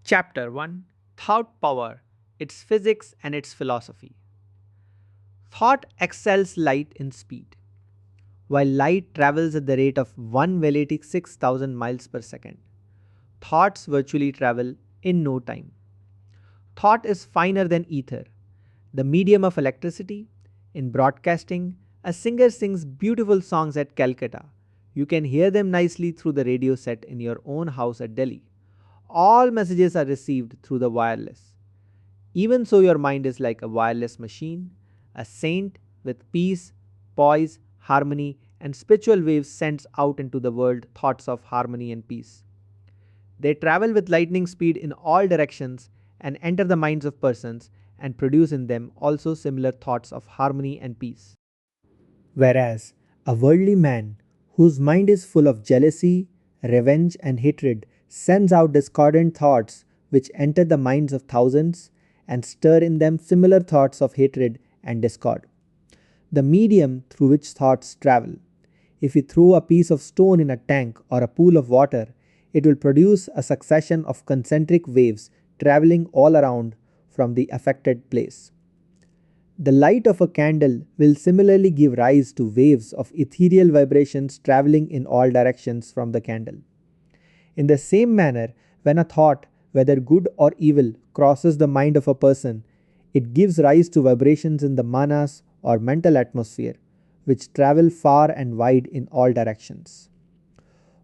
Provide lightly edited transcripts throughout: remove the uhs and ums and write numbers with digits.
Chapter 1, Thought Power, its Physics and its Philosophy. Thought excels light in speed. While light travels at the rate of 1,186,000 miles per second, thoughts virtually travel in no time. Thought is finer than ether, the medium of electricity. In broadcasting, a singer sings beautiful songs at Calcutta. You can hear them nicely through the radio set in your own house at Delhi. All messages are received through the wireless. Even so, your mind is like a wireless machine, a saint with peace, poise, harmony, and spiritual waves sends out into the world thoughts of harmony and peace. They travel with lightning speed in all directions and enter the minds of persons and produce in them also similar thoughts of harmony and peace. Whereas a worldly man, whose mind is full of jealousy, revenge, and hatred, sends out discordant thoughts which enter the minds of thousands and stir in them similar thoughts of hatred and discord. The medium through which thoughts travel. If you throw a piece of stone in a tank or a pool of water, it will produce a succession of concentric waves traveling all around from the affected place. The light of a candle will similarly give rise to waves of ethereal vibrations traveling in all directions from the candle. In the same manner, when a thought, whether good or evil, crosses the mind of a person, it gives rise to vibrations in the manas or mental atmosphere, which travel far and wide in all directions.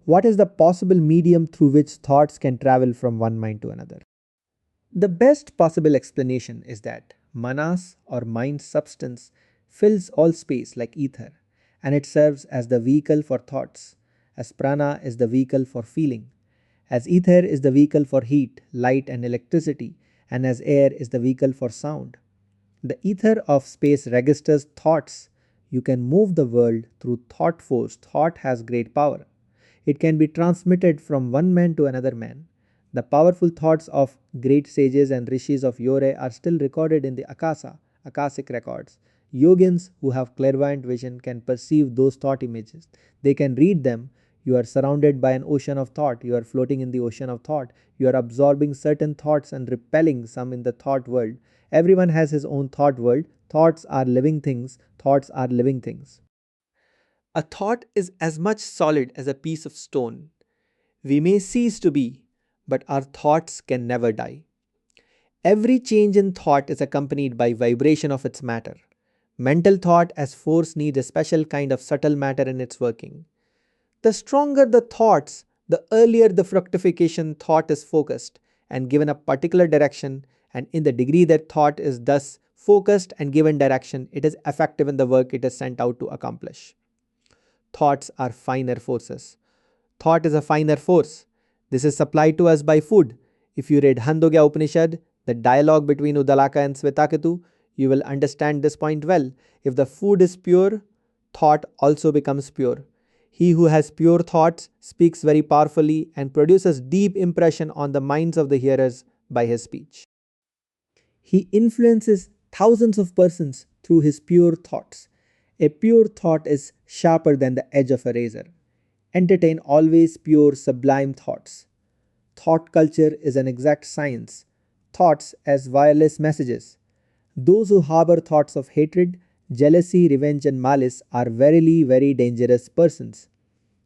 What is the possible medium through which thoughts can travel from one mind to another? The best possible explanation is that manas or mind substance fills all space like ether, and it serves as the vehicle for thoughts, as prana is the vehicle for feeling, as ether is the vehicle for heat, light, and electricity, and as air is the vehicle for sound. The ether of space registers thoughts. You can move the world through thought force. Thought has great power. It can be transmitted from one man to another man. The powerful thoughts of great sages and rishis of yore are still recorded in the Akashic records. Yogins who have clairvoyant vision can perceive those thought images. They can read them. You are surrounded by an ocean of thought. You are floating in the ocean of thought. You are absorbing certain thoughts and repelling some in the thought world. Everyone has his own thought world. Thoughts are living things. Thoughts are living things. A thought is as much solid as a piece of stone. We may cease to be, but our thoughts can never die. Every change in thought is accompanied by vibration of its matter. Mental thought as force needs a special kind of subtle matter in its working. The stronger the thoughts, the earlier the fructification thought is focused and given a particular direction, and in the degree that thought is thus focused and given direction, it is effective in the work it is sent out to accomplish. Thoughts are finer forces. Thought is a finer force. This is supplied to us by food. If you read Handogya Upanishad, the dialogue between Udalaka and Svetaketu, you will understand this point well. If the food is pure, thought also becomes pure. He who has pure thoughts speaks very powerfully and produces deep impression on the minds of the hearers by his speech. He influences thousands of persons through his pure thoughts. A pure thought is sharper than the edge of a razor. Entertain always pure, sublime thoughts. Thought culture is an exact science. Thoughts as wireless messages. Those who harbor thoughts of hatred, jealousy, revenge, and malice are verily very dangerous persons.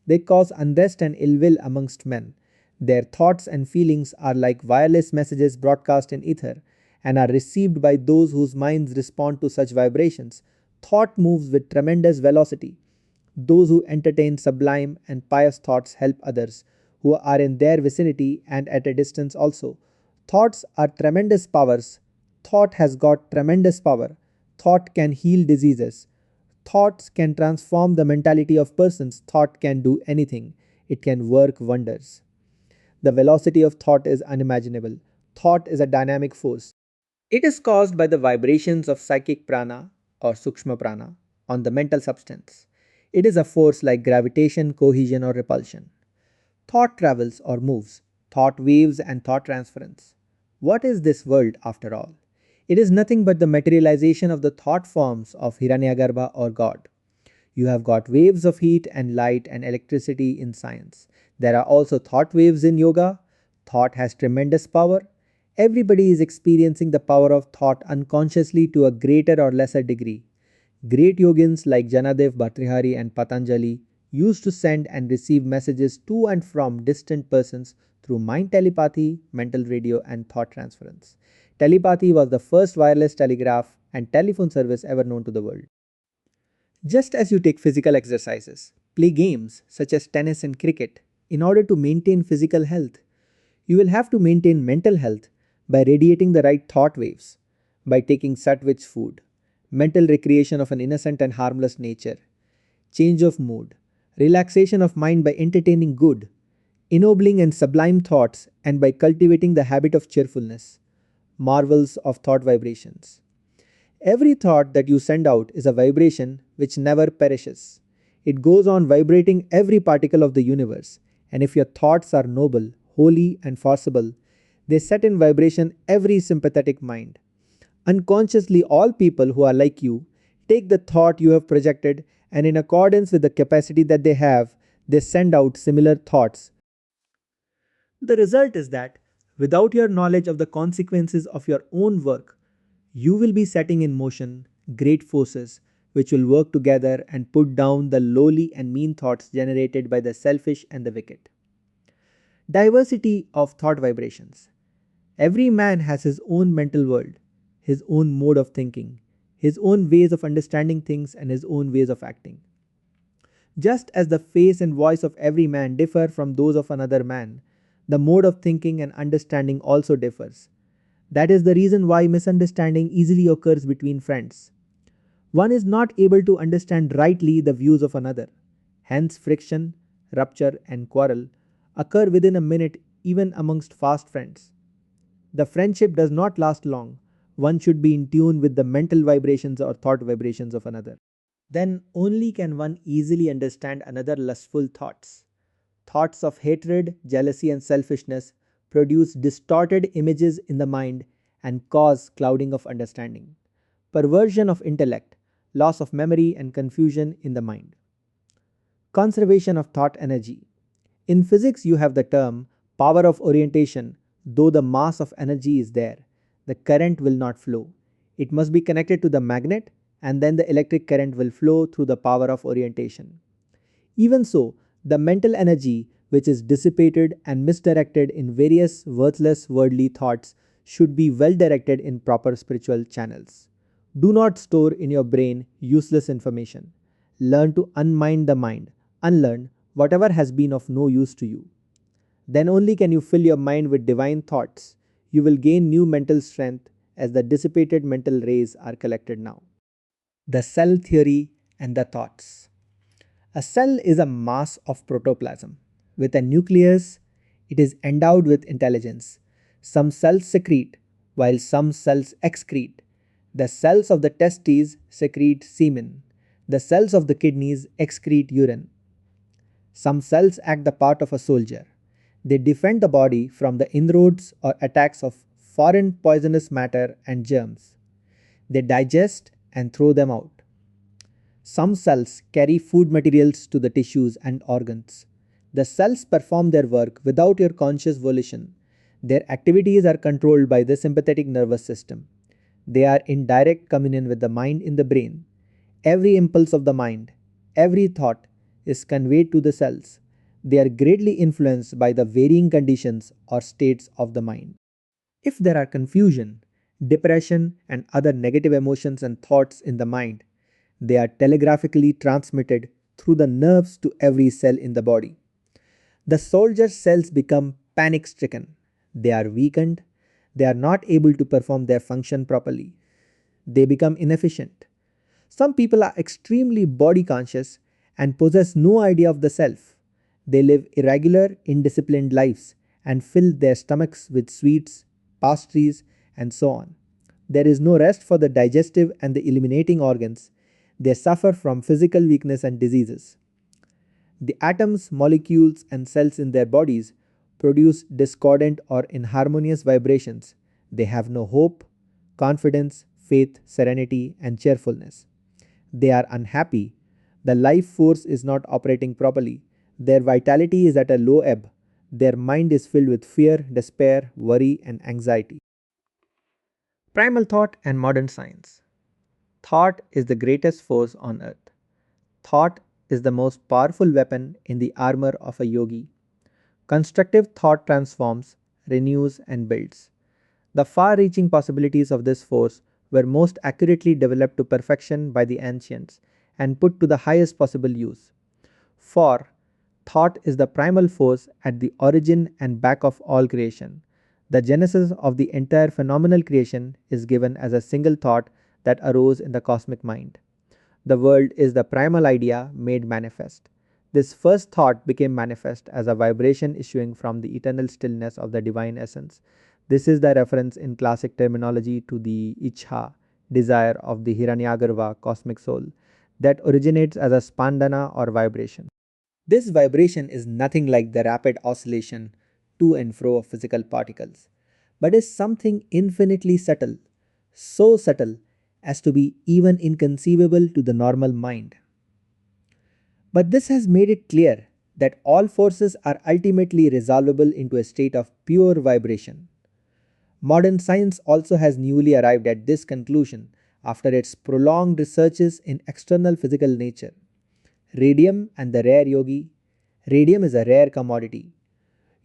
They cause unrest and ill will amongst men. Their thoughts and feelings are like wireless messages broadcast in ether and are received by those whose minds respond to such vibrations. Thought moves with tremendous velocity. Those who entertain sublime and pious thoughts help others who are in their vicinity and at a distance also. Thoughts are tremendous powers. Thought has got tremendous power. Thought can heal diseases. Thoughts can transform the mentality of persons. Thought can do anything. It can work wonders. The velocity of thought is unimaginable. Thought is a dynamic force. It is caused by the vibrations of psychic prana or sukshma prana on the mental substance. It is a force like gravitation, cohesion, or repulsion. Thought travels or moves, thought waves and thought transference. What is this world after all? It is nothing but the materialization of the thought forms of Hiranyagarbha or God. You have got waves of heat and light and electricity in science. There are also thought waves in yoga. Thought has tremendous power. Everybody is experiencing the power of thought unconsciously to a greater or lesser degree. Great yogins like Janadev Bhartrihari and Patanjali used to send and receive messages to and from distant persons through mind telepathy, mental radio, and thought transference. Telepathy was the first wireless telegraph and telephone service ever known to the world. Just as you take physical exercises, play games such as tennis and cricket in order to maintain physical health, you will have to maintain mental health by radiating the right thought waves, by taking sattvic food, mental recreation of an innocent and harmless nature, change of mood, relaxation of mind by entertaining good, ennobling and sublime thoughts, and by cultivating the habit of cheerfulness. Marvels of thought vibrations. Every thought that you send out is a vibration which never perishes. It goes on vibrating every particle of the universe, and if your thoughts are noble, holy, and forcible, they set in vibration every sympathetic mind. Unconsciously, all people who are like you take the thought you have projected, and in accordance with the capacity that they have, they send out similar thoughts. The result is that, without your knowledge of the consequences of your own work, you will be setting in motion great forces which will work together and put down the lowly and mean thoughts generated by the selfish and the wicked. Diversity of thought vibrations. Every man has his own mental world, his own mode of thinking, his own ways of understanding things, and his own ways of acting. Just as the face and voice of every man differ from those of another man, the mode of thinking and understanding also differs. That is the reason why misunderstanding easily occurs between friends. One is not able to understand rightly the views of another. Hence, friction, rupture, and quarrel occur within a minute even amongst fast friends. The friendship does not last long. One should be in tune with the mental vibrations or thought vibrations of another. Then only can one easily understand another lustful thoughts. Thoughts of hatred, jealousy, and selfishness produce distorted images in the mind and cause clouding of understanding, perversion of intellect, loss of memory, and confusion in the mind. Conservation of thought energy. In physics, you have the term power of orientation. Though the mass of energy is there, the current will not flow. It must be connected to the magnet, and then the electric current will flow through the power of orientation. Even so, the mental energy which is dissipated and misdirected in various worthless worldly thoughts should be well directed in proper spiritual channels. Do not store in your brain useless information. Learn to unmind the mind, unlearn whatever has been of no use to you. Then only can you fill your mind with divine thoughts. You will gain new mental strength as the dissipated mental rays are collected now. The cell theory and the thoughts. A cell is a mass of protoplasm. With a nucleus, it is endowed with intelligence. Some cells secrete, while some cells excrete. The cells of the testes secrete semen. The cells of the kidneys excrete urine. Some cells act the part of a soldier. They defend the body from the inroads or attacks of foreign poisonous matter and germs. They digest and throw them out. Some cells carry food materials to the tissues and organs. The cells perform their work without your conscious volition. Their activities are controlled by the sympathetic nervous system. They are in direct communion with the mind in the brain. Every impulse of the mind, every thought is conveyed to the cells. They are greatly influenced by the varying conditions or states of the mind. If there are confusion, depression, and other negative emotions and thoughts in the mind, they are telegraphically transmitted through the nerves to every cell in the body. The soldier's cells become panic stricken. They are weakened. They are not able to perform their function properly. They become inefficient. Some people are extremely body conscious and possess no idea of the self. They live irregular, indisciplined lives and fill their stomachs with sweets, pastries, and so on. There is no rest for the digestive and the eliminating organs. They suffer from physical weakness and diseases. The atoms, molecules, and cells in their bodies produce discordant or inharmonious vibrations. They have no hope, confidence, faith, serenity, and cheerfulness. They are unhappy. The life force is not operating properly. Their vitality is at a low ebb. Their mind is filled with fear, despair, worry, and anxiety. Primal thought and modern science. Thought is the greatest force on earth. Thought is the most powerful weapon in the armor of a yogi. Constructive thought transforms, renews, and builds. The far reaching possibilities of this force were most accurately developed to perfection by the ancients and put to the highest possible use. For thought is the primal force at the origin and back of all creation. The genesis of the entire phenomenal creation is given as a single thought that arose in the cosmic mind. The world is the primal idea made manifest. This first thought became manifest as a vibration issuing from the eternal stillness of the divine essence. This is the reference in classic terminology to the Ichha, desire of the Hiranyagarbha cosmic soul, that originates as a spandana or vibration. This vibration is nothing like the rapid oscillation to and fro of physical particles, but is something infinitely subtle, so subtle as to be even inconceivable to the normal mind. But this has made it clear that all forces are ultimately resolvable into a state of pure vibration. Modern science also has newly arrived at this conclusion after its prolonged researches in external physical nature. Radium and the rare yogi. Radium is a rare commodity.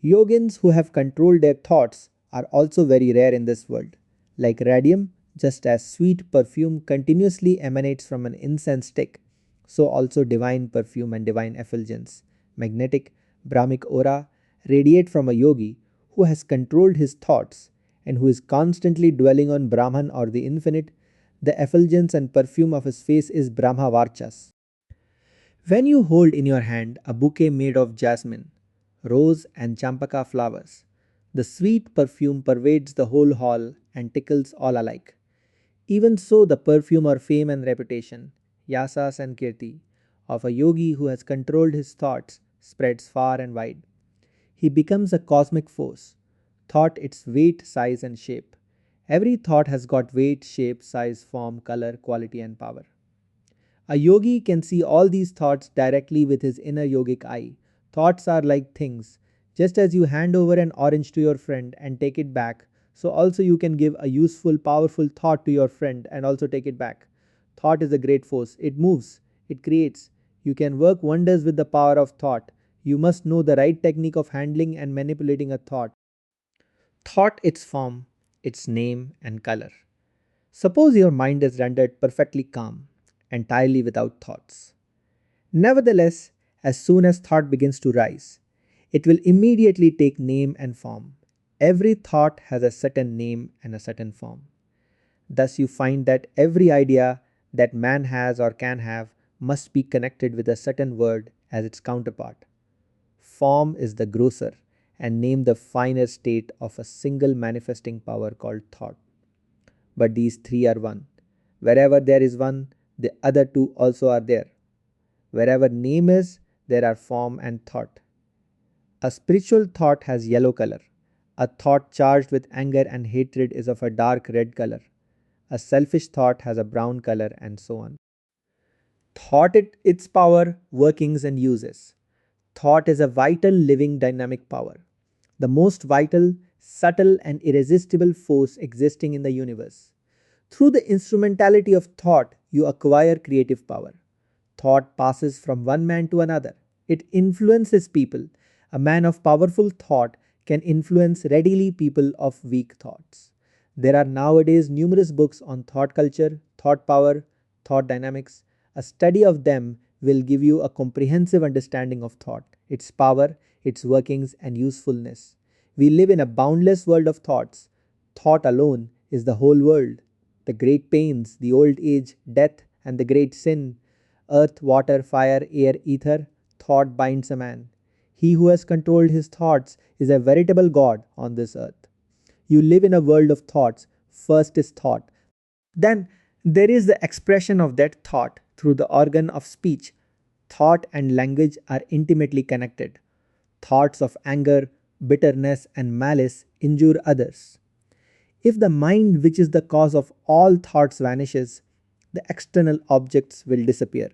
Yogins who have controlled their thoughts are also very rare in this world. Like radium, just as sweet perfume continuously emanates from an incense stick, so also divine perfume and divine effulgence, magnetic, Brahmic aura, radiate from a yogi who has controlled his thoughts and who is constantly dwelling on Brahman or the infinite. The effulgence and perfume of his face is Brahma Varchas. When you hold in your hand a bouquet made of jasmine, rose, and champaka flowers, the sweet perfume pervades the whole hall and tickles all alike. Even so, the perfume or fame and reputation, yasas and kirti, of a yogi who has controlled his thoughts spreads far and wide. He becomes a cosmic force, thought its weight, size, and shape. Every thought has got weight, shape, size, form, color, quality, and power. A yogi can see all these thoughts directly with his inner yogic eye. Thoughts are like things. Just as you hand over an orange to your friend and take it back, so also you can give a useful, powerful thought to your friend and also take it back. Thought is a great force. It moves, it creates. You can work wonders with the power of thought. You must know the right technique of handling and manipulating a thought. Thought, its form, its name, and color. Suppose your mind is rendered perfectly calm, entirely without thoughts. Nevertheless, as soon as thought begins to rise, it will immediately take name and form. Every thought has a certain name and a certain form. Thus, you find that every idea that man has or can have must be connected with a certain word as its counterpart. Form is the grosser and name the finer state of a single manifesting power called thought. But these three are one. Wherever there is one, the other two also are there. Wherever name is, there are form and thought. A spiritual thought has yellow color. A thought charged with anger and hatred is of a dark red color. A selfish thought has a brown color, and so on. Thought its power, workings, and uses. Thought is a vital, living, dynamic power. The most vital, subtle, and irresistible force existing in the universe. Through the instrumentality of thought, you acquire creative power. Thought passes from one man to another. It influences people. A man of powerful thought can influence readily people of weak thoughts. There are nowadays numerous books on thought culture, thought power, thought dynamics. A study of them will give you a comprehensive understanding of thought, its power, its workings, and usefulness. We live in a boundless world of thoughts. Thought alone is the whole world. The great pains, the old age, death, and the great sin, earth, water, fire, air, ether, thought binds a man. He who has controlled his thoughts is a veritable god on this earth. You live in a world of thoughts. First is thought. Then there is the expression of that thought through the organ of speech. Thought and language are intimately connected. Thoughts of anger, bitterness, and malice injure others. If the mind, which is the cause of all thoughts, vanishes, the external objects will disappear.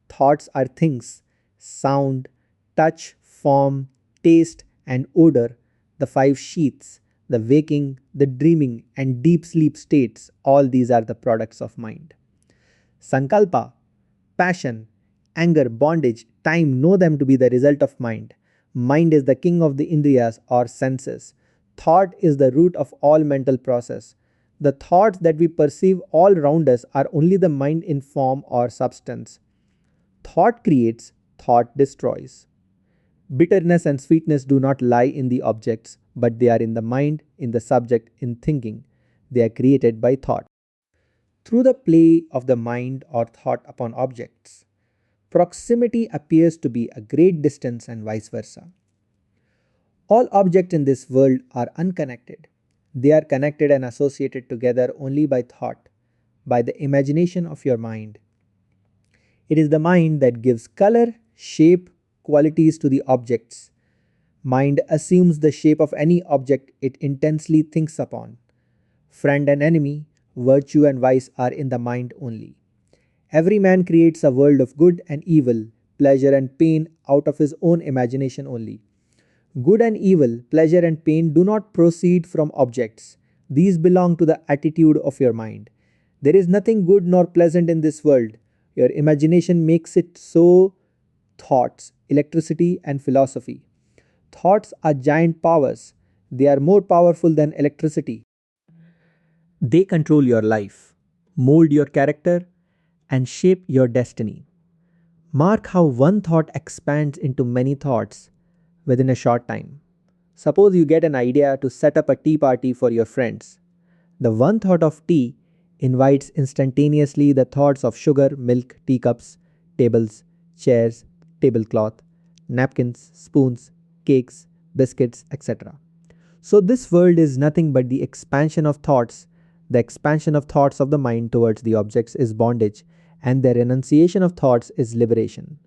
Thoughts are things, sound, touch, form, taste, and odor, the five sheaths, the waking, the dreaming, and deep sleep states, all these are the products of mind. Sankalpa, passion, anger, bondage, time know them to be the result of mind. Mind is the king of the Indriyas or senses. Thought is the root of all mental process. The thoughts that we perceive all round us are only the mind in form or substance. Thought creates, thought destroys. Bitterness and sweetness do not lie in the objects, but they are in the mind, in the subject, in thinking. They are created by thought. Through the play of the mind or thought upon objects, proximity appears to be a great distance and vice versa. All objects in this world are unconnected. They are connected and associated together only by thought, by the imagination of your mind. It is the mind that gives color, shape, qualities to the objects. Mind assumes the shape of any object it intensely thinks upon. Friend and enemy, virtue and vice are in the mind only. Every man creates a world of good and evil, pleasure and pain out of his own imagination only. Good and evil, pleasure and pain do not proceed from objects. These belong to the attitude of your mind. There is nothing good nor pleasant in this world. Your imagination makes it so. Thoughts, electricity, and philosophy. Thoughts are giant powers. They are more powerful than electricity. They control your life, mold your character, and shape your destiny. Mark how one thought expands into many thoughts within a short time. Suppose you get an idea to set up a tea party for your friends. The one thought of tea invites instantaneously the thoughts of sugar, milk, teacups, tables, chairs, tablecloth, napkins, spoons, cakes, biscuits, etc. So, this world is nothing but the expansion of thoughts. The expansion of thoughts of the mind towards the objects is bondage, and the renunciation of thoughts is liberation.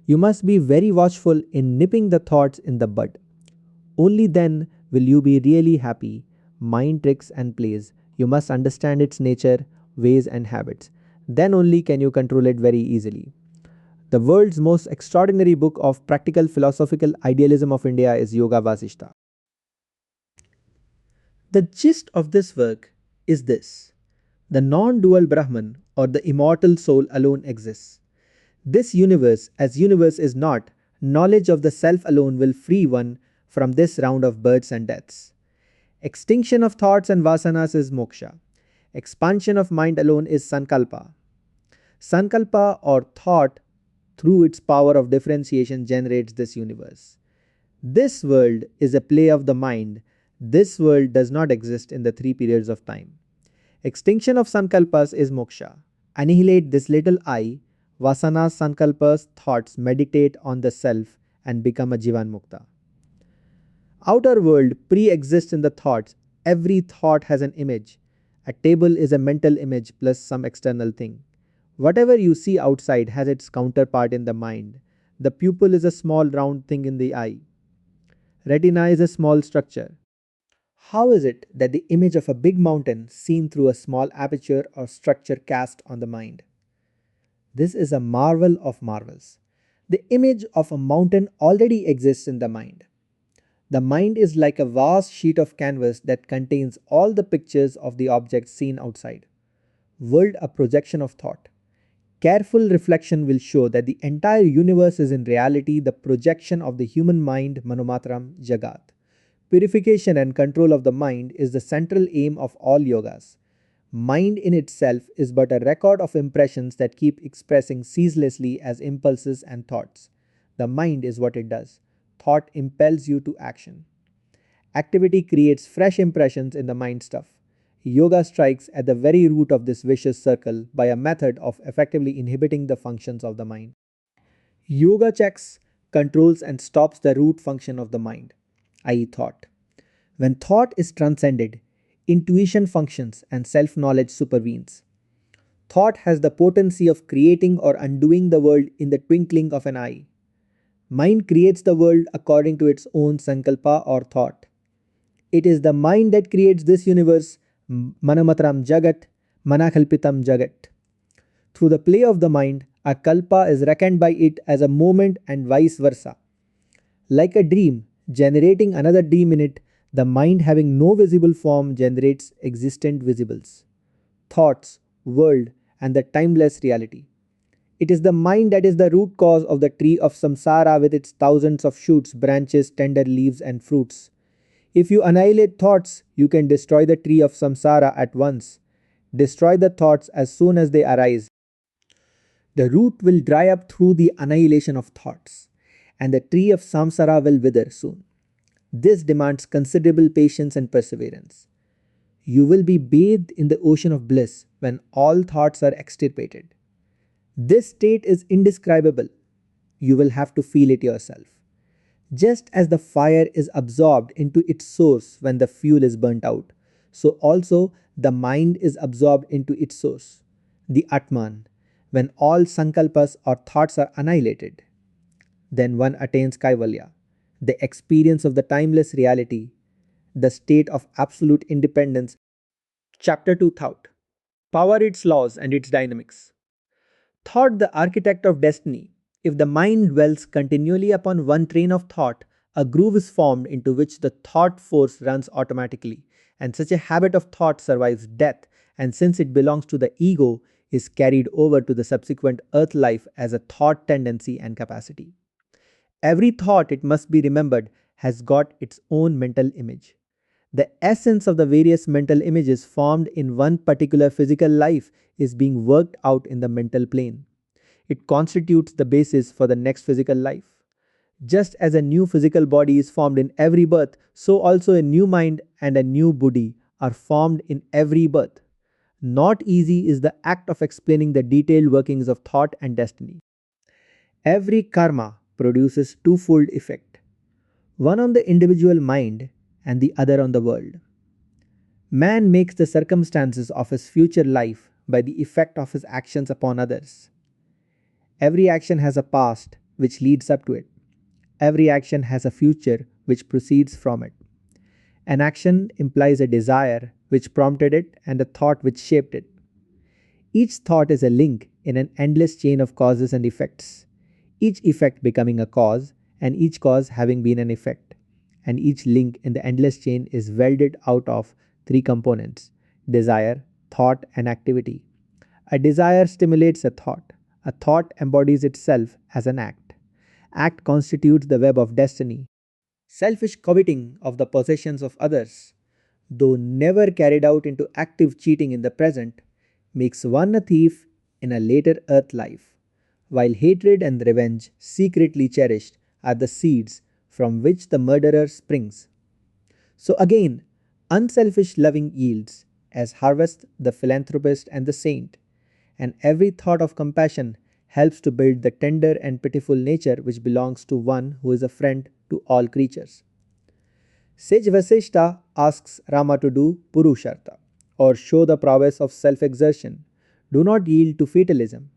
You must be very watchful in nipping the thoughts in the bud. Only then will you be really happy. Mind tricks and plays. You must understand its nature, ways, and habits. Then only can you control it very easily. The world's most extraordinary book of practical philosophical idealism of India is Yoga Vasishta. The gist of this work is this: the non dual Brahman or the immortal soul alone exists. This universe, as universe is not, knowledge of the self alone will free one from this round of births and deaths. Extinction of thoughts and vasanas is moksha. Expansion of mind alone is sankalpa. Sankalpa or thought, through its power of differentiation, generates this universe. This world is a play of the mind. This world does not exist in the three periods of time. Extinction of sankalpas is moksha. Annihilate this little I, vasanas, sankalpas, thoughts meditate on the self and become a jivan mukta. Outer world pre-exists in the thoughts. Every thought has an image. A table is a mental image plus some external thing. Whatever you see outside has its counterpart in the mind. The pupil is a small round thing in the eye. Retina is a small structure. How is it that the image of a big mountain seen through a small aperture or structure cast on the mind? This is a marvel of marvels. The image of a mountain already exists in the mind. The mind is like a vast sheet of canvas that contains all the pictures of the objects seen outside. World a projection of thought. Careful reflection will show that the entire universe is in reality the projection of the human mind Manomatram Jagat. Purification and control of the mind is the central aim of all yogas. Mind in itself is but a record of impressions that keep expressing ceaselessly as impulses and thoughts. The mind is what it does. Thought impels you to action. Activity creates fresh impressions in the mind stuff. Yoga strikes at the very root of this vicious circle by a method of effectively inhibiting the functions of the mind. Yoga checks, controls, and stops the root function of the mind, i.e., thought. When thought is transcended, intuition functions and self knowledge supervenes. Thought has the potency of creating or undoing the world in the twinkling of an eye. Mind creates the world according to its own sankalpa or thought. It is the mind that creates this universe, manamatram jagat, manakalpitam jagat. Through the play of the mind, a kalpa is reckoned by it as a moment and vice versa. Like a dream, Generating another dream in it, the mind having no visible form generates existent visibles, thoughts, world, and the timeless reality. It is the mind that is the root cause of the tree of samsara with its thousands of shoots, branches, tender leaves, and fruits. If you annihilate thoughts, you can destroy the tree of samsara at once. Destroy the thoughts as soon as they arise. The root will dry up through the annihilation of thoughts, and the tree of samsara will wither soon. This demands considerable patience and perseverance. You will be bathed in the ocean of bliss when all thoughts are extirpated. This state is indescribable. You will have to feel it yourself. Just as the fire is absorbed into its source when the fuel is burnt out, so also the mind is absorbed into its source, the Atman, when all sankalpas or thoughts are annihilated. Then one attains Kaivalya, the experience of the timeless reality, the state of absolute independence. Chapter 2 Thought. Power, its laws, and its dynamics. Thought, the architect of destiny. If the mind dwells continually upon one train of thought, a groove is formed into which the thought force runs automatically, and such a habit of thought survives death, and since it belongs to the ego, is carried over to the subsequent earth life as a thought tendency and capacity. Every thought, it must be remembered, has got its own mental image. The essence of the various mental images formed in one particular physical life is being worked out in the mental plane. It constitutes the basis for the next physical life. Just as a new physical body is formed in every birth, so also a new mind and a new buddhi are formed in every birth. Not easy is the act of explaining the detailed workings of thought and destiny. Every karma produces twofold effect, one on the individual mind and the other on the world. Man makes the circumstances of his future life by the effect of his actions upon others. Every action has a past which leads up to it. Every action has a future which proceeds from it. An action implies a desire which prompted it and a thought which shaped it. Each thought is a link in an endless chain of causes and effects, each effect becoming a cause, and each cause having been an effect. And each link in the endless chain is welded out of three components: desire, thought, and activity. A desire stimulates a thought. A thought embodies itself as an act. Act constitutes the web of destiny. Selfish coveting of the possessions of others, though never carried out into active cheating in the present, makes one a thief in a later earth life, while hatred and revenge, secretly cherished, are the seeds from which the murderer springs. So again, unselfish loving yields, as harvest the philanthropist and the saint, and every thought of compassion helps to build the tender and pitiful nature which belongs to one who is a friend to all creatures. Sage Vasishta asks Rama to do Purushartha, or show the prowess of self exertion. Do not yield to fatalism.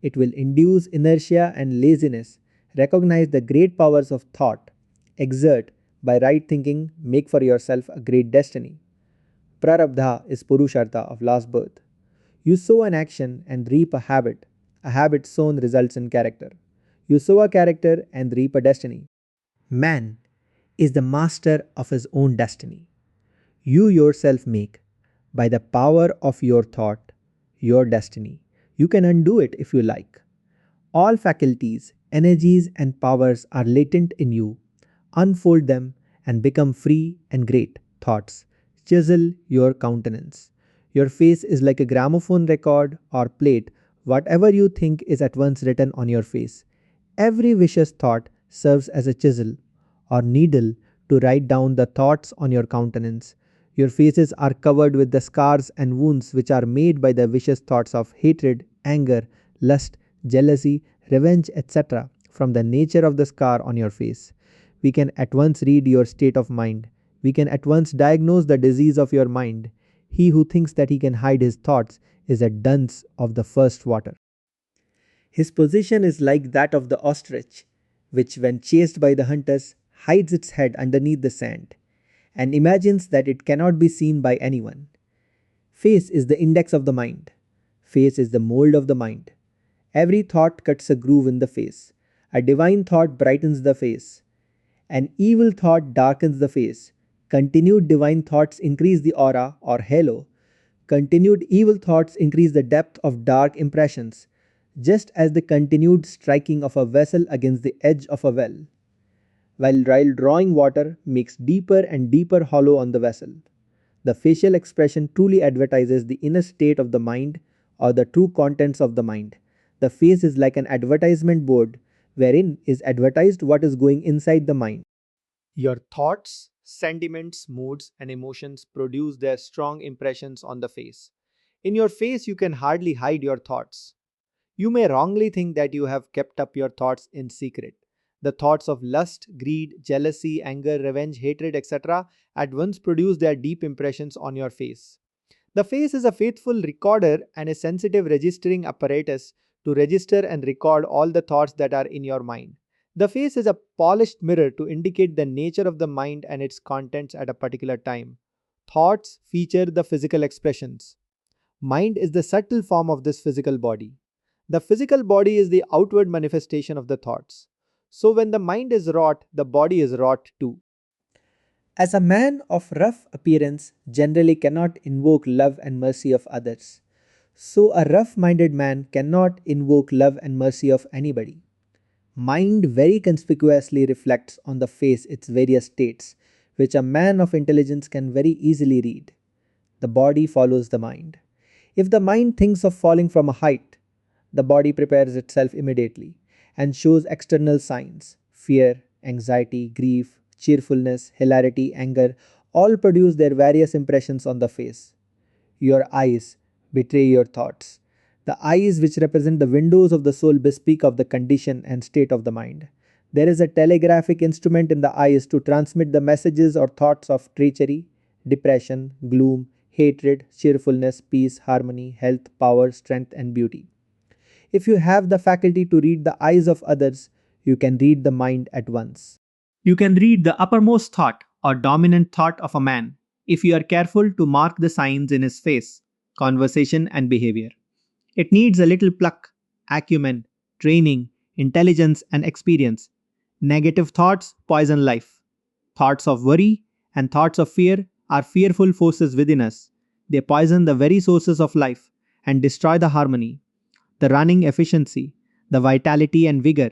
It will induce inertia and laziness. Recognize the great powers of thought. Exert by right thinking, make for yourself a great destiny. Prarabdha is Purushartha of last birth. You sow an action and reap a habit. A habit sown results in character. You sow a character and reap a destiny. Man is the master of his own destiny. You yourself make, by the power of your thought, your destiny. You can undo it if you like. All faculties, energies, and powers are latent in you. Unfold them and become free and great thoughts. Chisel your countenance. Your face is like a gramophone record or plate. Whatever you think is at once written on your face. Every vicious thought serves as a chisel or needle to write down the thoughts on your countenance. Your faces are covered with the scars and wounds which are made by the vicious thoughts of hatred, anger, lust, jealousy, revenge, etc. from the nature of the scar on your face. We can at once read your state of mind. We can at once diagnose the disease of your mind. He who thinks that he can hide his thoughts is a dunce of the first water. His position is like that of the ostrich, which, when chased by the hunters, hides its head underneath the sand and imagines that it cannot be seen by anyone. Face is the index of the mind. Face is the mold of the mind. Every thought cuts a groove in the face. A divine thought brightens the face. An evil thought darkens the face. Continued divine thoughts increase the aura or halo. Continued evil thoughts increase the depth of dark impressions, just as the continued striking of a vessel against the edge of a well, while drawing water makes deeper and deeper hollow on the vessel. The facial expression truly advertises the inner state of the mind or the true contents of the mind. The face is like an advertisement board wherein is advertised what is going inside the mind. Your thoughts, sentiments, moods, and emotions produce their strong impressions on the face. In your face, you can hardly hide your thoughts. You may wrongly think that you have kept up your thoughts in secret. The thoughts of lust, greed, jealousy, anger, revenge, hatred, etc. at once produce their deep impressions on your face. The face is a faithful recorder and a sensitive registering apparatus to register and record all the thoughts that are in your mind. The face is a polished mirror to indicate the nature of the mind and its contents at a particular time. Thoughts feature the physical expressions. Mind is the subtle form of this physical body. The physical body is the outward manifestation of the thoughts. So when the mind is wrought, the body is wrought too. As a man of rough appearance generally cannot invoke love and mercy of others, so a rough minded man cannot invoke love and mercy of anybody. Mind very conspicuously reflects on the face its various states, which a man of intelligence can very easily read. The body follows the mind. If the mind thinks of falling from a height, the body prepares itself immediately and shows external signs. Fear, anxiety, grief, cheerfulness, hilarity, anger all produce their various impressions on the face. Your eyes betray your thoughts. The eyes, which represent the windows of the soul, bespeak of the condition and state of the mind. There is a telegraphic instrument in the eyes to transmit the messages or thoughts of treachery, depression, gloom, hatred, cheerfulness, peace, harmony, health, power, strength, and beauty. If you have the faculty to read the eyes of others, you can read the mind at once. You can read the uppermost thought or dominant thought of a man if you are careful to mark the signs in his face, conversation, and behavior. It needs a little pluck, acumen, training, intelligence, and experience. Negative thoughts poison life. Thoughts of worry and thoughts of fear are fearful forces within us. They poison the very sources of life and destroy the harmony, the running efficiency, the vitality and vigor.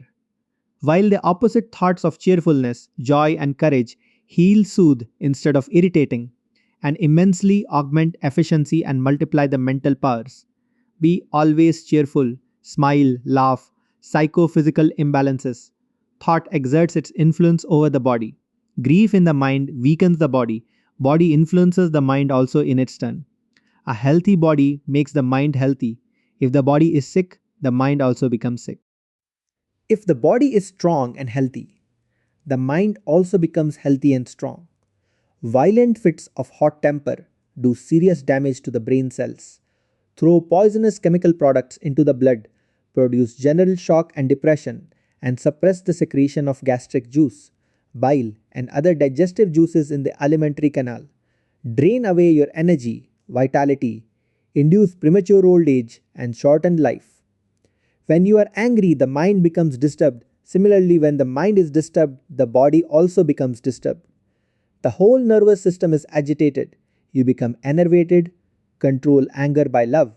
While the opposite thoughts of cheerfulness, joy, and courage heal, soothe instead of irritating, and immensely augment efficiency and multiply the mental powers. Be always cheerful, smile, laugh, psychophysical imbalances. Thought exerts its influence over the body. Grief in the mind weakens the body. Body influences the mind also in its turn. A healthy body makes the mind healthy. If the body is sick, the mind also becomes sick. If the body is strong and healthy, the mind also becomes healthy and strong. Violent fits of hot temper do serious damage to the brain cells, throw poisonous chemical products into the blood, produce general shock and depression, and suppress the secretion of gastric juice, bile, and other digestive juices in the alimentary canal, drain away your energy, vitality, induce premature old age, and shorten life. When you are angry, the mind becomes disturbed. Similarly, when the mind is disturbed, the body also becomes disturbed. The whole nervous system is agitated. You become enervated. Control anger by love.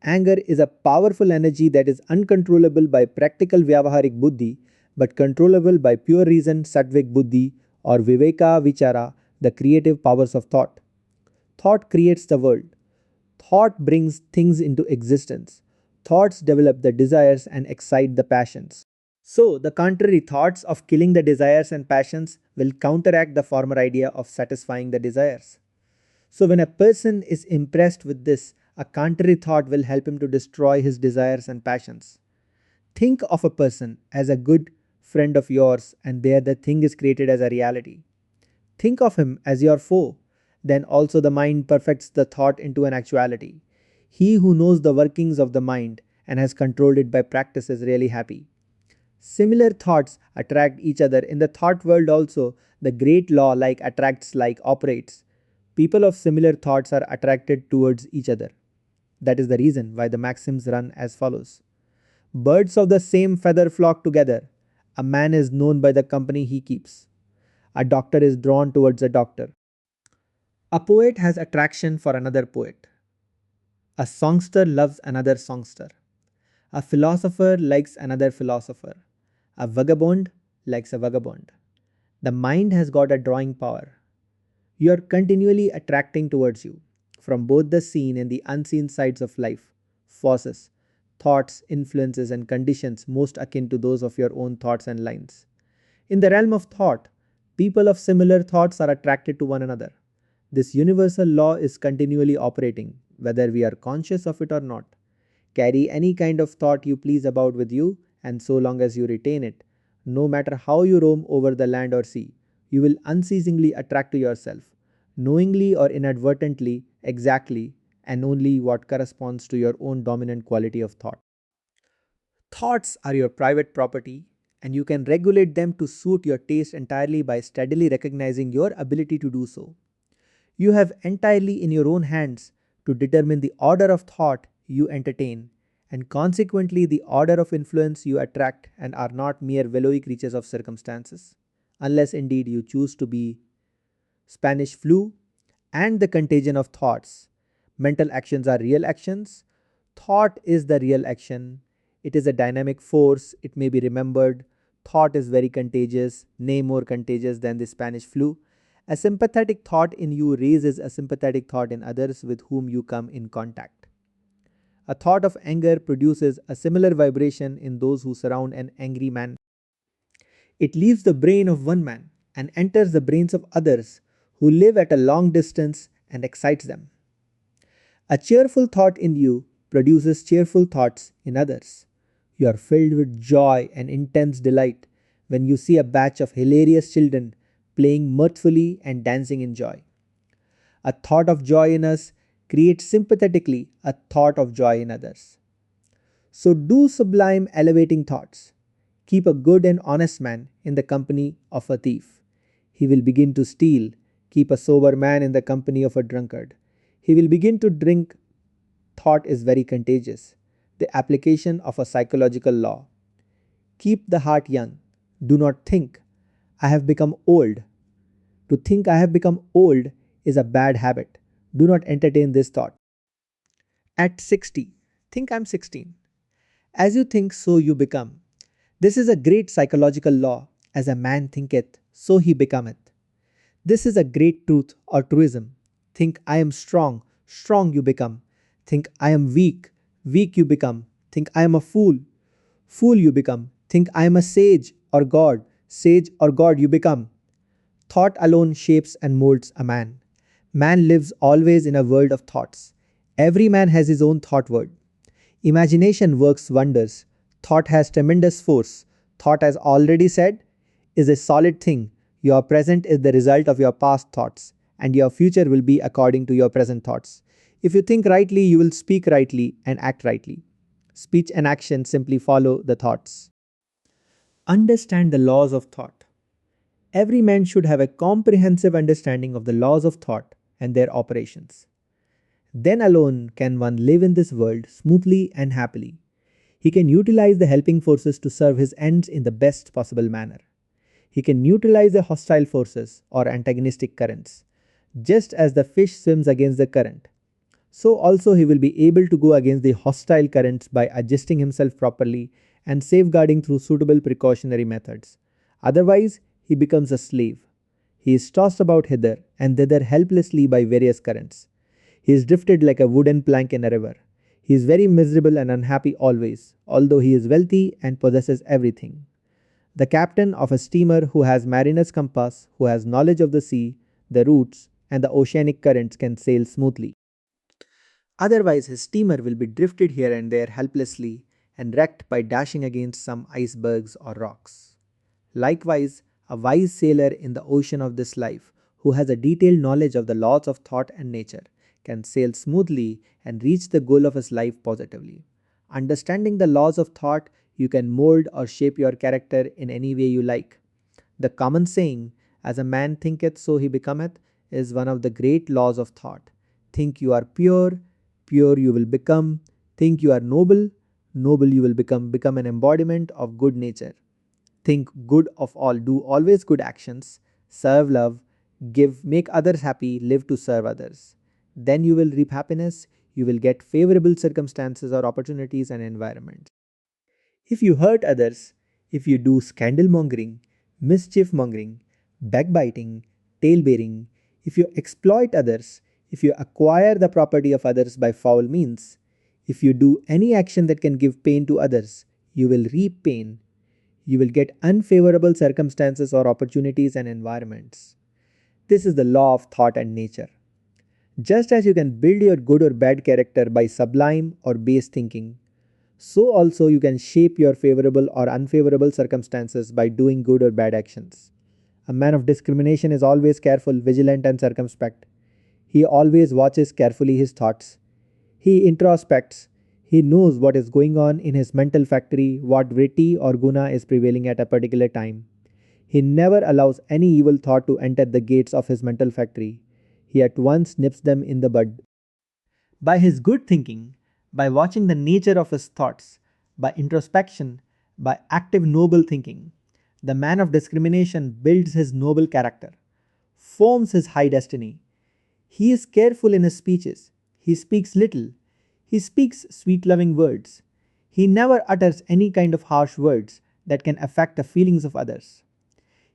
Anger is a powerful energy that is uncontrollable by practical Vyavaharik Buddhi, but controllable by pure reason Sattvik Buddhi or Viveka Vichara, the creative powers of thought. Thought creates the world. Thought brings things into existence. Thoughts develop the desires and excite the passions. So, the contrary thoughts of killing the desires and passions will counteract the former idea of satisfying the desires. So, when a person is impressed with this, a contrary thought will help him to destroy his desires and passions. Think of a person as a good friend of yours, and there the thing is created as a reality. Think of him as your foe, then also the mind perfects the thought into an actuality. He who knows the workings of the mind and has controlled it by practice is really happy. Similar thoughts attract each other. In the thought world also, the great law like attracts like operates. People of similar thoughts are attracted towards each other. That is the reason why the maxims run as follows. Birds of the same feather flock together. A man is known by the company he keeps. A doctor is drawn towards a doctor. A poet has attraction for another poet. A songster loves another songster. A philosopher likes another philosopher. A vagabond likes a vagabond. The mind has got a drawing power. You are continually attracting towards you from both the seen and the unseen sides of life, forces, thoughts, influences, and conditions most akin to those of your own thoughts and lines. In the realm of thought, people of similar thoughts are attracted to one another. This universal law is continually operating, whether we are conscious of it or not. Carry any kind of thought you please about with you, and so long as you retain it, no matter how you roam over the land or sea, you will unceasingly attract to yourself, knowingly or inadvertently, exactly and only what corresponds to your own dominant quality of thought. Thoughts are your private property, and you can regulate them to suit your taste entirely by steadily recognizing your ability to do so. You have entirely in your own hands to determine the order of thought you entertain, and consequently the order of influence you attract, and are not mere willowy creatures of circumstances, unless indeed you choose to be Spanish flu and the contagion of thoughts. Mental actions are real actions. Thought is the real action. It is a dynamic force. It may be remembered. Thought is very contagious, nay, more contagious than the Spanish flu. A sympathetic thought in you raises a sympathetic thought in others with whom you come in contact. A thought of anger produces a similar vibration in those who surround an angry man. It leaves the brain of one man and enters the brains of others who live at a long distance and excites them. A cheerful thought in you produces cheerful thoughts in others. You are filled with joy and intense delight when you see a batch of hilarious children playing mirthfully and dancing in joy. A thought of joy in us creates sympathetically a thought of joy in others. So do sublime elevating thoughts. Keep a good and honest man in the company of a thief. He will begin to steal. Keep a sober man in the company of a drunkard. He will begin to drink. Thought is very contagious. The application of a psychological law. Keep the heart young. Do not think, I have become old. To think I have become old is a bad habit. Do not entertain this thought. At 60, think I'm 16. As you think, so you become. This is a great psychological law. As a man thinketh, so he becometh. This is a great truth or truism. Think I am strong, strong you become. Think I am weak, weak you become. Think I am a fool, fool you become. Think I am a sage or God, sage or God you become. Thought alone shapes and molds a man. Man lives always in a world of thoughts. Every man has his own thought world. Imagination works wonders. Thought has tremendous force. Thought, as already said, is a solid thing. Your present is the result of your past thoughts, and your future will be according to your present thoughts. If you think rightly, you will speak rightly and act rightly. Speech and action simply follow the thoughts. Understand the laws of thought. Every man should have a comprehensive understanding of the laws of thought and their operations. Then alone can one live in this world smoothly and happily. He can utilize the helping forces to serve his ends in the best possible manner. He can neutralize the hostile forces or antagonistic currents. Just as the fish swims against the current, so also he will be able to go against the hostile currents by adjusting himself properly and safeguarding through suitable precautionary methods. Otherwise, he becomes a slave. He is tossed about hither and thither helplessly by various currents. He is drifted like a wooden plank in a river. He is very miserable and unhappy always, although he is wealthy and possesses everything. The captain of a steamer who has mariner's compass, who has knowledge of the sea, the routes, and the oceanic currents can sail smoothly. Otherwise, his steamer will be drifted here and there helplessly and wrecked by dashing against some icebergs or rocks. Likewise, a wise sailor in the ocean of this life, who has a detailed knowledge of the laws of thought and nature, can sail smoothly and reach the goal of his life positively. Understanding the laws of thought, you can mold or shape your character in any way you like. The common saying, as a man thinketh, so he becometh, is one of the great laws of thought. Think you are pure, pure you will become. Think you are noble, noble you will become an embodiment of good nature. Think good of all, do always good actions. serve love, give, make others happy, live to serve others. Then you will reap happiness, you will get favorable circumstances or opportunities and environments. If you hurt others, if you do scandal mongering, mischief mongering, backbiting, tale bearing, if you exploit others, if you acquire the property of others by foul means, if you do any action that can give pain to others, you will reap pain. You will get unfavorable circumstances or opportunities and environments. This is the law of thought and nature. Just as you can build your good or bad character by sublime or base thinking, so also you can shape your favorable or unfavorable circumstances by doing good or bad actions. A man of discrimination is always careful, vigilant, and circumspect. He always watches carefully his thoughts. He introspects. He knows what is going on in his mental factory, what vritti or guna is prevailing at a particular time. He never allows any evil thought to enter the gates of his mental factory. He at once nips them in the bud. By his good thinking, by watching the nature of his thoughts, by introspection, by active noble thinking, the man of discrimination builds his noble character, forms his high destiny. He is careful in his speeches. He speaks little. He speaks sweet loving words. He never utters any kind of harsh words that can affect the feelings of others.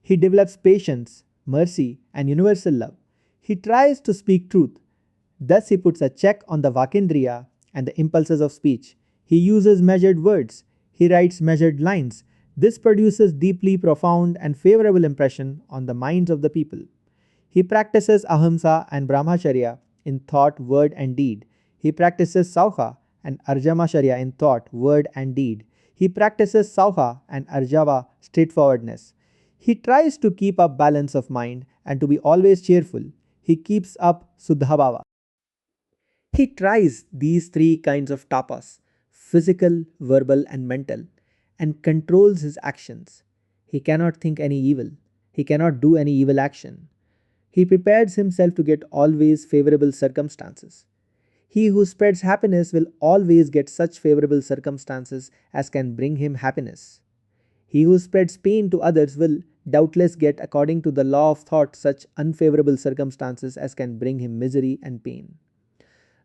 He develops patience, mercy, and universal love. He tries to speak truth. Thus, he puts a check on the vakindriya and the impulses of speech. He uses measured words. He writes measured lines. This produces deeply profound and favorable impression on the minds of the people. He practices ahimsa and brahmacharya in thought, word, and deed. He practices saucha and arjamacharya in thought, word, and deed. He practices saucha and arjava straightforwardness. He tries to keep up balance of mind and to be always cheerful. He keeps up suddhabhava. He tries these three kinds of tapas: physical, verbal, and mental, and controls his actions. He cannot think any evil. He cannot do any evil action. He prepares himself to get always favorable circumstances. He who spreads happiness will always get such favorable circumstances as can bring him happiness. He who spreads pain to others will doubtless get, according to the law of thought, such unfavorable circumstances as can bring him misery and pain.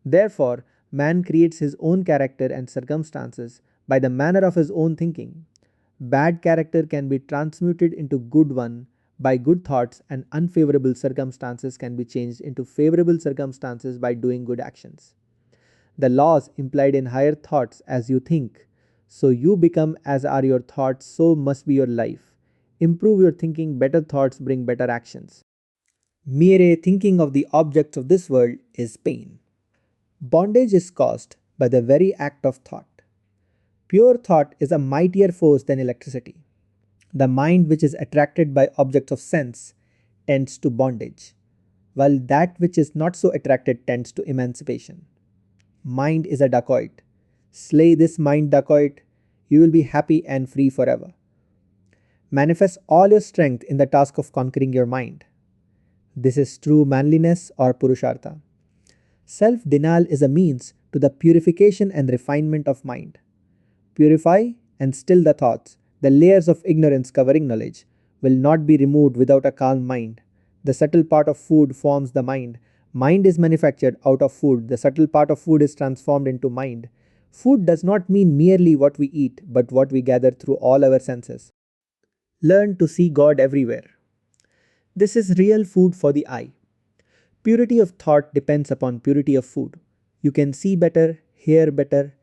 Therefore, man creates his own character and circumstances by the manner of his own thinking. Bad character can be transmuted into good one by good thoughts, and unfavorable circumstances can be changed into favorable circumstances by doing good actions. The laws implied in higher thoughts: as you think, so you become; as are your thoughts, so must be your life. Improve your thinking, better thoughts bring better actions. Mere thinking of the objects of this world is pain. Bondage is caused by the very act of thought. Pure thought is a mightier force than electricity. The mind which is attracted by objects of sense tends to bondage, while that which is not so attracted tends to emancipation. Mind is a dacoit. Slay this mind dacoit, you will be happy and free forever. Manifest all your strength in the task of conquering your mind. This is true manliness or purushartha. Self-denial is a means to the purification and refinement of mind. Purify and still the thoughts. The layers of ignorance covering knowledge will not be removed without a calm mind. The subtle part of food forms the mind. Mind is manufactured out of food. The subtle part of food is transformed into mind. Food does not mean merely what we eat, but what we gather through all our senses. Learn to see God everywhere. This is real food for the eye. Purity of thought depends upon purity of food. You can see better, hear better,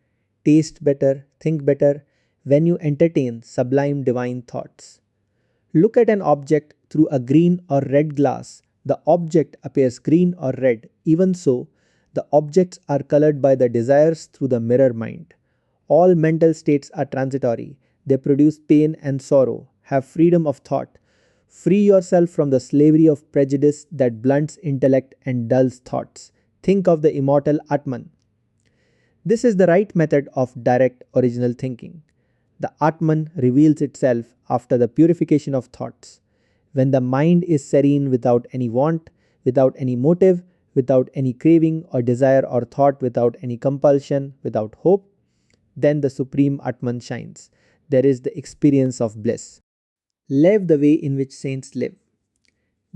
taste better, think better when you entertain sublime divine thoughts. Look at an object through a green or red glass. The object appears green or red. Even so, the objects are colored by the desires through the mirror mind. All mental states are transitory. They produce pain and sorrow. Have freedom of thought. Free yourself from the slavery of prejudice that blunts intellect and dulls thoughts. Think of the immortal Atman. This is the right method of direct original thinking. The Atman reveals itself after the purification of thoughts. When the mind is serene without any want, without any motive, without any craving or desire or thought, without any compulsion, without hope, then the supreme Atman shines. There is the experience of bliss. Live the way in which saints live.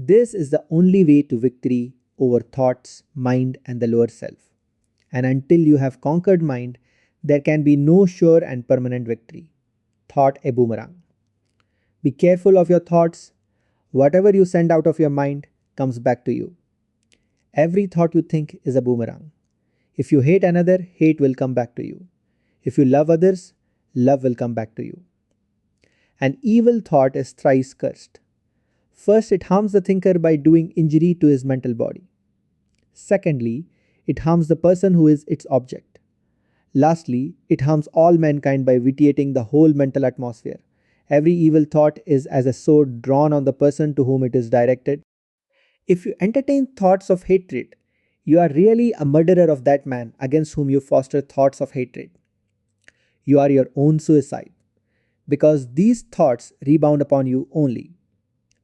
This is the only way to victory over thoughts, mind, and the lower self. And until you have conquered mind, there can be no sure and permanent victory. Thought a boomerang. Be careful of your thoughts. Whatever you send out of your mind comes back to you. Every thought you think is a boomerang. If you hate another, hate will come back to you. If you love others, love will come back to you. An evil thought is thrice cursed. First, it harms the thinker by doing injury to his mental body. Secondly, it harms the person who is its object. Lastly, it harms all mankind by vitiating the whole mental atmosphere. Every evil thought is as a sword drawn on the person to whom it is directed. If you entertain thoughts of hatred, you are really a murderer of that man against whom you foster thoughts of hatred. You are your own suicide, because these thoughts rebound upon you only.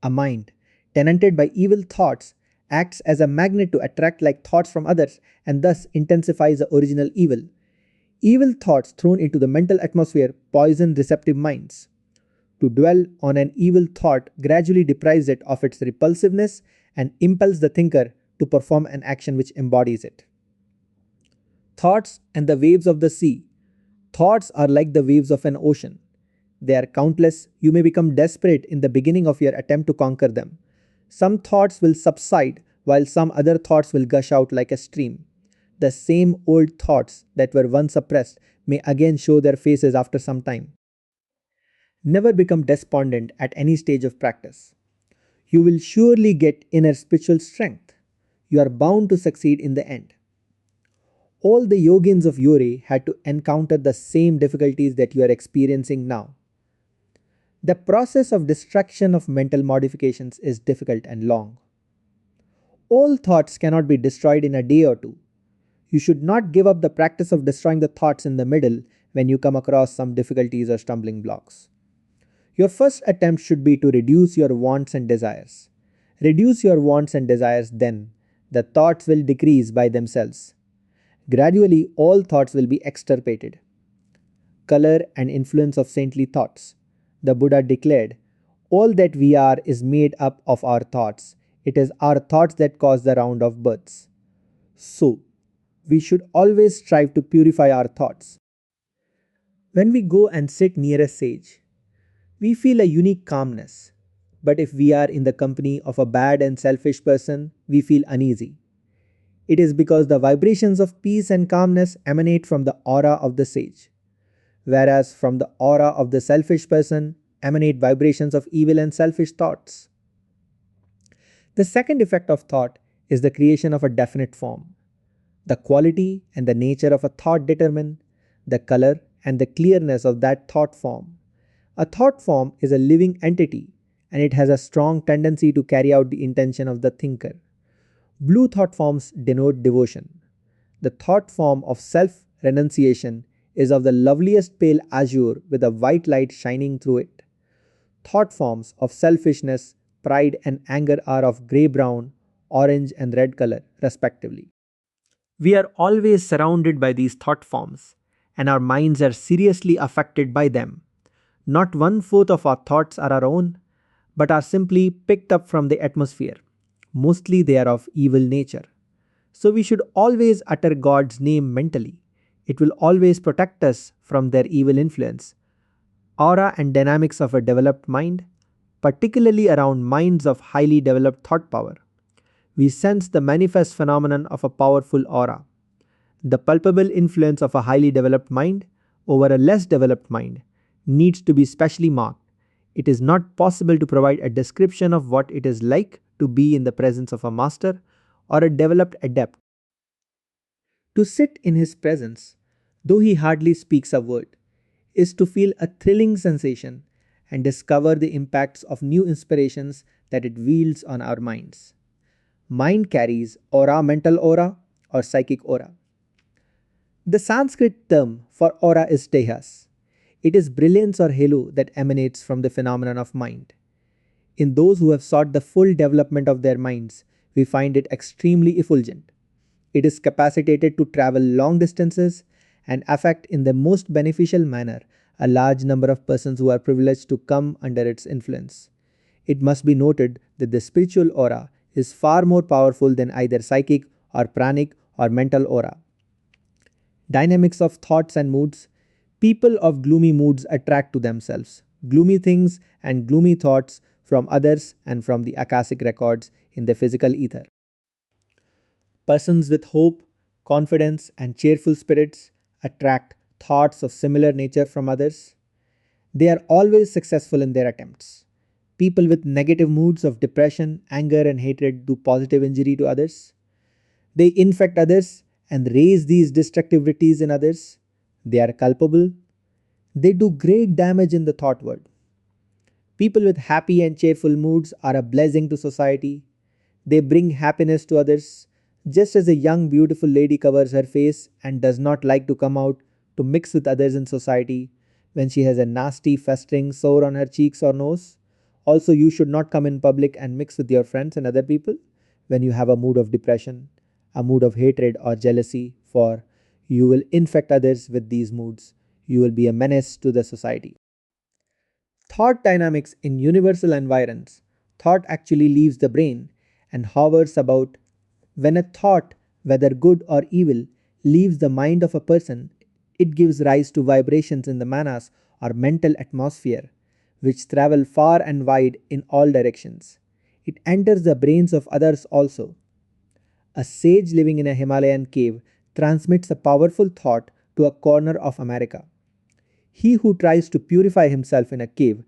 A mind tenanted by evil thoughts acts as a magnet to attract like thoughts from others and thus intensifies the original evil. Evil thoughts thrown into the mental atmosphere poison receptive minds. To dwell on an evil thought gradually deprives it of its repulsiveness and impels the thinker to perform an action which embodies it. Thoughts and the waves of the sea. Thoughts are like the waves of an ocean. They are countless. You may become desperate in the beginning of your attempt to conquer them. Some thoughts will subside while some other thoughts will gush out like a stream. The same old thoughts that were once suppressed may again show their faces after some time. Never become despondent at any stage of practice. You will surely get inner spiritual strength. You are bound to succeed in the end. All the yogins of yore had to encounter the same difficulties that you are experiencing now. The process of destruction of mental modifications is difficult and long. All thoughts cannot be destroyed in a day or two. You should not give up the practice of destroying the thoughts in the middle when you come across some difficulties or stumbling blocks. Your first attempt should be to reduce your wants and desires. Reduce your wants and desires, then the thoughts will decrease by themselves. Gradually, all thoughts will be extirpated. Color and influence of saintly thoughts. The Buddha declared, all that we are is made up of our thoughts. It is our thoughts that cause the round of births. So, we should always strive to purify our thoughts. When we go and sit near a sage, we feel a unique calmness. But if we are in the company of a bad and selfish person, we feel uneasy. It is because the vibrations of peace and calmness emanate from the aura of the sage, whereas from the aura of the selfish person emanate vibrations of evil and selfish thoughts. The second effect of thought is the creation of a definite form. The quality and the nature of a thought determine the color and the clearness of that thought form. A thought form is a living entity and it has a strong tendency to carry out the intention of the thinker. Blue thought forms denote devotion. The thought form of self-renunciation is of the loveliest pale azure with a white light shining through it. Thought forms of selfishness, pride and anger are of grey-brown, orange and red color respectively. We are always surrounded by these thought forms and our minds are seriously affected by them. Not 1/4 of our thoughts are our own, but are simply picked up from the atmosphere. Mostly they are of evil nature. So we should always utter God's name mentally. It will always protect us from their evil influence. Aura and dynamics of a developed mind, particularly around minds of highly developed thought power. We sense the manifest phenomenon of a powerful aura. The palpable influence of a highly developed mind over a less developed mind needs to be specially marked. It is not possible to provide a description of what it is like to be in the presence of a master or a developed adept. To sit in his presence, though he hardly speaks a word, is to feel a thrilling sensation and discover the impacts of new inspirations that it wields on our minds. Mind carries aura, mental aura, or psychic aura. The Sanskrit term for aura is tejas. It is brilliance or halo that emanates from the phenomenon of mind. In those who have sought the full development of their minds, we find it extremely effulgent. It is capacitated to travel long distances and affect in the most beneficial manner a large number of persons who are privileged to come under its influence. It must be noted that the spiritual aura is far more powerful than either psychic or pranic or mental aura. Dynamics of thoughts and moods. People of gloomy moods attract to themselves gloomy things and gloomy thoughts from others and from the Akashic records in the physical ether. Persons with hope, confidence, and cheerful spirits attract thoughts of similar nature from others. They are always successful in their attempts. People with negative moods of depression, anger, and hatred do positive injury to others. They infect others and raise these destructivities in others. They are culpable. They do great damage in the thought world. People with happy and cheerful moods are a blessing to society. They bring happiness to others, just as a young, beautiful lady covers her face and does not like to come out to mix with others in society when she has a nasty, festering sore on her cheeks or nose. Also, you should not come in public and mix with your friends and other people when you have a mood of depression, a mood of hatred or jealousy, for you will infect others with these moods. You will be a menace to the society. Thought dynamics in universal environs. Thought actually leaves the brain and hovers about. When a thought, whether good or evil, leaves the mind of a person, it gives rise to vibrations in the manas or mental atmosphere, which travel far and wide in all directions. It enters the brains of others also. A sage living in a Himalayan cave transmits a powerful thought to a corner of America. He who tries to purify himself in a cave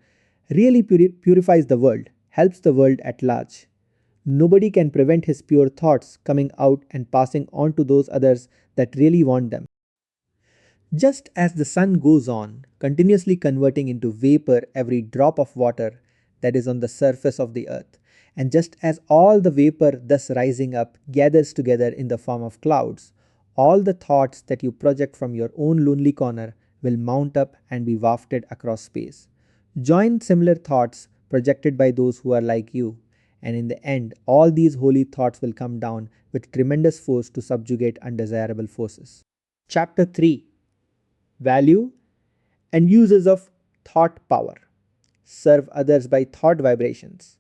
really purifies the world, helps the world at large. Nobody can prevent his pure thoughts coming out and passing on to those others that really want them. Just as the sun goes on, continuously converting into vapor every drop of water that is on the surface of the earth, and just as all the vapor thus rising up gathers together in the form of clouds, all the thoughts that you project from your own lonely corner will mount up and be wafted across space. Join similar thoughts projected by those who are like you, and in the end, all these holy thoughts will come down with tremendous force to subjugate undesirable forces. Chapter 3: Value and Uses of Thought Power. Serve others by thought vibrations.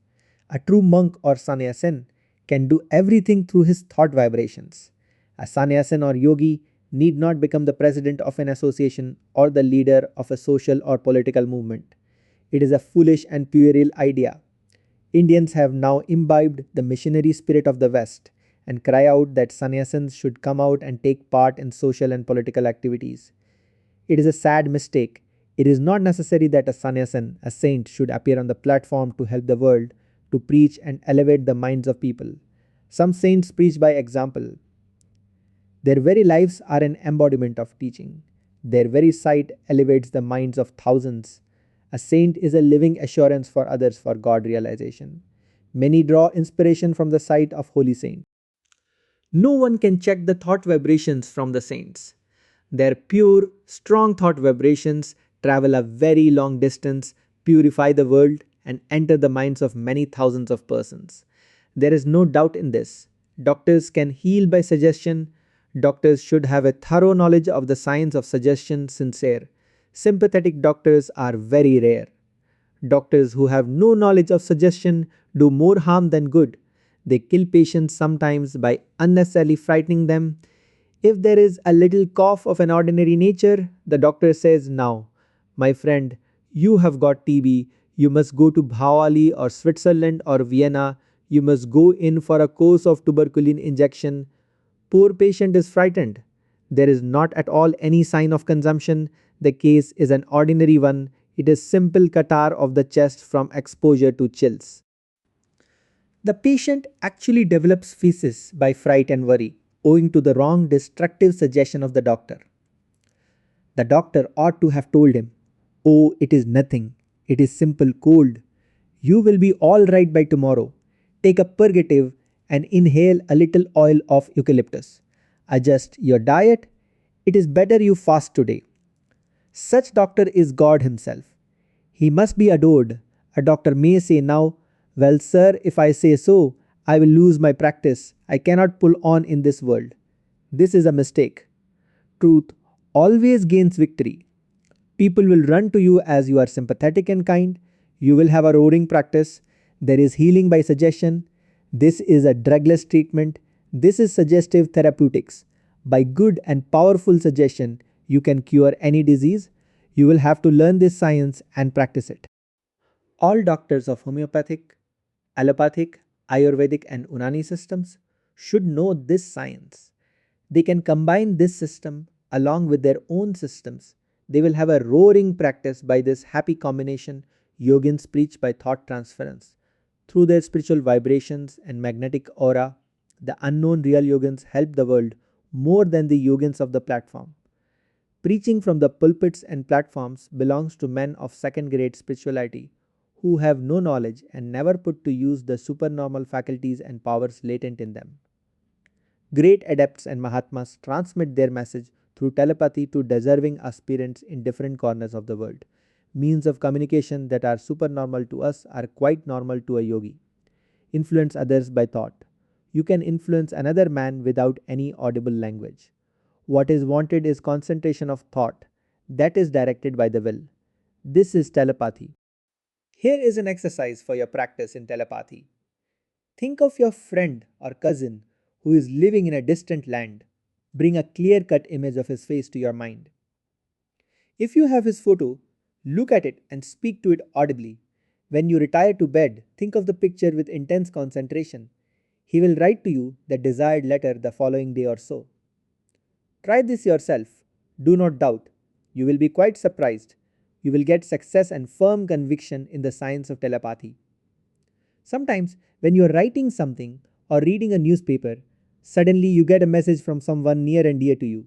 A true monk or sannyasin can do everything through his thought vibrations. A sannyasin or yogi need not become the president of an association or the leader of a social or political movement. It is a foolish and puerile idea. Indians have now imbibed the missionary spirit of the West and cry out that sannyasins should come out and take part in social and political activities. It is a sad mistake. It is not necessary that a sannyasin, a saint, should appear on the platform to help the world, to preach and elevate the minds of people. Some saints preach by example. Their very lives are an embodiment of teaching. Their very sight elevates the minds of thousands. A saint is a living assurance for others for God realization. Many draw inspiration from the sight of holy saints. No one can check the thought vibrations from the saints. Their pure, strong thought vibrations travel a very long distance, purify the world, and enter the minds of many thousands of persons. There is no doubt in this. Doctors can heal by suggestion. Doctors should have a thorough knowledge of the science of suggestion sincere. Sympathetic doctors are very rare. Doctors who have no knowledge of suggestion do more harm than good. They kill patients sometimes by unnecessarily frightening them. If there is a little cough of an ordinary nature, the doctor says, "Now, my friend, you have got TB. You must go to Bhavali or Switzerland or Vienna. You must go in for a course of tuberculin injection." Poor patient is frightened. There is not at all any sign of consumption. The case is an ordinary one. It is simple catarrh of the chest from exposure to chills. The patient actually develops phthisis by fright and worry, owing to the wrong destructive suggestion of the doctor. The doctor ought to have told him, "Oh, it is nothing. It is simple cold. You will be all right by tomorrow. Take a purgative and inhale a little oil of eucalyptus. Adjust your diet. It is better you fast today." Such doctor is God himself. He must be adored. A doctor may say now, "Well, sir, if I say so, I will lose my practice. I cannot pull on in this world." This is a mistake. Truth always gains victory. People will run to you as you are sympathetic and kind. You will have a roaring practice. There is healing by suggestion. This is a drugless treatment. This is suggestive therapeutics. By good and powerful suggestion, you can cure any disease. You will have to learn this science and practice it. All doctors of homeopathic, allopathic, Ayurvedic, and Unani systems should know this science. They can combine this system along with their own systems. They will have a roaring practice by this happy combination yogins preach by thought transference. Through their spiritual vibrations and magnetic aura, the unknown real yogins help the world more than the yogins of the platform. Preaching from the pulpits and platforms belongs to men of second grade spirituality who have no knowledge and never put to use the supernormal faculties and powers latent in them. Great adepts and Mahatmas transmit their message through telepathy to deserving aspirants in different corners of the world. Means of communication that are supernormal to us are quite normal to a yogi. Influence others by thought. You can influence another man without any audible language. What is wanted is concentration of thought that is directed by the will. This is telepathy. Here is an exercise for your practice in telepathy. Think of your friend or cousin who is living in a distant land. Bring a clear cut image of his face to your mind. If you have his photo, look at it and speak to it audibly. When you retire to bed, think of the picture with intense concentration. He will write to you the desired letter the following day or so. Try this yourself. Do not doubt. You will be quite surprised. You will get success and firm conviction in the science of telepathy. Sometimes, when you are writing something or reading a newspaper, suddenly you get a message from someone near and dear to you.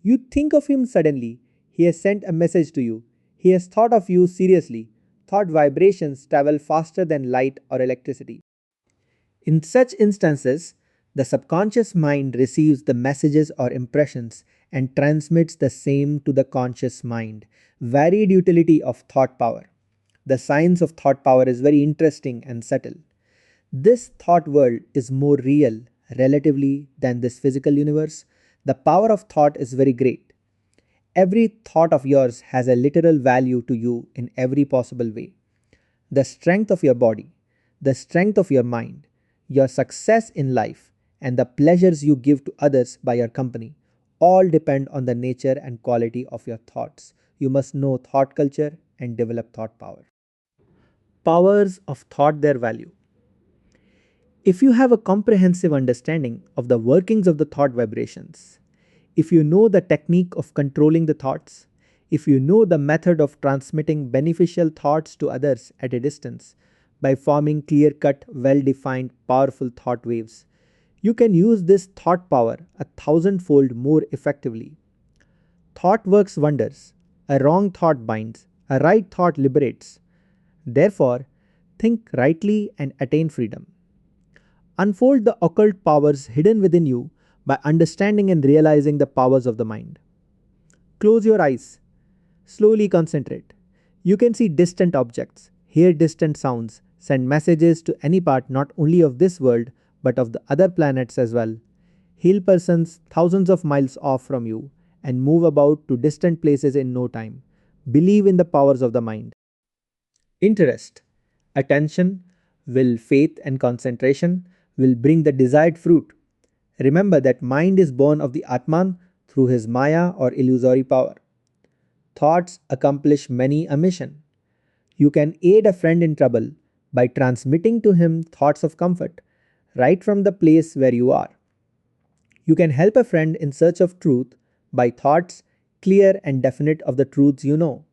You think of him suddenly. He has sent a message to you. He has thought of you seriously. Thought vibrations travel faster than light or electricity. In such instances, the subconscious mind receives the messages or impressions and transmits the same to the conscious mind. Varied utility of thought power. The science of thought power is very interesting and subtle. This thought world is more real, relatively, than this physical universe. The power of thought is very great. Every thought of yours has a literal value to you in every possible way. The strength of your body, the strength of your mind, your success in life, and the pleasures you give to others by your company all depend on the nature and quality of your thoughts. You must know thought culture and develop thought power. Powers of thought, their value. If you have a comprehensive understanding of the workings of the thought vibrations, if you know the technique of controlling the thoughts, if you know the method of transmitting beneficial thoughts to others at a distance by forming clear cut, well defined, powerful thought waves, you can use this thought power 1,000-fold more effectively. Thought works wonders. A wrong thought binds, a right thought liberates. Therefore, think rightly and attain freedom. Unfold the occult powers hidden within you by understanding and realizing the powers of the mind. Close your eyes. Slowly concentrate. You can see distant objects, hear distant sounds, send messages to any part not only of this world but of the other planets as well. Heal persons thousands of miles off from you and move about to distant places in no time. Believe in the powers of the mind. Interest, attention, will, faith, and concentration will bring the desired fruit. Remember that mind is born of the Atman through his Maya or illusory power. Thoughts accomplish many a mission. You can aid a friend in trouble by transmitting to him thoughts of comfort right from the place where you are. You can help a friend in search of truth by thoughts clear and definite of the truths you know.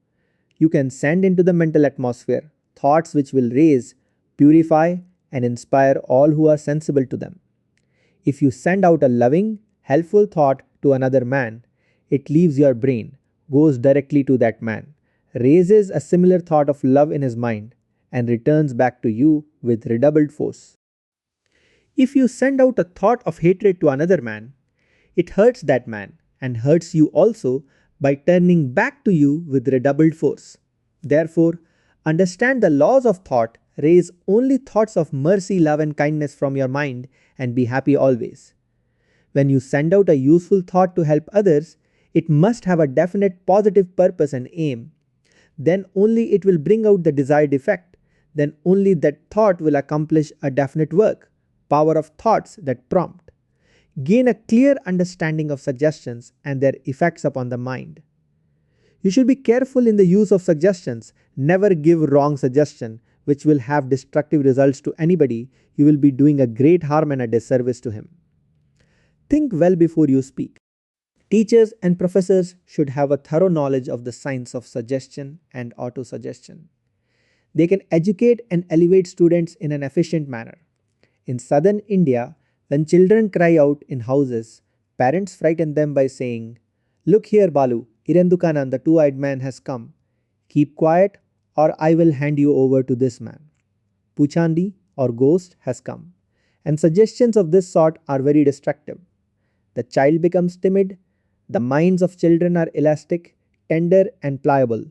You can send into the mental atmosphere thoughts which will raise, purify, and inspire all who are sensible to them. If you send out a loving, helpful thought to another man, it leaves your brain, goes directly to that man, raises a similar thought of love in his mind, and returns back to you with redoubled force. If you send out a thought of hatred to another man, it hurts that man and hurts you also by turning back to you with redoubled force. Therefore, understand the laws of thought, raise only thoughts of mercy, love, and kindness from your mind, and be happy always. When you send out a useful thought to help others, it must have a definite positive purpose and aim. Then only it will bring out the desired effect. then only that thought will accomplish a definite work. Power of thoughts that prompt. Gain a clear understanding of suggestions and their effects upon the mind. You should be careful in the use of suggestions. Never give wrong suggestion which will have destructive results to anybody. You will be doing a great harm and a disservice to him. Think well before you speak. Teachers and professors should have a thorough knowledge of the science of suggestion and autosuggestion. They can educate and elevate students in an efficient manner. In southern India, when children cry out in houses, parents frighten them by saying, "Look here, Balu, Irendukanan, the two-eyed man, has come. Keep quiet, or I will hand you over to this man. Puchandi, or ghost, has come." And suggestions of this sort are very destructive. The child becomes timid. The minds of children are elastic, tender, and pliable.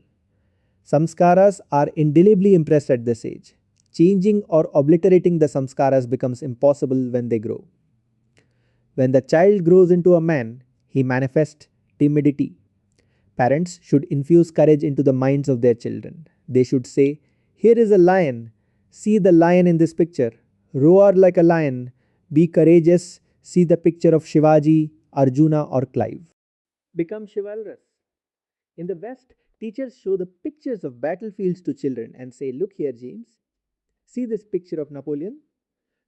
Samskaras are indelibly impressed at this age. Changing or obliterating the samskaras becomes impossible when they grow. When the child grows into a man, he manifests timidity. Parents should infuse courage into the minds of their children. They should say, "Here is a lion. See the lion in this picture. Roar like a lion. Be courageous. See the picture of Shivaji, Arjuna, or Clive." Become chivalrous. In the West, teachers show the pictures of battlefields to children and say, "Look here, James. See this picture of Napoleon.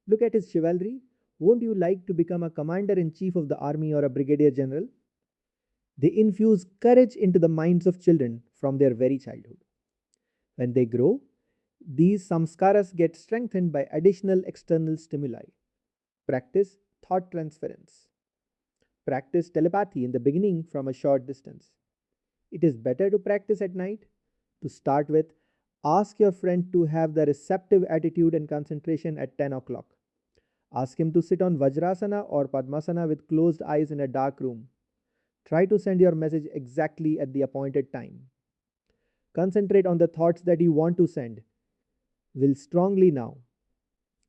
Look at his chivalry. Won't you like to become a commander in chief of the army or a brigadier general?" They infuse courage into the minds of children from their very childhood. When they grow, these samskaras get strengthened by additional external stimuli. Practice thought transference. Practice telepathy in the beginning from a short distance. It is better to practice at night. To start with, ask your friend to have the receptive attitude and concentration at 10 o'clock. Ask him to sit on Vajrasana or Padmasana with closed eyes in a dark room. Try to send your message exactly at the appointed time. Concentrate on the thoughts that you want to send. Will strongly now.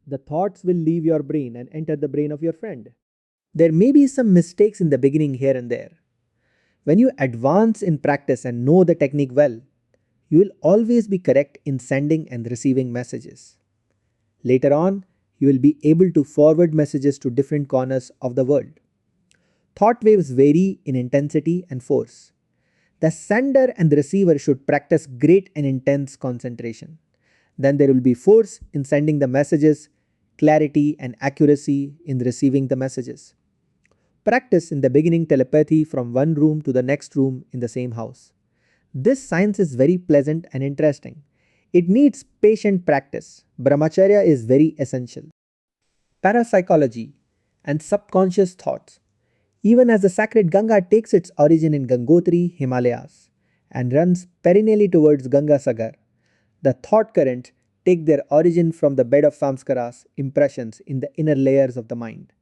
The thoughts will leave your brain and enter the brain of your friend. There may be some mistakes in the beginning here and there. When you advance in practice and know the technique well, you will always be correct in sending and receiving messages. Later on, you will be able to forward messages to different corners of the world. Thought waves vary in intensity and force. The sender and the receiver should practice great and intense concentration. Then there will be force in sending the messages, clarity and accuracy in receiving the messages. Practice in the beginning telepathy from one room to the next room in the same house. This science is very pleasant and interesting. It needs patient practice. Brahmacharya is very essential. Parapsychology and subconscious thoughts. Even as the sacred Ganga takes its origin in Gangotri, Himalayas, and runs perennially towards Ganga Sagar, the thought currents take their origin from the bed of samskaras, impressions in the inner layers of the mind,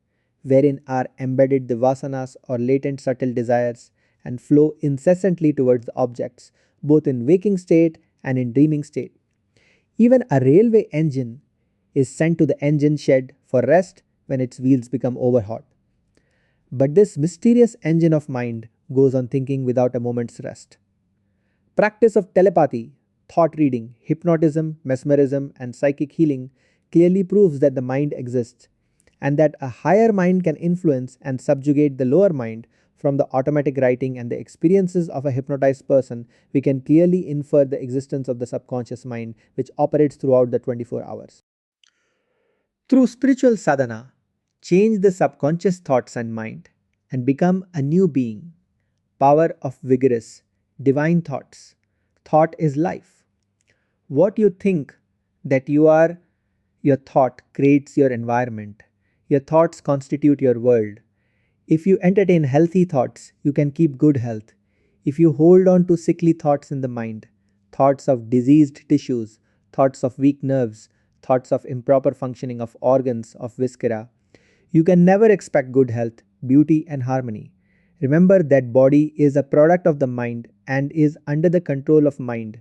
wherein are embedded the vasanas or latent subtle desires, and flow incessantly towards the objects, both in waking state and in dreaming state. Even a railway engine is sent to the engine shed for rest when its wheels become overhot. But this mysterious engine of mind goes on thinking without a moment's rest. Practice of telepathy, thought reading, hypnotism, mesmerism, and psychic healing clearly proves that the mind exists, and that a higher mind can influence and subjugate the lower mind. From the automatic writing and the experiences of a hypnotized person, we can clearly infer the existence of the subconscious mind which operates throughout the 24 hours. Through spiritual sadhana, change the subconscious thoughts and mind and become a new being. Power of vigorous, divine thoughts. Thought is life. What you think that you are, your thought creates your environment. Your thoughts constitute your world. If you entertain healthy thoughts, you can keep good health. If you hold on to sickly thoughts in the mind, thoughts of diseased tissues, thoughts of weak nerves, thoughts of improper functioning of organs, of viscera, you can never expect good health, beauty, and harmony. Remember that body is a product of the mind and is under the control of mind.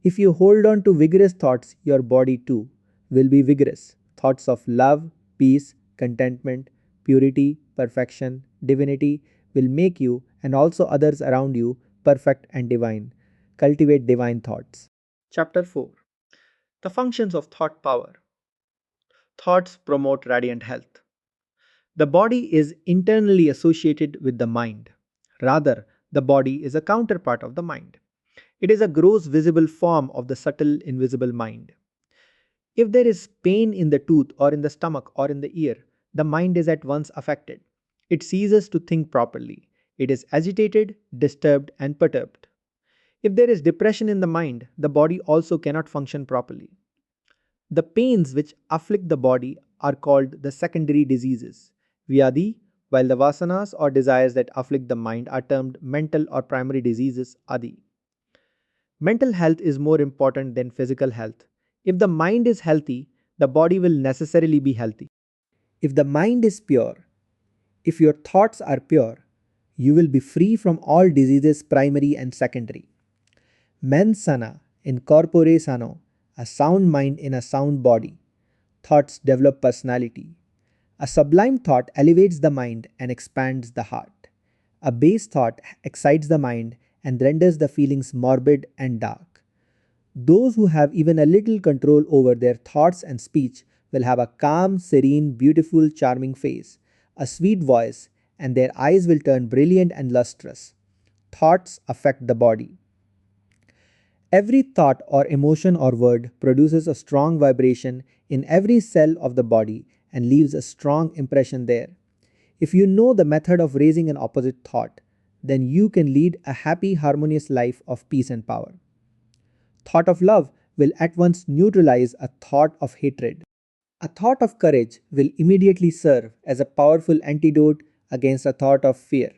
If you hold on to vigorous thoughts, your body too will be vigorous. Thoughts of love, peace, contentment, purity, perfection, divinity will make you and also others around you perfect and divine. Cultivate divine thoughts. Chapter 4. The functions of thought power. Thoughts promote radiant health. The body is internally associated with the mind. Rather, the body is a counterpart of the mind. It is a gross visible form of the subtle invisible mind. If there is pain in the tooth or in the stomach or in the ear, the mind is at once affected. It ceases to think properly. It is agitated, disturbed, and perturbed. If there is depression in the mind, the body also cannot function properly. The pains which afflict the body are called the secondary diseases, Vyadhi, while the vasanas or desires that afflict the mind are termed mental or primary diseases, Adi. Mental health is more important than physical health. If the mind is healthy, the body will necessarily be healthy. If the mind is pure, if your thoughts are pure, you will be free from all diseases, primary and secondary. Mens sana in corpore sano, a sound mind in a sound body. Thoughts develop personality. A sublime thought elevates the mind and expands the heart. A base thought excites the mind and renders the feelings morbid and dark. Those who have even a little control over their thoughts and speech will have a calm, serene, beautiful, charming face, a sweet voice, and their eyes will turn brilliant and lustrous. Thoughts affect the body. Every thought or emotion or word produces a strong vibration in every cell of the body and leaves a strong impression there. If you know the method of raising an opposite thought, then you can lead a happy, harmonious life of peace and power. Thought of love will at once neutralize a thought of hatred. A thought of courage will immediately serve as a powerful antidote against a thought of fear.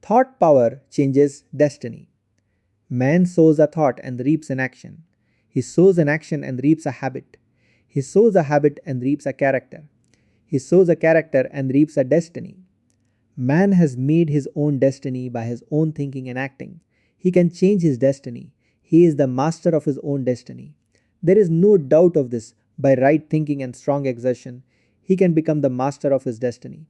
Thought power changes destiny. Man sows a thought and reaps an action. He sows an action and reaps a habit. He sows a habit and reaps a character. He sows a character and reaps a destiny. Man has made his own destiny by his own thinking and acting. He can change his destiny. He is the master of his own destiny. There is no doubt of this. By right thinking and strong exertion, he can become the master of his destiny.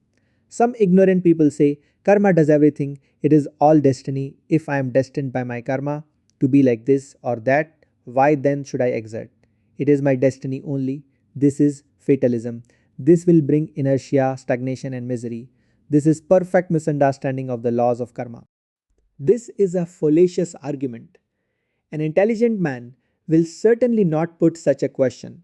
Some ignorant people say, karma does everything, it is all destiny. If I am destined by my karma to be like this or that, why then should I exert? It is my destiny only. This is fatalism. This will bring inertia, stagnation, and misery. This is perfect misunderstanding of the laws of karma. This is a fallacious argument. An intelligent man will certainly not put such a question.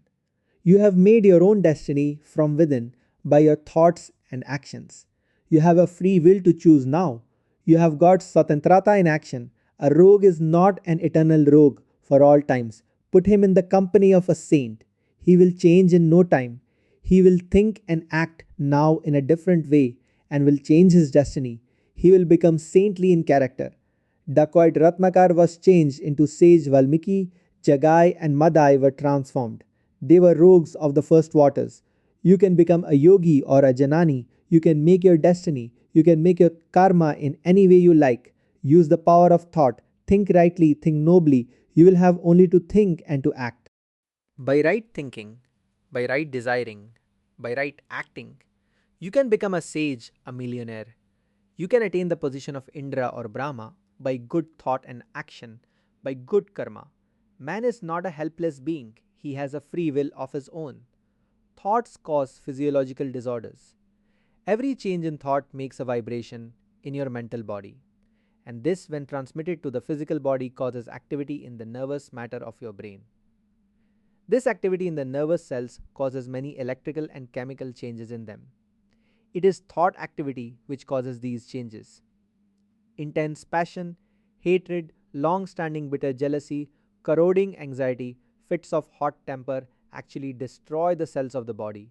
You have made your own destiny from within by your thoughts and actions. You have a free will to choose now. You have got Swatantrata in action. A rogue is not an eternal rogue for all times. Put him in the company of a saint. He will change in no time. He will think and act now in a different way and will change his destiny. He will become saintly in character. Dacoit Ratnakar was changed into sage Valmiki, Jagai and Madai were transformed. They were rogues of the first waters. You can become a yogi or a janani. You can make your destiny. You can make your karma in any way you like. Use the power of thought. Think rightly, think nobly. You will have only to think and to act. By right thinking, by right desiring, by right acting, you can become a sage, a millionaire. You can attain the position of Indra or Brahma by good thought and action, by good karma. Man is not a helpless being, he has a free will of his own. Thoughts cause physiological disorders. Every change in thought makes a vibration in your mental body, and this, when transmitted to the physical body, causes activity in the nervous matter of your brain. This activity in the nervous cells causes many electrical and chemical changes in them. It is thought activity which causes these changes. Intense passion, hatred, long standing bitter jealousy, corroding anxiety, fits of hot temper actually destroy the cells of the body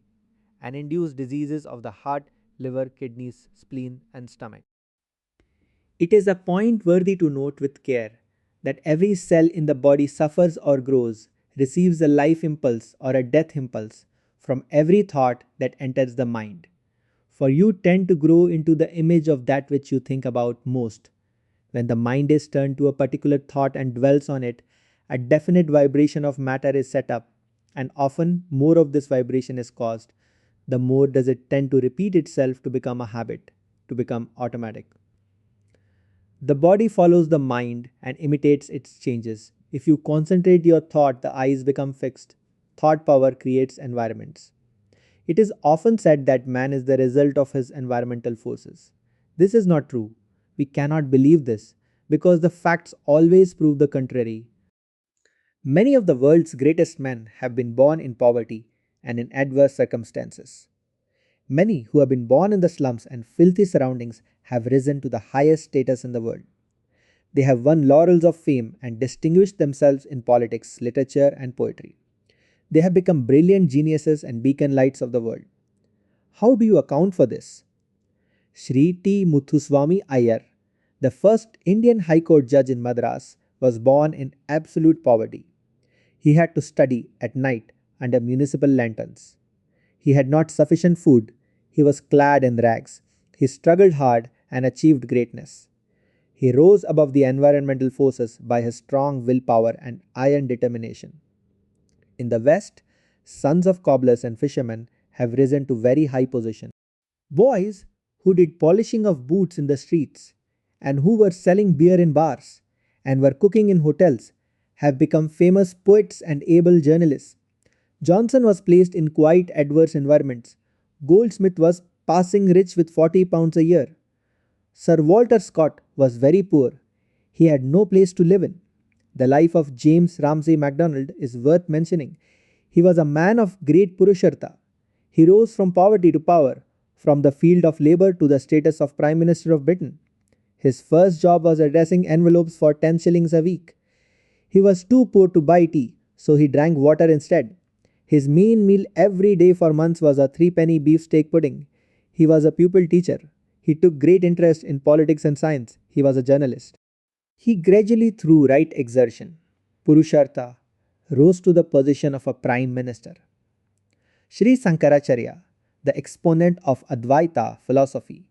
and induce diseases of the heart, liver, kidneys, spleen, and stomach. It is a point worthy to note with care that every cell in the body suffers or grows, receives a life impulse or a death impulse from every thought that enters the mind. For you tend to grow into the image of that which you think about most. When the mind is turned to a particular thought and dwells on it, a definite vibration of matter is set up, and often more of this vibration is caused. The more does it tend to repeat itself to become a habit, to become automatic. The body follows the mind and imitates its changes. If you concentrate your thought, the eyes become fixed. Thought power creates environments. It is often said that man is the result of his environmental forces. This is not true. We cannot believe this because the facts always prove the contrary. Many of the world's greatest men have been born in poverty and in adverse circumstances. Many who have been born in the slums and filthy surroundings have risen to the highest status in the world. They have won laurels of fame and distinguished themselves in politics, literature, and poetry. They have become brilliant geniuses and beacon lights of the world. How do you account for this? Sri T. Muthuswami Iyer, the first Indian High Court judge in Madras, was born in absolute poverty. He had to study at night under municipal lanterns. He had not sufficient food. He was clad in rags. He struggled hard and achieved greatness. He rose above the environmental forces by his strong willpower and iron determination. In the West, sons of cobblers and fishermen have risen to very high position. Boys who did polishing of boots in the streets and who were selling beer in bars and were cooking in hotels have become famous poets and able journalists. Johnson was placed in quite adverse environments. Goldsmith was passing rich with £40 a year. Sir Walter Scott was very poor. He had no place to live in. The life of James Ramsay MacDonald is worth mentioning. He was a man of great Purushartha. He rose from poverty to power, from the field of labor to the status of Prime Minister of Britain. His first job was addressing envelopes for 10 shillings a week. He was too poor to buy tea, so he drank water instead. His main meal every day for months was a threepenny beefsteak pudding. He was a pupil teacher. He took great interest in politics and science. He was a journalist. He gradually, through right exertion, Purushartha, rose to the position of a prime minister. Sri Sankaracharya, the exponent of Advaita philosophy,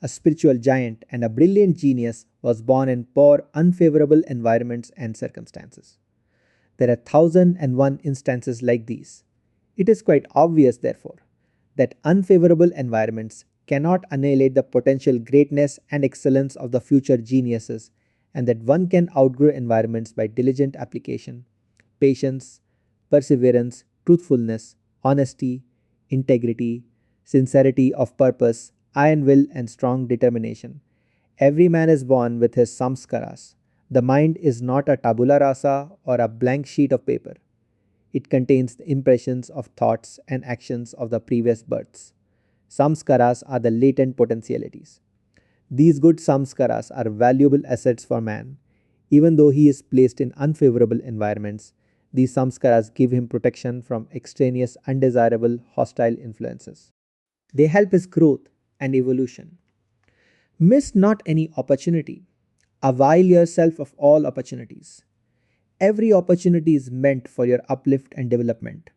a spiritual giant and a brilliant genius, was born in poor, unfavorable environments and circumstances. There are 1001 instances like these. It is quite obvious, therefore, that unfavorable environments cannot annihilate the potential greatness and excellence of the future geniuses, and that one can outgrow environments by diligent application, patience, perseverance, truthfulness, honesty, integrity, sincerity of purpose, iron will, and strong determination. Every man is born with his samskaras. The mind is not a tabula rasa or a blank sheet of paper. It contains the impressions of thoughts and actions of the previous births. Samskaras are the latent potentialities. These good samskaras are valuable assets for man. Even though he is placed in unfavorable environments, these samskaras give him protection from extraneous, undesirable, hostile influences. They help his growth and evolution. Miss not any opportunity. Avail yourself of all opportunities. Every opportunity is meant for your uplift and development.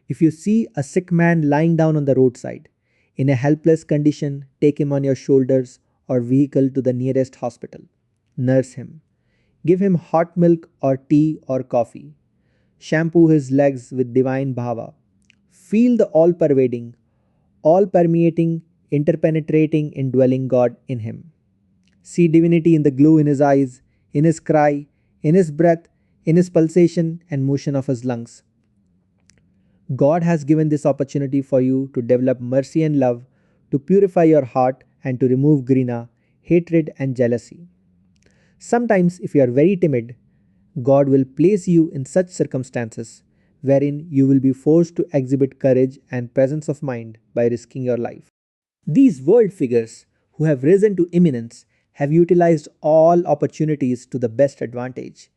If you see a sick man lying down on the roadside, in a helpless condition, take him on your shoulders or vehicle to the nearest hospital. Nurse him. Give him hot milk or tea or coffee. Shampoo his legs with divine bhava. Feel the all pervading, all permeating, interpenetrating, indwelling God in him. See divinity in the glow in his eyes, in his cry, in his breath, in his pulsation and motion of his lungs. God has given this opportunity for you to develop mercy and love, to purify your heart and to remove grina, hatred and jealousy. Sometimes, if you are very timid, God will place you in such circumstances wherein you will be forced to exhibit courage and presence of mind by risking your life. These world figures who have risen to eminence have utilized all opportunities to the best advantage.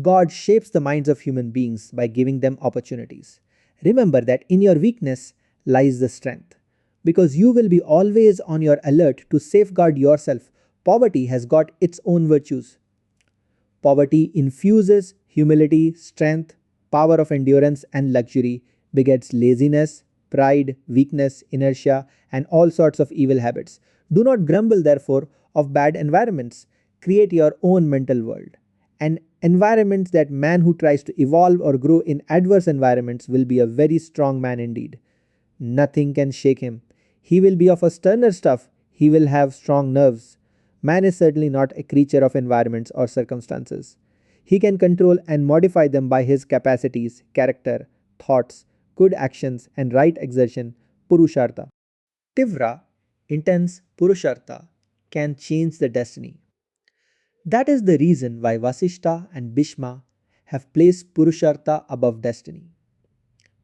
God shapes the minds of human beings by giving them opportunities. Remember that in your weakness lies the strength. Because you will be always on your alert to safeguard yourself, poverty has got its own virtues. Poverty infuses humility, strength, power of endurance, and luxury, begets laziness, pride, weakness, inertia, and all sorts of evil habits. Do not grumble, therefore, of bad environments. Create your own mental world. And environments that man who tries to evolve or grow in adverse environments will be a very strong man indeed. Nothing can shake him. He will be of a sterner stuff. He will have strong nerves. Man is certainly not a creature of environments or circumstances. He can control and modify them by his capacities, character, thoughts, good actions, and right exertion, Purushartha. Tivra, intense Purushartha, can change the destiny. That is the reason why Vasishta and Bhishma have placed Purushartha above destiny.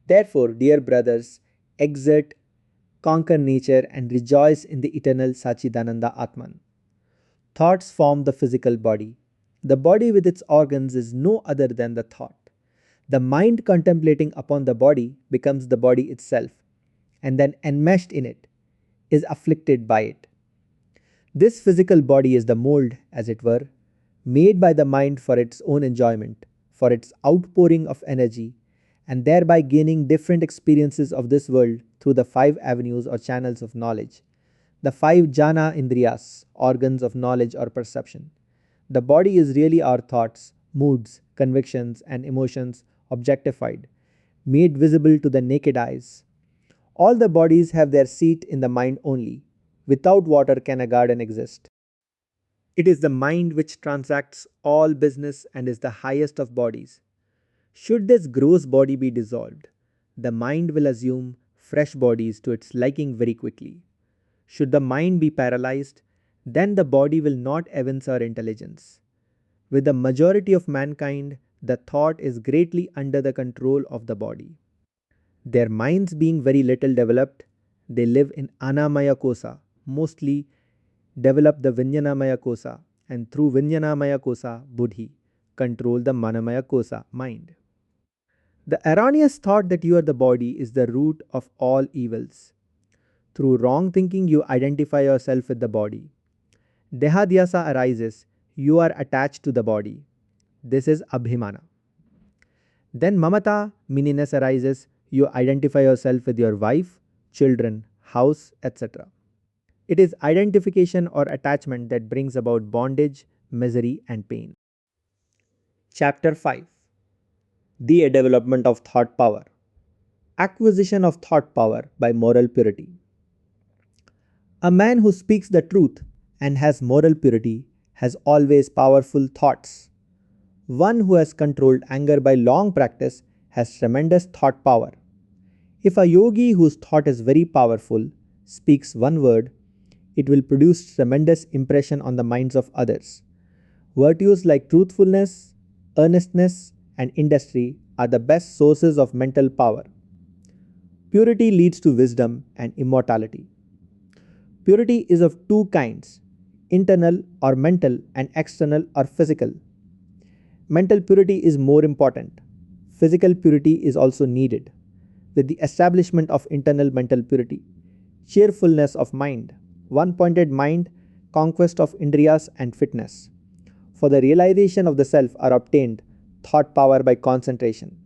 Therefore, dear brothers, exert, conquer nature, and rejoice in the eternal Sachidananda Atman. Thoughts form the physical body. The body with its organs is no other than the thought. The mind contemplating upon the body becomes the body itself, and then enmeshed in it, is afflicted by it. This physical body is the mold, as it were, made by the mind for its own enjoyment, for its outpouring of energy, and thereby gaining different experiences of this world through the five avenues or channels of knowledge, the five jhana indriyas, organs of knowledge or perception. The body is really our thoughts, moods, convictions, and emotions objectified, made visible to the naked eyes. All the bodies have their seat in the mind only. Without water can a garden exist. It is the mind which transacts all business and is the highest of bodies. Should this gross body be dissolved, the mind will assume fresh bodies to its liking very quickly. Should the mind be paralyzed, then the body will not evince our intelligence. With the majority of mankind, the thought is greatly under the control of the body. Their minds being very little developed, they live in Anamaya Kosa, mostly develop the Vinyanamaya Kosa, and through Vinyanamaya Kosa, Buddhi, control the Manamaya Kosa, mind. The erroneous thought that you are the body is the root of all evils. Through wrong thinking, you identify yourself with the body. Dehadhyasa arises, you are attached to the body. This is Abhimana. Then Mamata, meaniness arises, you identify yourself with your wife, children, house, etc. It is identification or attachment that brings about bondage, misery, and pain. Chapter 5. The development of thought power. Acquisition of thought power by moral purity. A man who speaks the truth and has moral purity has always powerful thoughts. One who has controlled anger by long practice has tremendous thought power. If a yogi whose thought is very powerful speaks one word, it will produce tremendous impression on the minds of others. Virtues like truthfulness, earnestness, and industry are the best sources of mental power. Purity leads to wisdom and immortality. Purity is of two kinds, internal or mental and external or physical. Mental purity is more important. Physical purity is also needed. With the establishment of internal mental purity, cheerfulness of mind, one-pointed mind, conquest of indriyas and fitness. For the realization of the self are obtained thought power by concentration.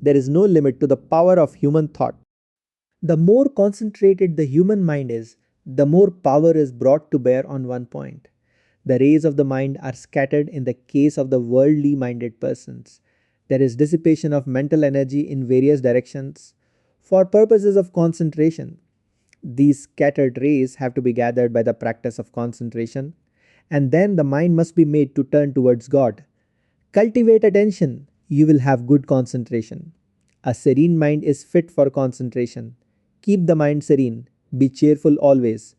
There is no limit to the power of human thought. The more concentrated the human mind is, the more power is brought to bear on one point. The rays of the mind are scattered in the case of the worldly minded persons. There is dissipation of mental energy in various directions for purposes of concentration. These scattered rays have to be gathered by the practice of concentration, and then the mind must be made to turn towards God. Cultivate attention, you will have good concentration. A serene mind is fit for concentration. Keep the mind serene, be cheerful always.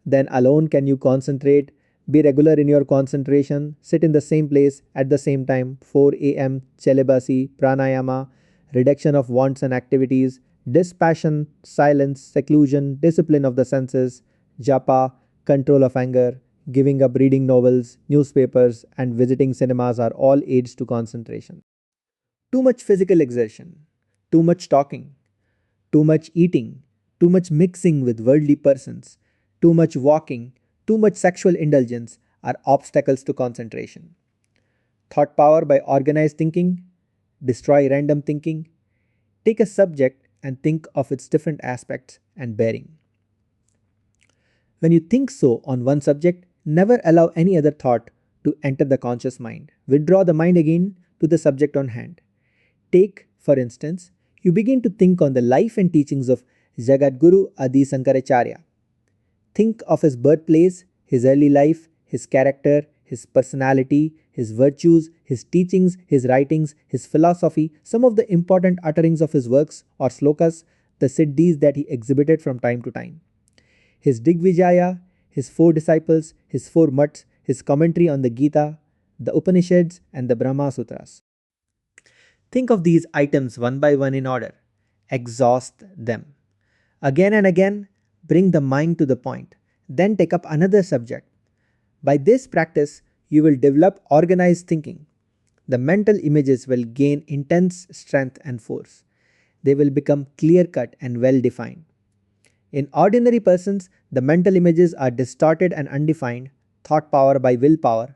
Then alone can you concentrate. Be regular in your concentration, sit in the same place at the same time, 4 am, celibacy, pranayama, reduction of wants and activities, dispassion, silence, seclusion, discipline of the senses, japa, control of anger, giving up reading novels, newspapers, and visiting cinemas are all aids to concentration. Too much physical exertion, too much talking, too much eating, too much mixing with worldly persons, too much walking, too much sexual indulgence are obstacles to concentration. Thought power by organized thinking, destroy random thinking, take a subject and think of its different aspects and bearing. When you think so on one subject, never allow any other thought to enter the conscious mind. Withdraw the mind again to the subject on hand. Take, for instance, you begin to think on the life and teachings of Jagadguru Adi Sankaracharya. Think of his birthplace, his early life, his character, his personality, his virtues, his teachings, his writings, his philosophy, some of the important utterings of his works or slokas, the siddhis that he exhibited from time to time. His Digvijaya, his four disciples, his four mutts, his commentary on the Gita, the Upanishads, and the Brahma Sutras. Think of these items one by one in order. Exhaust them. Again and again, bring the mind to the point. Then take up another subject. By this practice, you will develop organized thinking. The mental images will gain intense strength and force. They will become clear cut and well defined. In ordinary persons, the mental images are distorted and undefined, thought power by willpower.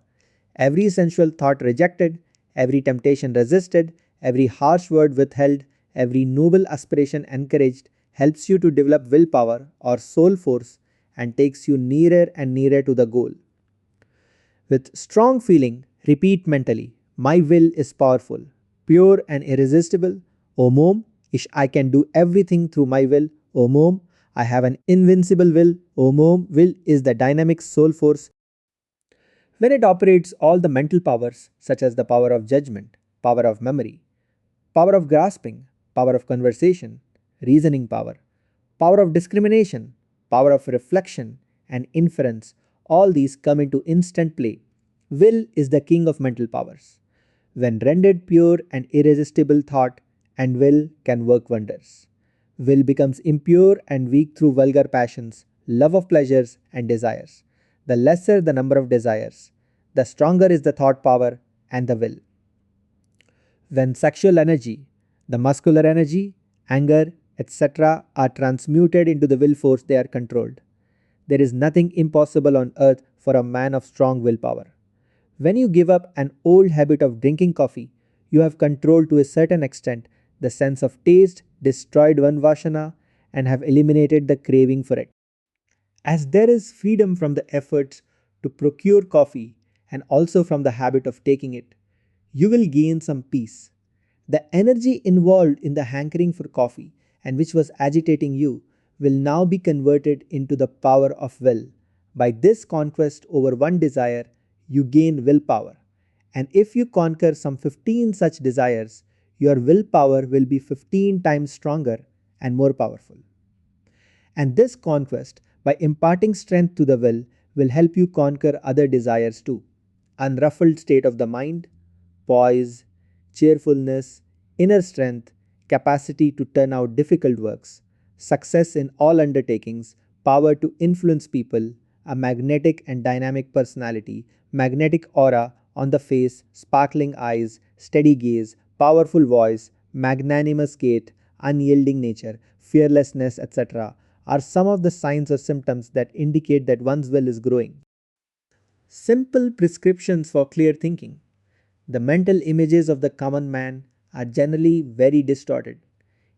Every sensual thought rejected, every temptation resisted, every harsh word withheld, every noble aspiration encouraged helps you to develop willpower or soul force and takes you nearer and nearer to the goal. With strong feeling, repeat mentally, my will is powerful, pure and irresistible. Om Om, ish I can do everything through my will. Om Om, I have an invincible will. Om Om, will is the dynamic soul force. When it operates all the mental powers, such as the power of judgment, power of memory, power of grasping, power of conversation, reasoning power, power of discrimination, power of reflection, and inference, all these come into instant play. Will is the king of mental powers. When rendered pure and irresistible, thought and will can work wonders. Will becomes impure and weak through vulgar passions, love of pleasures, and desires. The lesser the number of desires, the stronger is the thought power and the will. When sexual energy, the muscular energy, anger, etc., are transmuted into the will force, they are controlled. There is nothing impossible on earth for a man of strong willpower. When you give up an old habit of drinking coffee, you have controlled to a certain extent the sense of taste, destroyed one vashana, and have eliminated the craving for it. As there is freedom from the efforts to procure coffee and also from the habit of taking it, you will gain some peace. The energy involved in the hankering for coffee and which was agitating you will now be converted into the power of will. By this conquest over one desire, you gain willpower. And if you conquer some 15 such desires, your willpower will be 15 times stronger and more powerful. And this conquest, by imparting strength to the will help you conquer other desires too. Unruffled state of the mind, poise, cheerfulness, inner strength, capacity to turn out difficult works, success in all undertakings, power to influence people, a magnetic and dynamic personality, magnetic aura on the face, sparkling eyes, steady gaze, powerful voice, magnanimous gait, unyielding nature, fearlessness, etc., are some of the signs or symptoms that indicate that one's will is growing. Simple prescriptions for clear thinking. The mental images of the common man are generally very distorted.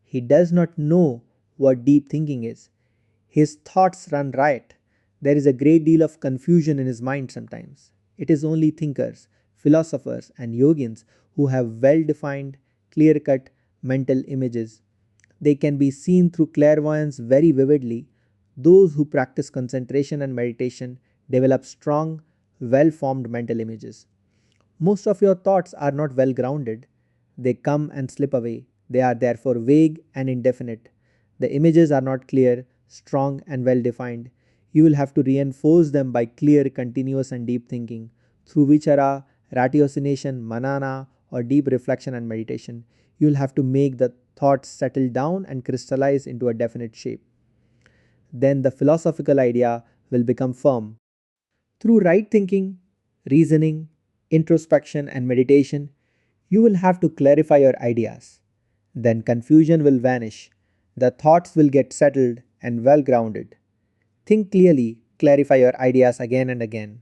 He does not know what deep thinking is. His thoughts run riot. There is a great deal of confusion in his mind sometimes. It is only thinkers, philosophers, and yogins who have well defined, clear cut mental images. They can be seen through clairvoyance very vividly. Those who practice concentration and meditation develop strong, well formed mental images. Most of your thoughts are not well grounded. They come and slip away. They are therefore vague and indefinite. The images are not clear, strong, and well defined. You will have to reinforce them by clear, continuous, and deep thinking through vichara, ratiocination, manana, or deep reflection and meditation. You will have to make the thoughts settle down and crystallize into a definite shape. Then the philosophical idea will become firm. Through right thinking, reasoning, introspection, and meditation, you will have to clarify your ideas. Then confusion will vanish. The thoughts will get settled and well grounded. Think clearly, clarify your ideas again and again.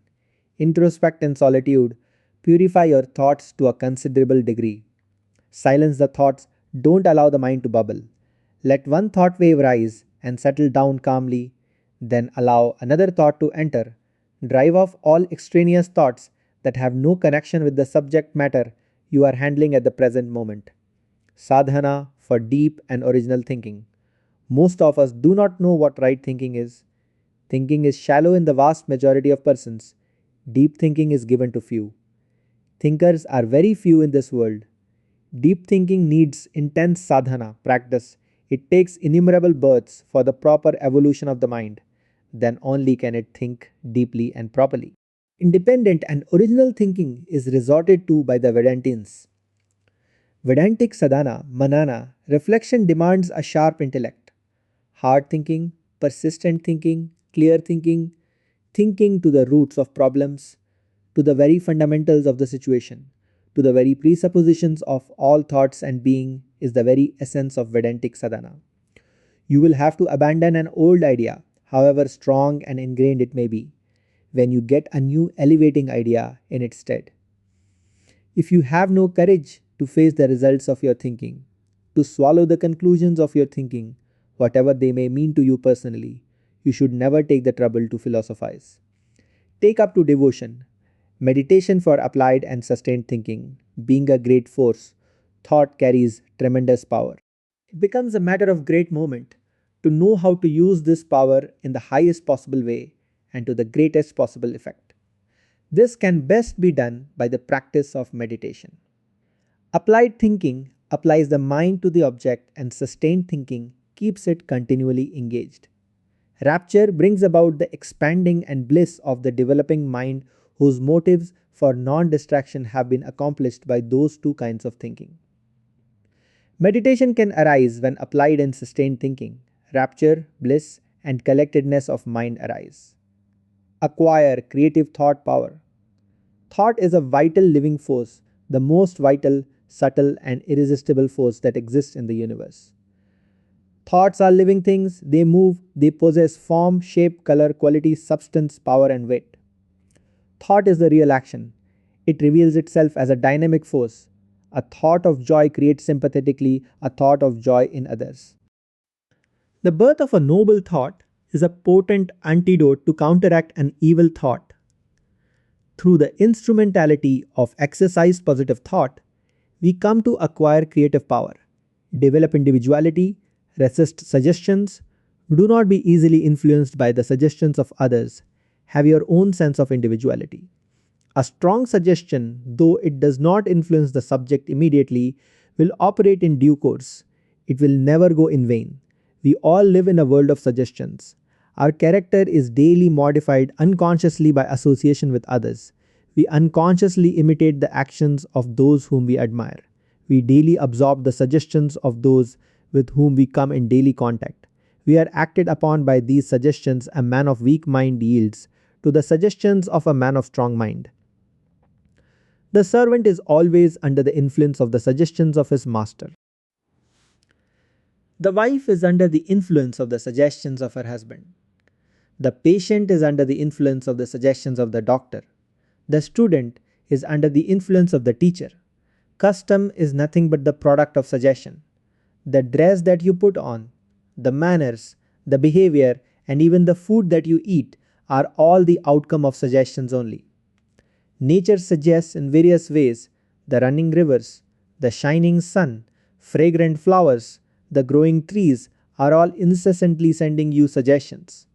Introspect in solitude, purify your thoughts to a considerable degree. Silence the thoughts, don't allow the mind to bubble. Let one thought wave rise and settle down calmly, then allow another thought to enter. Drive off all extraneous thoughts that have no connection with the subject matter you are handling at the present moment. Sadhana for deep and original thinking. Most of us do not know what right thinking is. Thinking is shallow in the vast majority of persons. Deep thinking is given to few. Thinkers are very few in this world. Deep thinking needs intense sadhana, practice. It takes innumerable births for the proper evolution of the mind. Then only can it think deeply and properly. Independent and original thinking is resorted to by the Vedantins. Vedantic sadhana, manana, reflection demands a sharp intellect. Hard thinking, persistent thinking, clear thinking, thinking to the roots of problems, to the very fundamentals of the situation, to the very presuppositions of all thoughts and being is the very essence of Vedantic sadhana. You will have to abandon an old idea, however strong and ingrained it may be, when you get a new elevating idea in its stead. If you have no courage to face the results of your thinking, to swallow the conclusions of your thinking, whatever they may mean to you personally, you should never take the trouble to philosophize. Take up to devotion, meditation for applied and sustained thinking, being a great force, thought carries tremendous power. It becomes a matter of great moment to know how to use this power in the highest possible way and to the greatest possible effect. This can best be done by the practice of meditation. Applied thinking applies the mind to the object, and sustained thinking keeps it continually engaged. Rapture brings about the expanding and bliss of the developing mind whose motives for non distraction have been accomplished by those two kinds of thinking. Meditation can arise when applied and sustained thinking. Rapture, bliss, and collectedness of mind arise. Acquire creative thought power. Thought is a vital living force, the most vital, subtle, and irresistible force that exists in the universe. Thoughts are living things, they move, they possess form, shape, color, quality, substance, power, and weight. Thought is the real action. It reveals itself as a dynamic force. A thought of joy creates sympathetically a thought of joy in others. The birth of a noble thought is a potent antidote to counteract an evil thought. Through the instrumentality of exercised positive thought, we come to acquire creative power, develop individuality, resist suggestions, do not be easily influenced by the suggestions of others, have your own sense of individuality. A strong suggestion, though it does not influence the subject immediately, will operate in due course. It will never go in vain. We all live in a world of suggestions. Our character is daily modified unconsciously by association with others. We unconsciously imitate the actions of those whom we admire. We daily absorb the suggestions of those with whom we come in daily contact. We are acted upon by these suggestions. A man of weak mind yields to the suggestions of a man of strong mind. The servant is always under the influence of the suggestions of his master. The wife is under the influence of the suggestions of her husband. The patient is under the influence of the suggestions of the doctor. The student is under the influence of the teacher. Custom is nothing but the product of suggestion. The dress that you put on, the manners, the behavior, and even the food that you eat are all the outcome of suggestions only. Nature suggests in various ways: the running rivers, the shining sun, fragrant flowers, the growing trees are all incessantly sending you suggestions.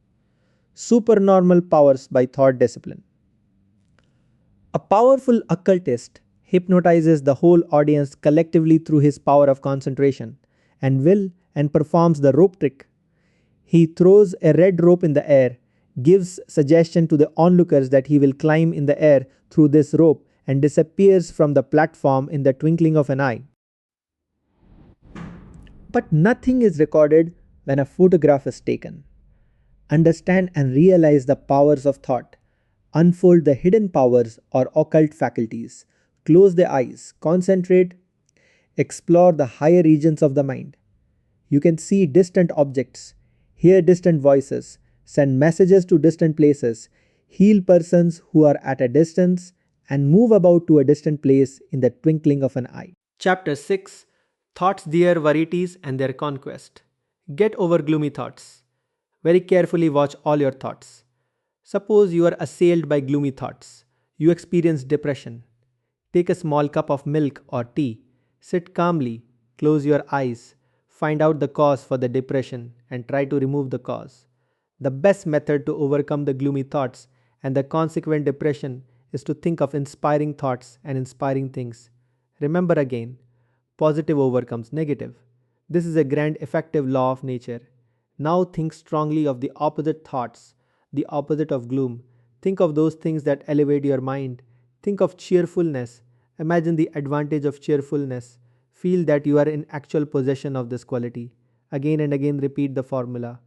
Supernormal powers by thought discipline. A powerful occultist hypnotizes the whole audience collectively through his power of concentration and will and performs the rope trick. He throws a red rope in the air, gives suggestion to the onlookers that he will climb in the air through this rope and disappears from the platform in the twinkling of an eye. But nothing is recorded when a photograph is taken. Understand and realize the powers of thought. Unfold the hidden powers or occult faculties. Close the eyes, concentrate, explore the higher regions of the mind. You can see distant objects, hear distant voices, send messages to distant places, heal persons who are at a distance, and move about to a distant place in the twinkling of an eye. Chapter 6: Thoughts, Their Varieties and Their Conquest. Get over gloomy thoughts. Very carefully watch all your thoughts. Suppose you are assailed by gloomy thoughts. You experience depression. Take a small cup of milk or tea. Sit calmly. Close your eyes. Find out the cause for the depression and try to remove the cause. The best method to overcome the gloomy thoughts and the consequent depression is to think of inspiring thoughts and inspiring things. Remember again, positive overcomes negative. This is a grand effective law of nature. Now think strongly of the opposite thoughts, the opposite of gloom. Think of those things that elevate your mind. Think of cheerfulness. Imagine the advantage of cheerfulness. Feel that you are in actual possession of this quality. Again and again repeat the formula.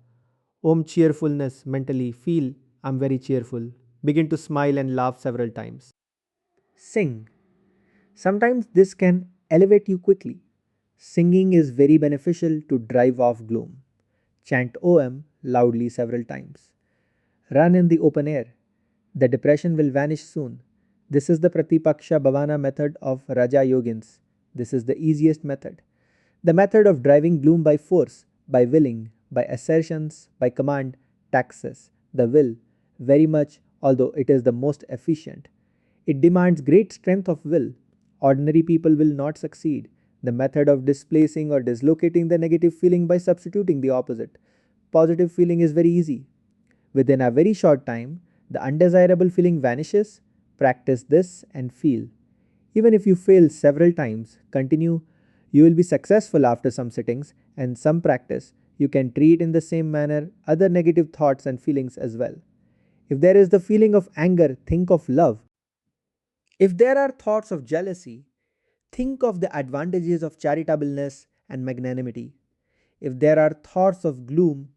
Om cheerfulness mentally. Feel I'm very cheerful. Begin to smile and laugh several times. Sing. Sometimes this can elevate you quickly. Singing is very beneficial to drive off gloom. Chant OM loudly several times. Run in the open air. The depression will vanish soon. This is the Pratipaksha Bhavana method of Raja Yogins. This is the easiest method. The method of driving gloom by force, by willing, by assertions, by command, taxes the will very much, although it is the most efficient. It demands great strength of will. Ordinary people will not succeed. The method of displacing or dislocating the negative feeling by substituting the opposite. Positive feeling is very easy. Within a very short time, the undesirable feeling vanishes. Practice this and feel. Even if you fail several times, continue. You will be successful after some sittings and some practice. You can treat in the same manner other negative thoughts and feelings as well. If there is the feeling of anger, think of love. If there are thoughts of jealousy, think of the advantages of charitableness and magnanimity. If there are thoughts of gloom,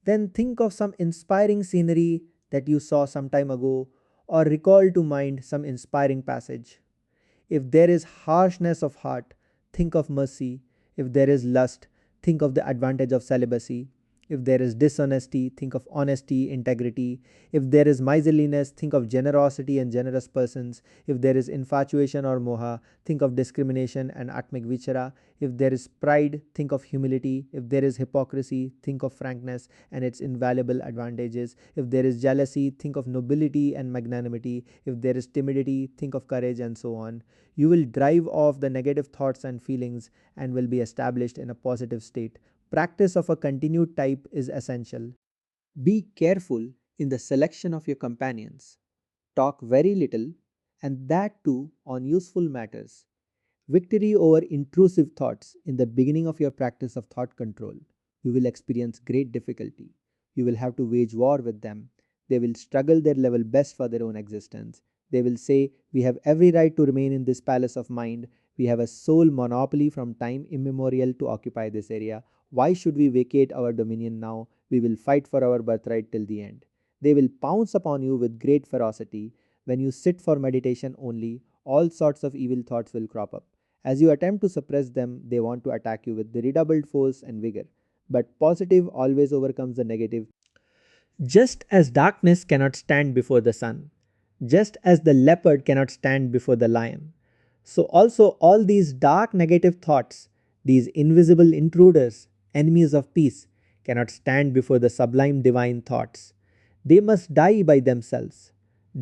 then think of some inspiring scenery that you saw some time ago or recall to mind some inspiring passage. If there is harshness of heart, think of mercy. If there is lust, think of the advantage of celibacy. If there is dishonesty, think of honesty, integrity. If there is miserliness, think of generosity and generous persons. If there is infatuation or moha, think of discrimination and atmic vichara. If there is pride, think of humility. If there is hypocrisy, think of frankness and its invaluable advantages. If there is jealousy, think of nobility and magnanimity. If there is timidity, think of courage, and so on. You will drive off the negative thoughts and feelings and will be established in a positive state. Practice of a continued type is essential. Be careful in the selection of your companions. Talk very little, and that too on useful matters. Victory over intrusive thoughts in the beginning of your practice of thought control. You will experience great difficulty. You will have to wage war with them. They will struggle their level best for their own existence. They will say, we have every right to remain in this palace of mind. We have a sole monopoly from time immemorial to occupy this area. Why should we vacate our dominion now? We will fight for our birthright till the end. They will pounce upon you with great ferocity. When you sit for meditation only, all sorts of evil thoughts will crop up. As you attempt to suppress them, they want to attack you with the redoubled force and vigor. But positive always overcomes the negative. Just as darkness cannot stand before the sun, just as the leopard cannot stand before the lion, so also all these dark negative thoughts, these invisible intruders, enemies of peace, cannot stand before the sublime divine thoughts. They must die by themselves.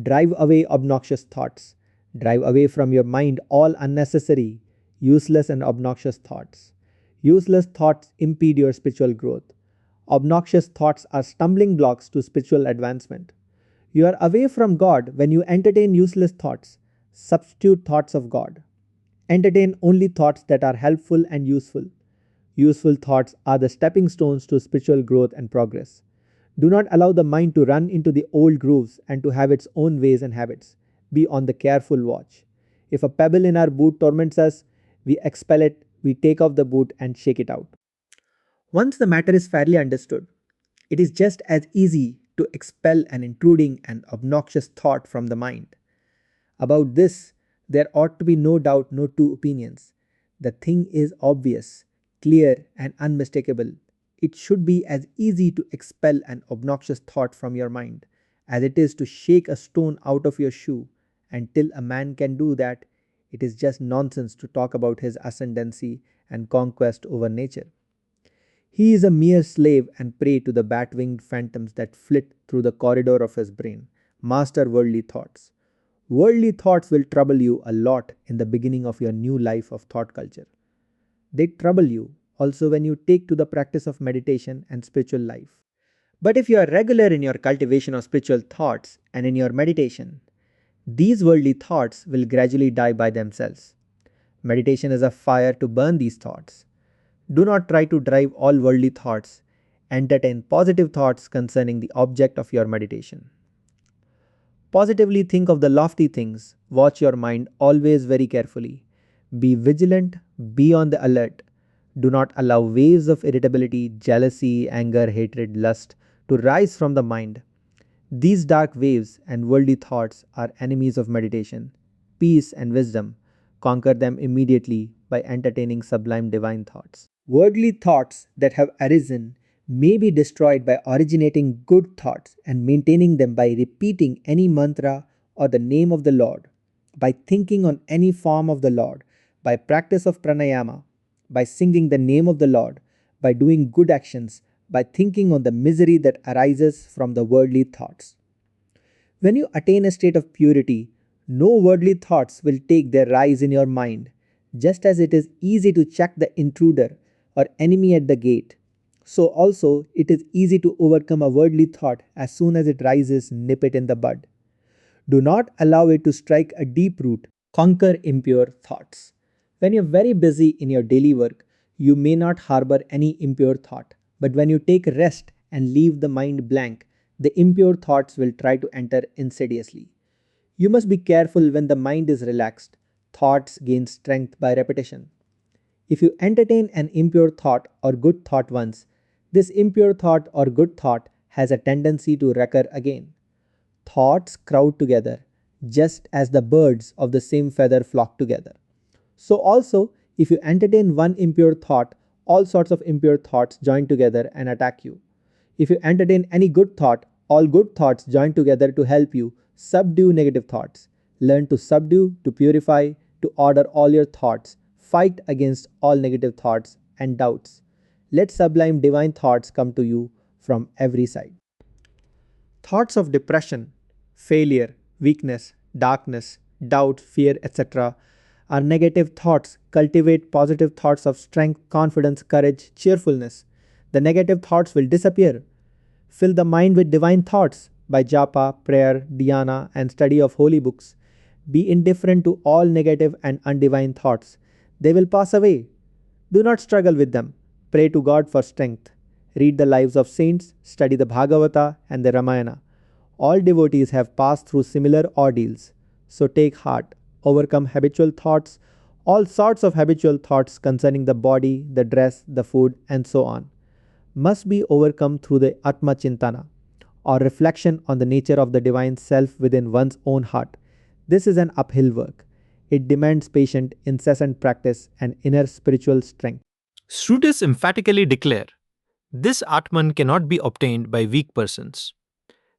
Drive away obnoxious thoughts. Drive away from your mind all unnecessary, useless, and obnoxious thoughts. Useless thoughts impede your spiritual growth. Obnoxious thoughts are stumbling blocks to spiritual advancement. You are away from God when you entertain useless thoughts. Substitute thoughts of God. Entertain only thoughts that are helpful and useful. Useful thoughts are the stepping stones to spiritual growth and progress. Do not allow the mind to run into the old grooves and to have its own ways and habits. Be on the careful watch. If a pebble in our boot torments us, we expel it, we take off the boot and shake it out. Once the matter is fairly understood, it is just as easy to expel an intruding and obnoxious thought from the mind. About this, there ought to be no doubt, no two opinions. The thing is obvious, clear, and unmistakable. It should be as easy to expel an obnoxious thought from your mind as it is to shake a stone out of your shoe. And till a man can do that, it is just nonsense to talk about his ascendancy and conquest over nature. He is a mere slave and prey to the bat-winged phantoms that flit through the corridor of his brain. Master worldly thoughts. Worldly thoughts will trouble you a lot in the beginning of your new life of thought culture. They trouble you also when you take to the practice of meditation and spiritual life. But if you are regular in your cultivation of spiritual thoughts and in your meditation, These worldly thoughts will gradually die by themselves. Meditation is a fire to burn these thoughts. Do not try to drive all worldly thoughts. Entertain positive thoughts concerning the object of your meditation. Positively think of the lofty things. Watch your mind always very carefully. Be vigilant, be on the alert. Do not allow waves of irritability, jealousy, anger, hatred, lust to rise from the mind. These dark waves and worldly thoughts are enemies of meditation, peace, and wisdom. Conquer them immediately by entertaining sublime divine thoughts. Worldly thoughts that have arisen may be destroyed by originating good thoughts and maintaining them by repeating any mantra or the name of the Lord, by thinking on any form of the Lord, by practice of pranayama, by singing the name of the Lord, by doing good actions, by thinking on the misery that arises from the worldly thoughts. When you attain a state of purity, no worldly thoughts will take their rise in your mind, just as it is easy to check the intruder or enemy at the gate. So also it is easy to overcome a worldly thought as soon as it rises, nip it in the bud. Do not allow it to strike a deep root. Conquer impure thoughts. When you're very busy in your daily work, you may not harbor any impure thought. But when you take rest and leave the mind blank, the impure thoughts will try to enter insidiously. You must be careful when the mind is relaxed. Thoughts gain strength by repetition. If you entertain an impure thought or good thought once, this impure thought or good thought has a tendency to recur again. Thoughts crowd together, just as the birds of the same feather flock together. So also, if you entertain one impure thought, all sorts of impure thoughts join together and attack you. If you entertain any good thought, all good thoughts join together to help you subdue negative thoughts. Learn to subdue, to purify, to order all your thoughts. Fight against all negative thoughts and doubts. Let sublime divine thoughts come to you from every side. Thoughts of depression, failure, weakness, darkness, doubt, fear, etc. are negative thoughts. Cultivate positive thoughts of strength, confidence, courage, cheerfulness. The negative thoughts will disappear. Fill the mind with divine thoughts by japa, prayer, dhyana, and study of holy books. Be indifferent to all negative and undivine thoughts. They will pass away. Do not struggle with them. Pray to God for strength. Read the lives of saints, study the Bhagavata and the Ramayana. All devotees have passed through similar ordeals. So take heart, overcome habitual thoughts, all sorts of habitual thoughts concerning the body, the dress, the food, and so on, must be overcome through the Atma Chintana, or reflection on the nature of the divine self within one's own heart. This is an uphill work. It demands patient, incessant practice and inner spiritual strength. Shrutis emphatically declare, this Atman cannot be obtained by weak persons.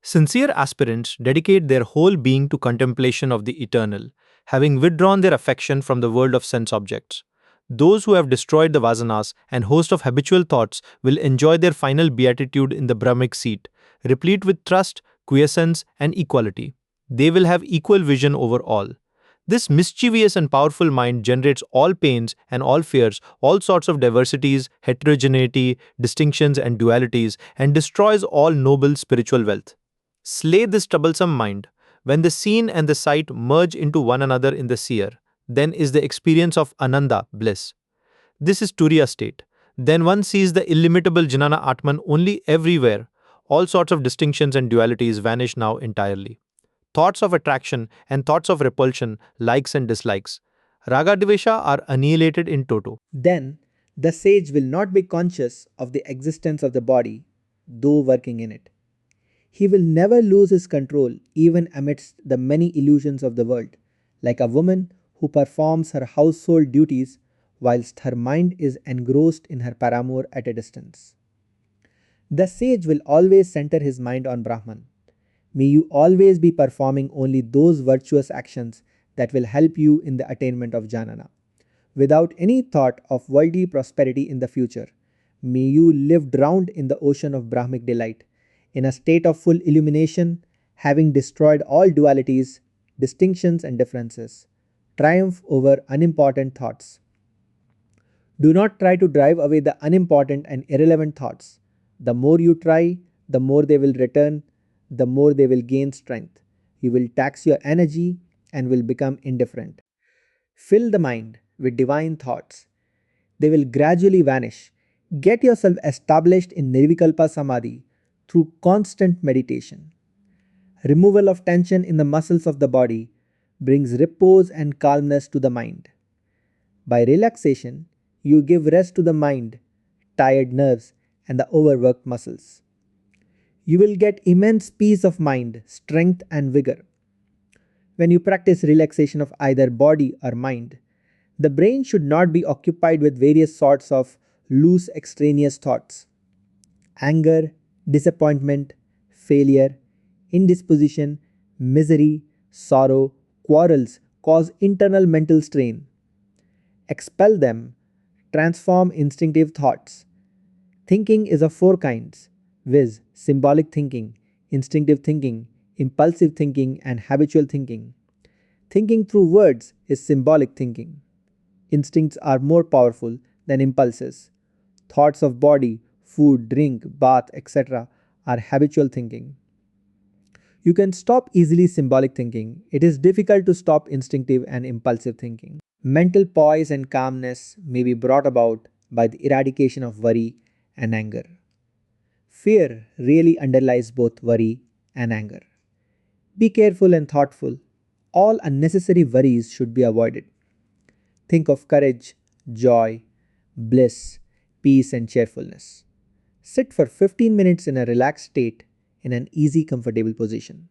Sincere aspirants dedicate their whole being to contemplation of the eternal, having withdrawn their affection from the world of sense objects. Those who have destroyed the vasanas and host of habitual thoughts will enjoy their final beatitude in the Brahmic seat, replete with trust, quiescence, and equality. They will have equal vision over all. This mischievous and powerful mind generates all pains and all fears, all sorts of diversities, heterogeneity, distinctions, and dualities, and destroys all noble spiritual wealth. Slay this troublesome mind. When the seen and the sight merge into one another in the seer, then is the experience of Ananda, bliss. This is Turiya state. Then one sees the illimitable Jnana Atman only everywhere. All sorts of distinctions and dualities vanish now entirely. Thoughts of attraction and thoughts of repulsion, likes and dislikes, Raga Dvesha are annihilated in toto. Then the sage will not be conscious of the existence of the body, though working in it. He will never lose his control even amidst the many illusions of the world, like a woman who performs her household duties whilst her mind is engrossed in her paramour at a distance. The sage will always center his mind on Brahman. May you always be performing only those virtuous actions that will help you in the attainment of jnana, without any thought of worldly prosperity in the future. May you live drowned in the ocean of Brahmic delight, in a state of full illumination, having destroyed all dualities, distinctions, and differences. Triumph over unimportant thoughts. Do not try to drive away the unimportant and irrelevant thoughts. The more you try, the more they will return, the more they will gain strength. You will tax your energy and will become indifferent. Fill the mind with divine thoughts. They will gradually vanish. Get yourself established in Nirvikalpa Samadhi through constant meditation. Removal of tension in the muscles of the body brings repose and calmness to the mind. By relaxation, you give rest to the mind, tired nerves, and the overworked muscles. You will get immense peace of mind, strength, and vigor. When you practice relaxation of either body or mind, the brain should not be occupied with various sorts of loose extraneous thoughts. Anger, disappointment, failure, indisposition, misery, sorrow, quarrels cause internal mental strain. Expel them, transform instinctive thoughts. Thinking is of four kinds, viz., symbolic thinking, instinctive thinking, impulsive thinking, and habitual thinking. Thinking through words is symbolic thinking. Instincts are more powerful than impulses. Thoughts of body, food, drink, bath, etc. are habitual thinking. You can stop easily symbolic thinking. It is difficult to stop instinctive and impulsive thinking. Mental poise and calmness may be brought about by the eradication of worry and anger. Fear really underlies both worry and anger. Be careful and thoughtful. All unnecessary worries should be avoided. Think of courage, joy, bliss, peace, and cheerfulness. Sit for 15 minutes in a relaxed state in an easy, comfortable position.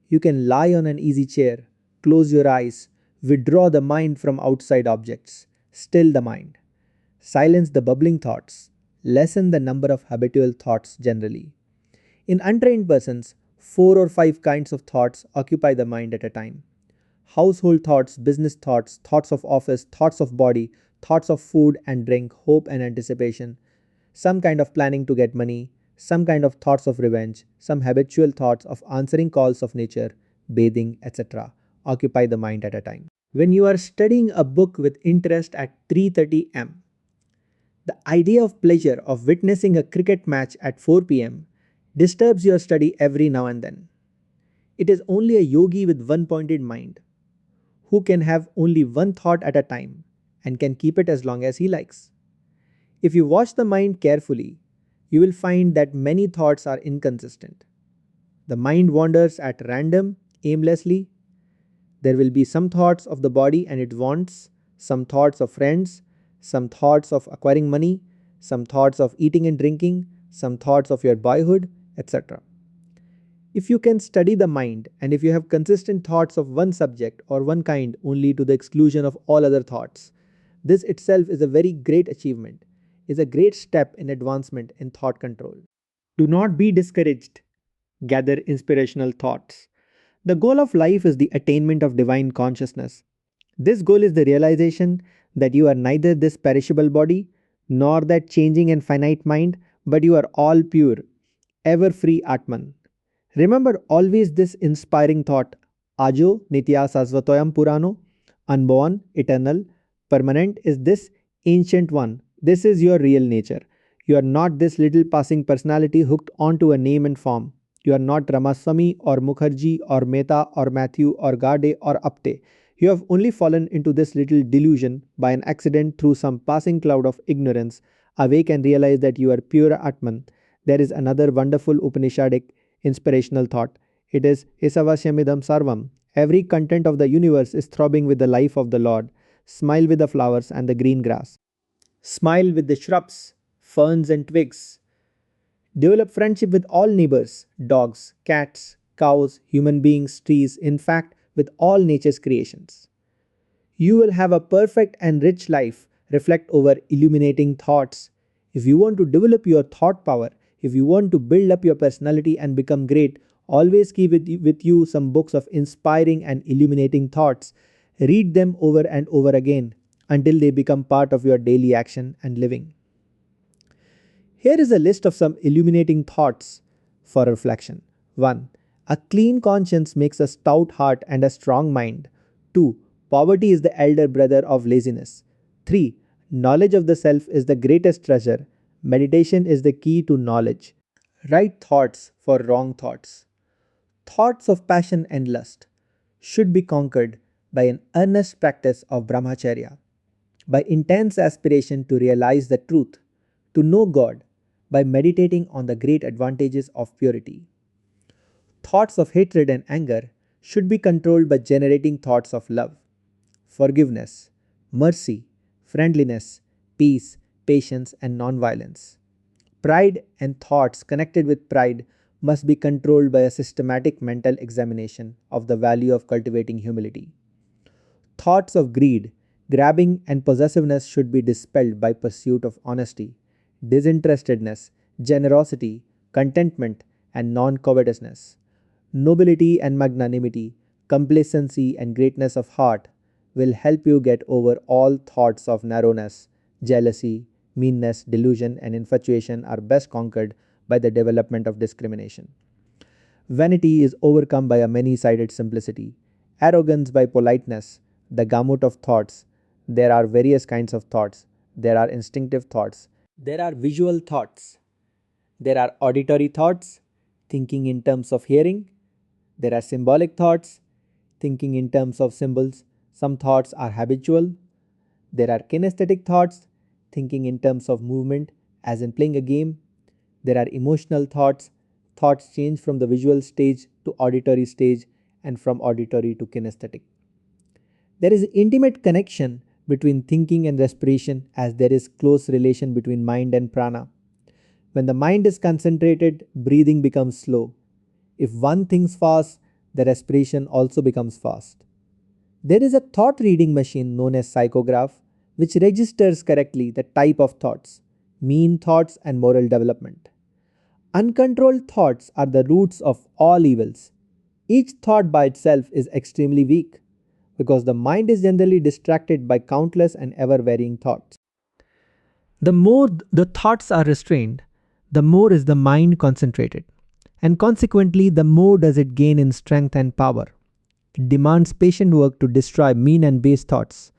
You can lie on an easy chair, close your eyes, withdraw the mind from outside objects, still the mind. Silence the bubbling thoughts, lessen the number of habitual thoughts generally. In untrained persons, 4 or 5 kinds of thoughts occupy the mind at a time. Household thoughts, business thoughts, thoughts of office, thoughts of body, thoughts of food and drink, hope and anticipation, some kind of planning to get money, some kind of thoughts of revenge, some habitual thoughts of answering calls of nature, bathing, etc. occupy the mind at a time. When you are studying a book with interest at 3:30 am, the idea of pleasure of witnessing a cricket match at 4 pm disturbs your study every now and then. It is only a yogi with one pointed mind who can have only one thought at a time and can keep it as long as he likes. If you watch the mind carefully, you will find that many thoughts are inconsistent. The mind wanders at random, aimlessly. There will be some thoughts of the body and its wants, some thoughts of friends, some thoughts of acquiring money, some thoughts of eating and drinking, some thoughts of your boyhood, etc. If you can study the mind and if you have consistent thoughts of one subject or one kind only to the exclusion of all other thoughts, this itself is a very great achievement, is a great step in advancement in thought control. Do not be discouraged. Gather inspirational thoughts. The goal of life is the attainment of divine consciousness. This goal is the realization that you are neither this perishable body nor that changing and finite mind, but you are all pure, ever free Atman. Remember always this inspiring thought, Ajo Nitya Sasvatoyam Purano, unborn, eternal, permanent is this ancient one. This is your real nature. You are not this little passing personality hooked onto a name and form. You are not Ramaswamy or Mukherjee or Mehta or Matthew or Gade or Apte. You have only fallen into this little delusion by an accident through some passing cloud of ignorance. Awake and realize that you are pure Atman. There is another wonderful Upanishadic inspirational thought. It is Esavasyamidam Sarvam. Every content of the universe is throbbing with the life of the Lord. Smile with the flowers and the green grass. Smile with the shrubs, ferns, and twigs. Develop friendship with all neighbors, dogs, cats, cows, human beings, trees, in fact, with all nature's creations. You will have a perfect and rich life. Reflect over illuminating thoughts. If you want to develop your thought power, if you want to build up your personality and become great, always keep with you some books of inspiring and illuminating thoughts. Read them over and over again until they become part of your daily action and living. Here is a list of some illuminating thoughts for reflection. 1. A clean conscience makes a stout heart and a strong mind. 2. Poverty is the elder brother of laziness. 3. Knowledge of the self is the greatest treasure. Meditation is the key to knowledge. Right thoughts for wrong thoughts. Thoughts of passion and lust should be conquered by an earnest practice of brahmacharya, by intense aspiration to realize the truth, to know God, by meditating on the great advantages of purity. Thoughts of hatred and anger should be controlled by generating thoughts of love, forgiveness, mercy, friendliness, peace, patience, and nonviolence. Pride and thoughts connected with pride must be controlled by a systematic mental examination of the value of cultivating humility. Thoughts of greed, grabbing, and possessiveness should be dispelled by pursuit of honesty, disinterestedness, generosity, contentment, and non covetousness. Nobility and magnanimity, complacency, and greatness of heart will help you get over all thoughts of narrowness, jealousy, meanness, delusion, and infatuation are best conquered by the development of discrimination. Vanity is overcome by a many sided simplicity, arrogance by politeness, the gamut of thoughts. There are various kinds of thoughts. There are instinctive thoughts. There are visual thoughts. There are auditory thoughts, thinking in terms of hearing. There are symbolic thoughts, thinking in terms of symbols. Some thoughts are habitual. There are kinesthetic thoughts, thinking in terms of movement, as in playing a game. There are emotional thoughts. Thoughts change from the visual stage to auditory stage and from auditory to kinesthetic. There is intimate connection between thinking and respiration as there is close relation between mind and prana. When the mind is concentrated, breathing becomes slow. If one thinks fast, the respiration also becomes fast. There is a thought reading machine known as psychograph which registers correctly the type of thoughts, mean thoughts, and moral development. Uncontrolled thoughts are the roots of all evils. Each thought by itself is extremely weak because the mind is generally distracted by countless and ever varying thoughts. The more the thoughts are restrained, the more is the mind concentrated, and consequently, the more does it gain in strength and power. It demands patient work to destroy mean and base thoughts,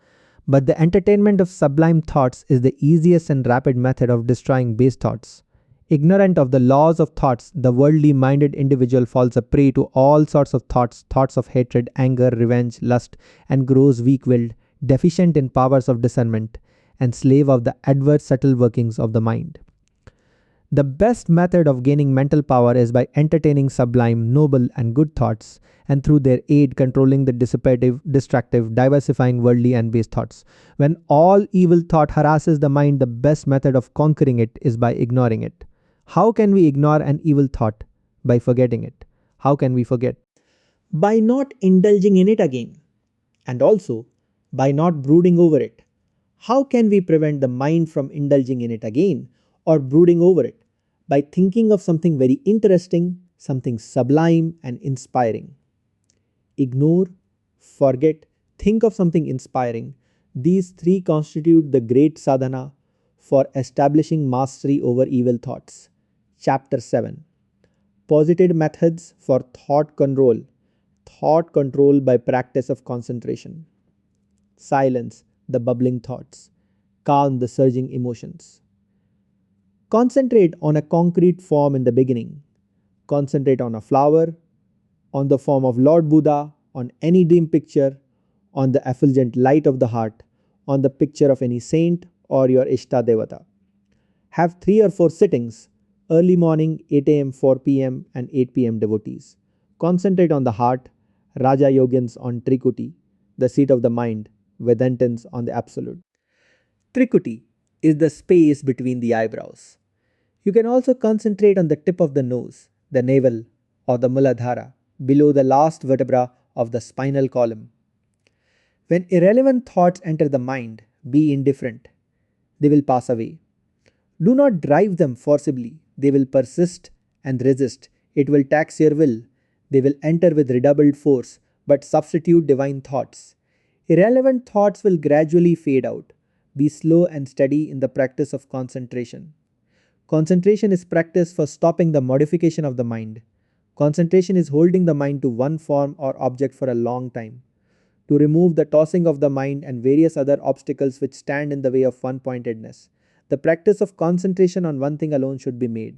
but the entertainment of sublime thoughts is the easiest and rapid method of destroying base thoughts. Ignorant of the laws of thoughts, the worldly minded individual falls a prey to all sorts of thoughts, thoughts of hatred, anger, revenge, lust, and grows weak willed, deficient in powers of discernment, and slave of the adverse subtle workings of the mind. The best method of gaining mental power is by entertaining sublime, noble, and good thoughts, and through their aid controlling the dissipative, distractive, diversifying worldly and base thoughts. When all evil thought harasses the mind, the best method of conquering it is by ignoring it. How can we ignore an evil thought? By forgetting it. How can we forget? By not indulging in it again, and also by not brooding over it. How can we prevent the mind from indulging in it again or brooding over it? By thinking of something very interesting, something sublime and inspiring. Ignore, forget, think of something inspiring. These three constitute the great sadhana for establishing mastery over evil thoughts. Chapter 7. Positive methods for thought control. Thought control by practice of concentration. Silence the bubbling thoughts. Calm the surging emotions. Concentrate on a concrete form in the beginning. Concentrate on a flower, on the form of Lord Buddha, on any dream picture, on the effulgent light of the heart, on the picture of any saint or your Ishta Devata. Have 3 or 4 sittings, early morning 8 am, 4 pm, and 8 pm devotees. Concentrate on the heart, Raja Yogins on Trikuti, the seat of the mind, Vedantins on the Absolute. Trikuti is the space between the eyebrows. You can also concentrate on the tip of the nose, the navel, or the Muladhara, below the last vertebra of the spinal column. When irrelevant thoughts enter the mind, be indifferent. They will pass away. Do not drive them forcibly. They will persist and resist. It will tax your will. They will enter with redoubled force, but substitute divine thoughts. Irrelevant thoughts will gradually fade out. Be slow and steady in the practice of concentration. Concentration is practice for stopping the modification of the mind. Concentration is holding the mind to one form or object for a long time. To remove the tossing of the mind and various other obstacles which stand in the way of one pointedness. The practice of concentration on one thing alone should be made.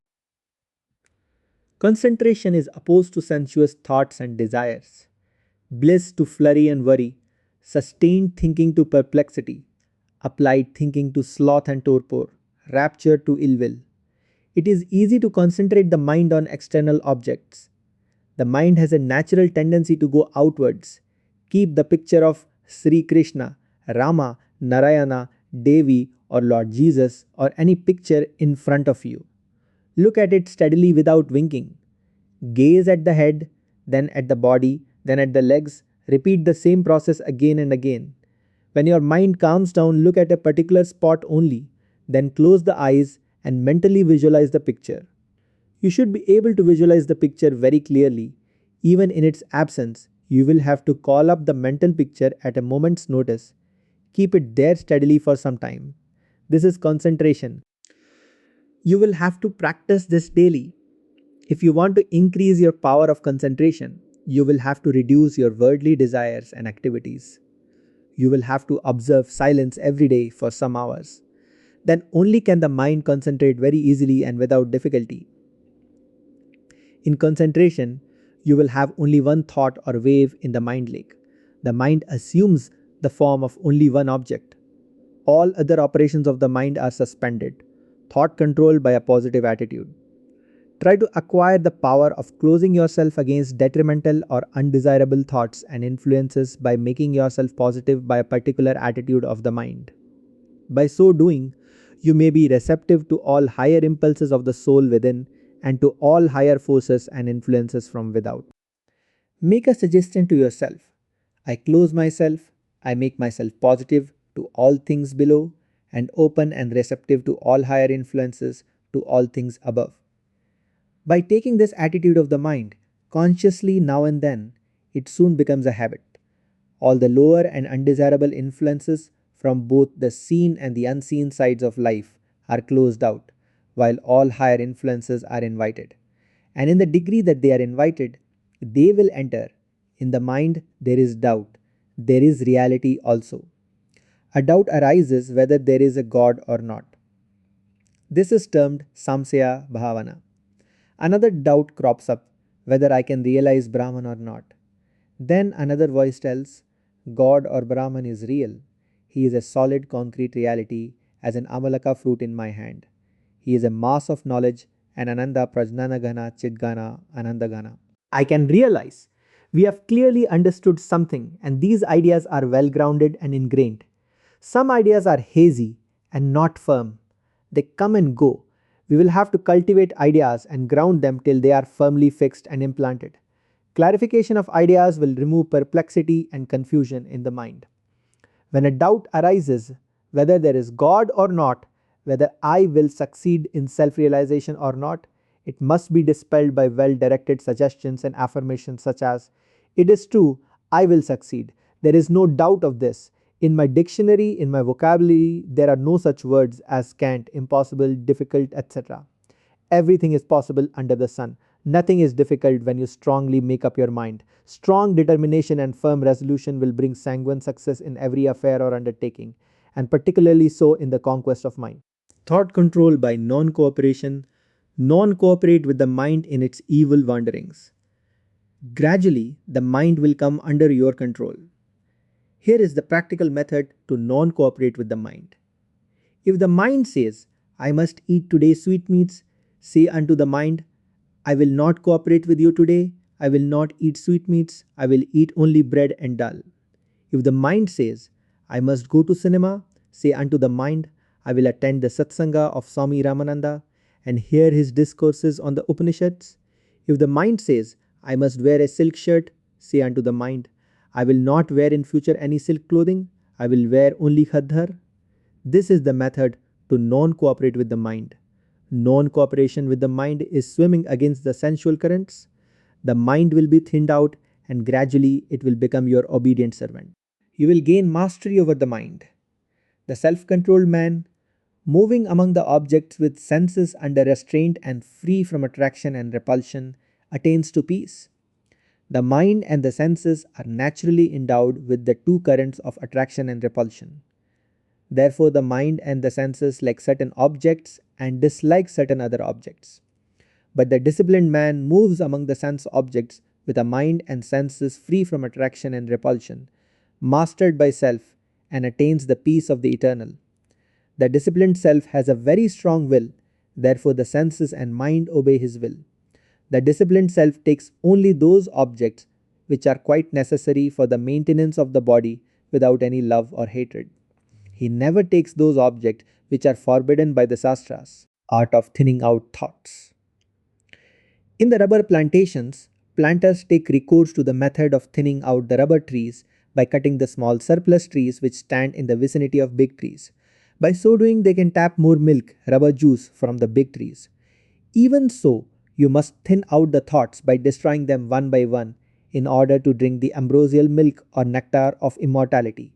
Concentration is opposed to sensuous thoughts and desires, bliss to flurry and worry, sustained thinking to perplexity, applied thinking to sloth and torpor, rapture to ill will. It is easy to concentrate the mind on external objects. The mind has a natural tendency to go outwards. Keep the picture of Sri Krishna, Rama, Narayana, Devi, or Lord Jesus, or any picture in front of you. Look at it steadily without winking. Gaze at the head, then at the body, then at the legs. Repeat the same process again and again. When your mind calms down, look at a particular spot only, then close the eyes and mentally visualize the picture. You should be able to visualize the picture very clearly. Even in its absence, you will have to call up the mental picture at a moment's notice. Keep it there steadily for some time. This is concentration. You will have to practice this daily. If you want to increase your power of concentration, you will have to reduce your worldly desires and activities. You will have to observe silence every day for some hours. Then only can the mind concentrate very easily and without difficulty. In concentration, you will have only one thought or wave in the mind lake. The mind assumes the form of only one object. All other operations of the mind are suspended, thought controlled by a positive attitude. Try to acquire the power of closing yourself against detrimental or undesirable thoughts and influences by making yourself positive by a particular attitude of the mind. By so doing, you may be receptive to all higher impulses of the soul within and to all higher forces and influences from without. Make a suggestion to yourself. I close myself, I make myself positive to all things below and open and receptive to all higher influences to all things above. By taking this attitude of the mind consciously now and then, it soon becomes a habit. All the lower and undesirable influences from both the seen and the unseen sides of life are closed out, while all higher influences are invited. And in the degree that they are invited, they will enter. In the mind, there is doubt. There is reality also. A doubt arises whether there is a God or not. This is termed samsaya bhavana. Another doubt crops up whether I can realize Brahman or not. Then another voice tells, God or Brahman is real. He is a solid concrete reality as an amalaka fruit in my hand. He is a mass of knowledge and Ananda Prajnanagana Chidgana Anandagana. I can realize we have clearly understood something and these ideas are well grounded and ingrained. Some ideas are hazy and not firm. They come and go. We will have to cultivate ideas and ground them till they are firmly fixed and implanted. Clarification of ideas will remove perplexity and confusion in the mind. When a doubt arises whether there is God or not, whether I will succeed in self realization or not, it must be dispelled by well directed suggestions and affirmations such as, it is true, I will succeed. There is no doubt of this. In my dictionary, in my vocabulary, there are no such words as can't, impossible, difficult, etc. Everything is possible under the sun. Nothing is difficult when you strongly make up your mind. Strong determination and firm resolution will bring sanguine success in every affair or undertaking, and particularly so in the conquest of mind. Thought control by non cooperation. Non cooperate with the mind in its evil wanderings. Gradually, the mind will come under your control. Here is the practical method to non cooperate with the mind. If the mind says, I must eat today sweetmeats, say unto the mind, I will not cooperate with you today, I will not eat sweetmeats, I will eat only bread and dal. If the mind says, I must go to cinema, say unto the mind, I will attend the satsanga of Swami Ramananda and hear his discourses on the Upanishads. If the mind says, I must wear a silk shirt, say unto the mind, I will not wear in future any silk clothing, I will wear only khadhar. This is the method to non cooperate with the mind. Non cooperation with the mind is swimming against the sensual currents. The mind will be thinned out and gradually it will become your obedient servant. You will gain mastery over the mind. The self controlled man, moving among the objects with senses under restraint and free from attraction and repulsion, attains to peace. The mind and the senses are naturally endowed with the two currents of attraction and repulsion. Therefore, the mind and the senses like certain objects and dislike certain other objects. But the disciplined man moves among the sense objects with a mind and senses free from attraction and repulsion, mastered by self, and attains the peace of the eternal. The disciplined self has a very strong will, therefore, the senses and mind obey his will. The disciplined self takes only those objects which are quite necessary for the maintenance of the body without any love or hatred. He never takes those objects which are forbidden by the Shastras, art of thinning out thoughts. In the rubber plantations, planters take recourse to the method of thinning out the rubber trees by cutting the small surplus trees which stand in the vicinity of big trees. By so doing, they can tap more milk, rubber juice from the big trees. Even so, you must thin out the thoughts by destroying them one by one in order to drink the ambrosial milk or nectar of immortality.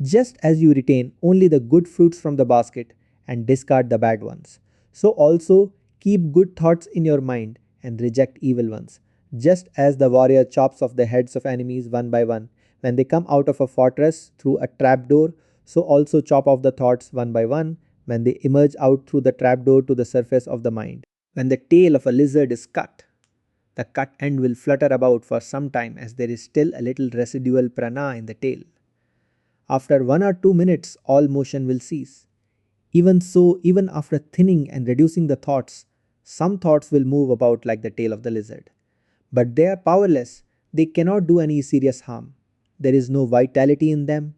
Just as you retain only the good fruits from the basket and discard the bad ones, so also keep good thoughts in your mind and reject evil ones. Just as the warrior chops off the heads of enemies one by one when they come out of a fortress through a trapdoor, so also chop off the thoughts one by one when they emerge out through the trapdoor to the surface of the mind. When the tail of a lizard is cut, the cut end will flutter about for some time as there is still a little residual prana in the tail. After 1 or 2 minutes, all motion will cease. Even so, even after thinning and reducing the thoughts, some thoughts will move about like the tail of the lizard. But they are powerless, they cannot do any serious harm. There is no vitality in them.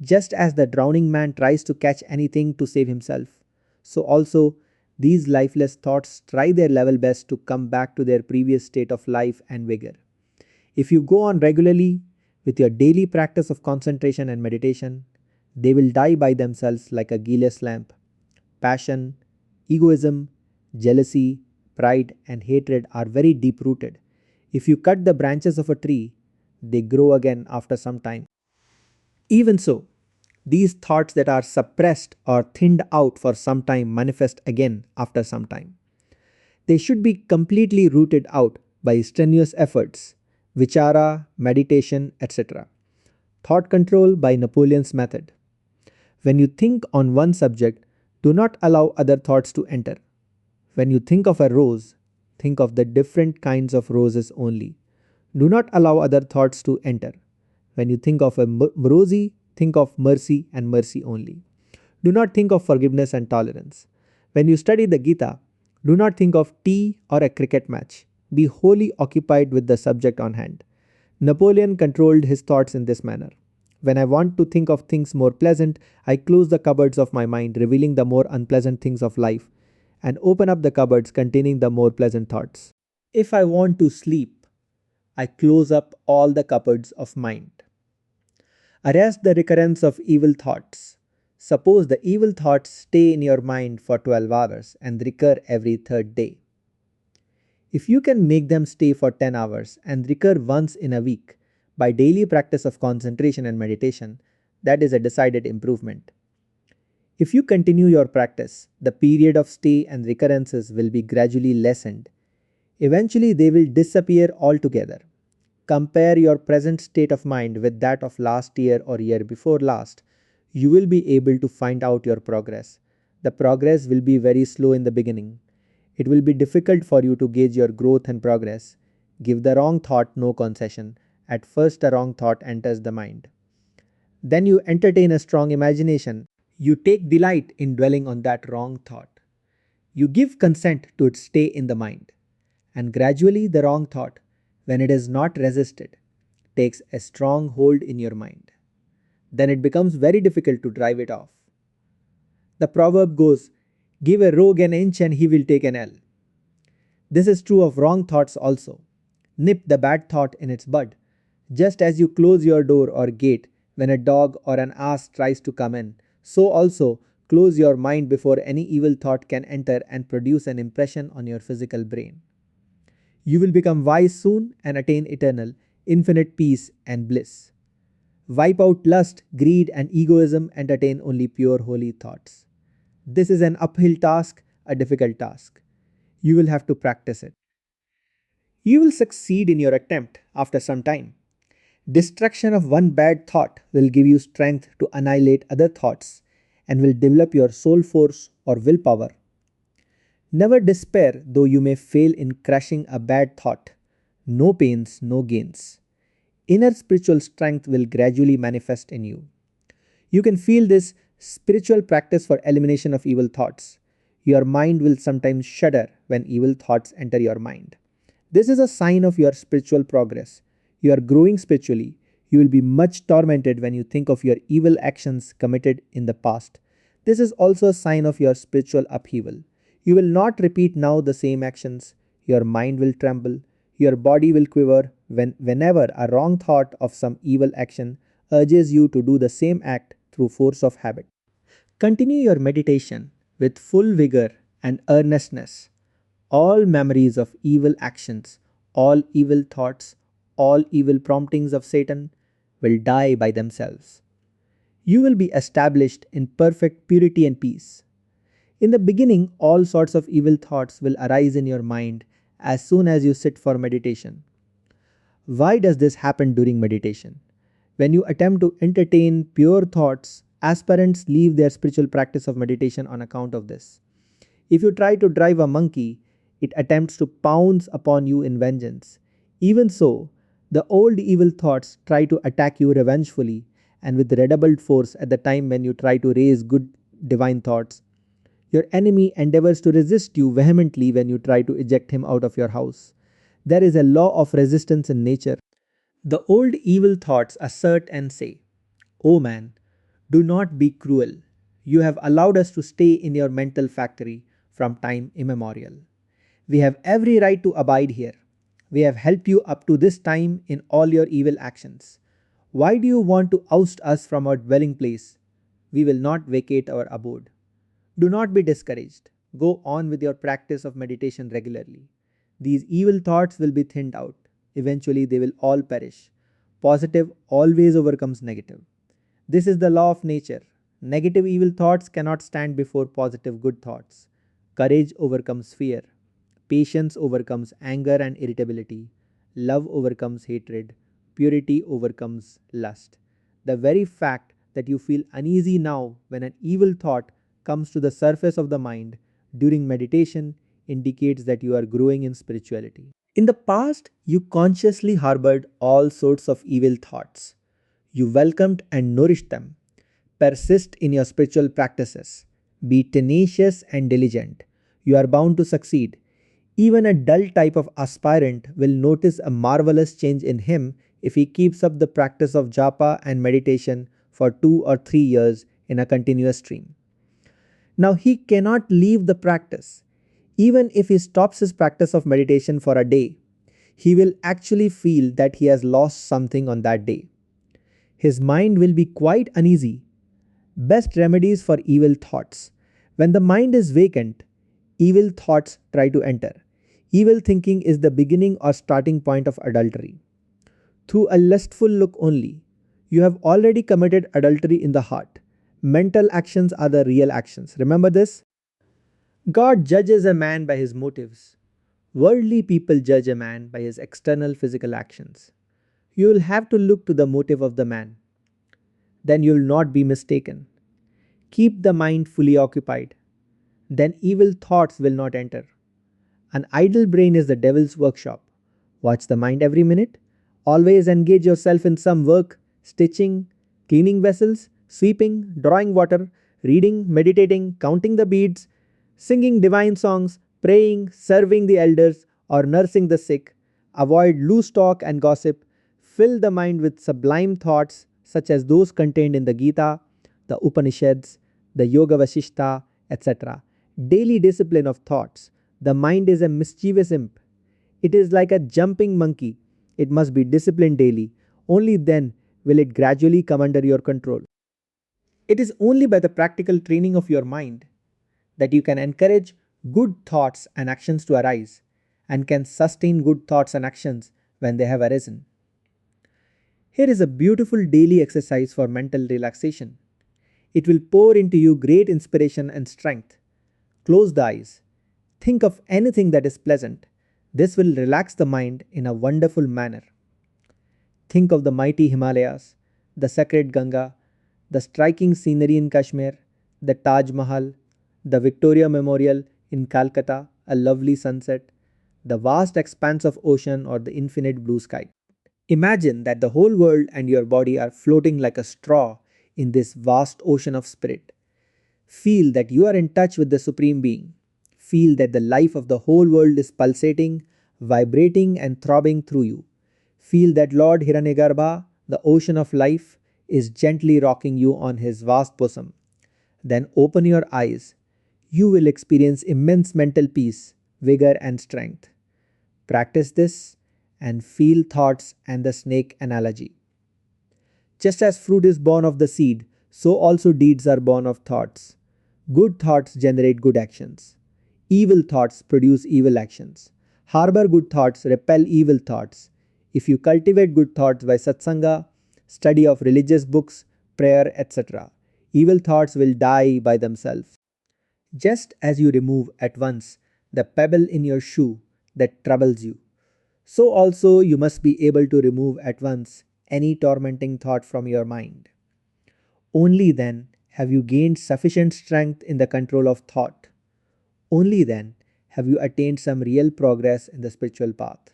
Just as the drowning man tries to catch anything to save himself, so also these lifeless thoughts try their level best to come back to their previous state of life and vigor. If you go on regularly with your daily practice of concentration and meditation, they will die by themselves like a guileless lamp. Passion, egoism, jealousy, pride, and hatred are very deep rooted. If you cut the branches of a tree, they grow again after some time. Even so, these thoughts that are suppressed or thinned out for some time manifest again after some time. They should be completely rooted out by strenuous efforts, vichara, meditation, etc. Thought control by Napoleon's method. When you think on one subject, do not allow other thoughts to enter. When you think of a rose, think of the different kinds of roses only. Do not allow other thoughts to enter. When you think of a rosy, think of mercy and mercy only. Do not think of forgiveness and tolerance. When you study the Gita, do not think of tea or a cricket match. Be wholly occupied with the subject on hand. Napoleon controlled his thoughts in this manner. When I want to think of things more pleasant, I close the cupboards of my mind, revealing the more unpleasant things of life, and open up the cupboards containing the more pleasant thoughts. If I want to sleep, I close up all the cupboards of mind. Arrest the recurrence of evil thoughts. Suppose the evil thoughts stay in your mind for 12 hours and recur every third day. If you can make them stay for 10 hours and recur once in a week by daily practice of concentration and meditation, that is a decided improvement. If you continue your practice, the period of stay and recurrences will be gradually lessened. Eventually, they will disappear altogether. Compare your present state of mind with that of last year or year before last. You will be able to find out your progress. The progress will be very slow in the beginning. It will be difficult for you to gauge your growth and progress. Give the wrong thought no concession. At first, a wrong thought enters the mind. Then you entertain a strong imagination. You take delight in dwelling on that wrong thought. You give consent to its stay in the mind. And gradually the wrong thought, when it is not resisted, takes a strong hold in your mind. Then it becomes very difficult to drive it off. The proverb goes, "Give a rogue an inch and he will take an ell." This is true of wrong thoughts also. Nip the bad thought in its bud. Just as you close your door or gate when a dog or an ass tries to come in, so also close your mind before any evil thought can enter and produce an impression on your physical brain. You will become wise soon and attain eternal, infinite peace and bliss. Wipe out lust, greed, and egoism and attain only pure holy thoughts. This is an uphill task, a difficult task. You will have to practice it. You will succeed in your attempt after some time. Destruction of one bad thought will give you strength to annihilate other thoughts and will develop your soul force or willpower. Never despair, though you may fail in crushing a bad thought. No pains, no gains. Inner spiritual strength will gradually manifest in you. You can feel this spiritual practice for elimination of evil thoughts. Your mind will sometimes shudder when evil thoughts enter your mind. This is a sign of your spiritual progress. You are growing spiritually. You will be much tormented when you think of your evil actions committed in the past. This is also a sign of your spiritual upheaval. You will not repeat now the same actions. Your mind will tremble. Your body will quiver whenever a wrong thought of some evil action urges you to do the same act through force of habit. Continue your meditation with full vigor and earnestness. All memories of evil actions, all evil thoughts, all evil promptings of Satan will die by themselves. You will be established in perfect purity and peace. In the beginning, all sorts of evil thoughts will arise in your mind as soon as you sit for meditation. Why does this happen during meditation? When you attempt to entertain pure thoughts, aspirants leave their spiritual practice of meditation on account of this. If you try to drive a monkey, it attempts to pounce upon you in vengeance. Even so, the old evil thoughts try to attack you revengefully and with redoubled force at the time when you try to raise good divine thoughts. Your enemy endeavors to resist you vehemently when you try to eject him out of your house. There is a law of resistance in nature. The old evil thoughts assert and say, "O man, do not be cruel. You have allowed us to stay in your mental factory from time immemorial. We have every right to abide here. We have helped you up to this time in all your evil actions. Why do you want to oust us from our dwelling place? We will not vacate our abode. Do not be discouraged. Go on with your practice of meditation regularly. These evil thoughts will be thinned out. Eventually, they will all perish. Positive always overcomes negative. This is the law of nature. Negative evil thoughts cannot stand before positive good thoughts. Courage overcomes fear. Patience overcomes anger and irritability. Love overcomes hatred. Purity overcomes lust. The very fact that you feel uneasy now when an evil thought comes to the surface of the mind during meditation indicates that you are growing in spirituality. In the past, you consciously harbored all sorts of evil thoughts. You welcomed and nourished them. Persist in your spiritual practices. Be tenacious and diligent. You are bound to succeed. Even a dull type of aspirant will notice a marvelous change in him if he keeps up the practice of japa and meditation for 2 or 3 years in a continuous stream. Now, he cannot leave the practice. Even if he stops his practice of meditation for a day, he will actually feel that he has lost something on that day. His mind will be quite uneasy. Best remedies for evil thoughts. When the mind is vacant, evil thoughts try to enter. Evil thinking is the beginning or starting point of adultery. Through a lustful look only, you have already committed adultery in the heart. Mental actions are the real actions. Remember this? God judges a man by his motives. Worldly people judge a man by his external physical actions. You will have to look to the motive of the man. Then you will not be mistaken. Keep the mind fully occupied. Then evil thoughts will not enter. An idle brain is the devil's workshop. Watch the mind every minute. Always engage yourself in some work, stitching, cleaning vessels, sweeping, drawing water, reading, meditating, counting the beads, singing divine songs, praying, serving the elders, or nursing the sick. Avoid loose talk and gossip. Fill the mind with sublime thoughts such as those contained in the Gita, the Upanishads, the Yoga Vasishta, etc. Daily discipline of thoughts. The mind is a mischievous imp. It is like a jumping monkey. It must be disciplined daily. Only then will it gradually come under your control. It is only by the practical training of your mind that you can encourage good thoughts and actions to arise and can sustain good thoughts and actions when they have arisen. Here is a beautiful daily exercise for mental relaxation. It will pour into you great inspiration and strength. Close the eyes. Think of anything that is pleasant. This will relax the mind in a wonderful manner. Think of the mighty Himalayas, the sacred Ganga, the striking scenery in Kashmir, the Taj Mahal, the Victoria Memorial in Calcutta, a lovely sunset, the vast expanse of ocean, or the infinite blue sky. Imagine that the whole world and your body are floating like a straw in this vast ocean of spirit. Feel that you are in touch with the Supreme Being. Feel that the life of the whole world is pulsating, vibrating, and throbbing through you. Feel that Lord Hiranyagarbha, the ocean of life, is gently rocking you on his vast bosom. Then open your eyes. You will experience immense mental peace, vigor, and strength. Practice this and feel thoughts and the snake analogy. Just as fruit is born of the seed, so also deeds are born of thoughts. Good thoughts generate good actions. Evil thoughts produce evil actions. Harbor good thoughts, repel evil thoughts. If you cultivate good thoughts by satsanga, study of religious books, prayer, etc., evil thoughts will die by themselves. Just as you remove at once the pebble in your shoe that troubles you, so also you must be able to remove at once any tormenting thought from your mind. Only then have you gained sufficient strength in the control of thought. Only then have you attained some real progress in the spiritual path.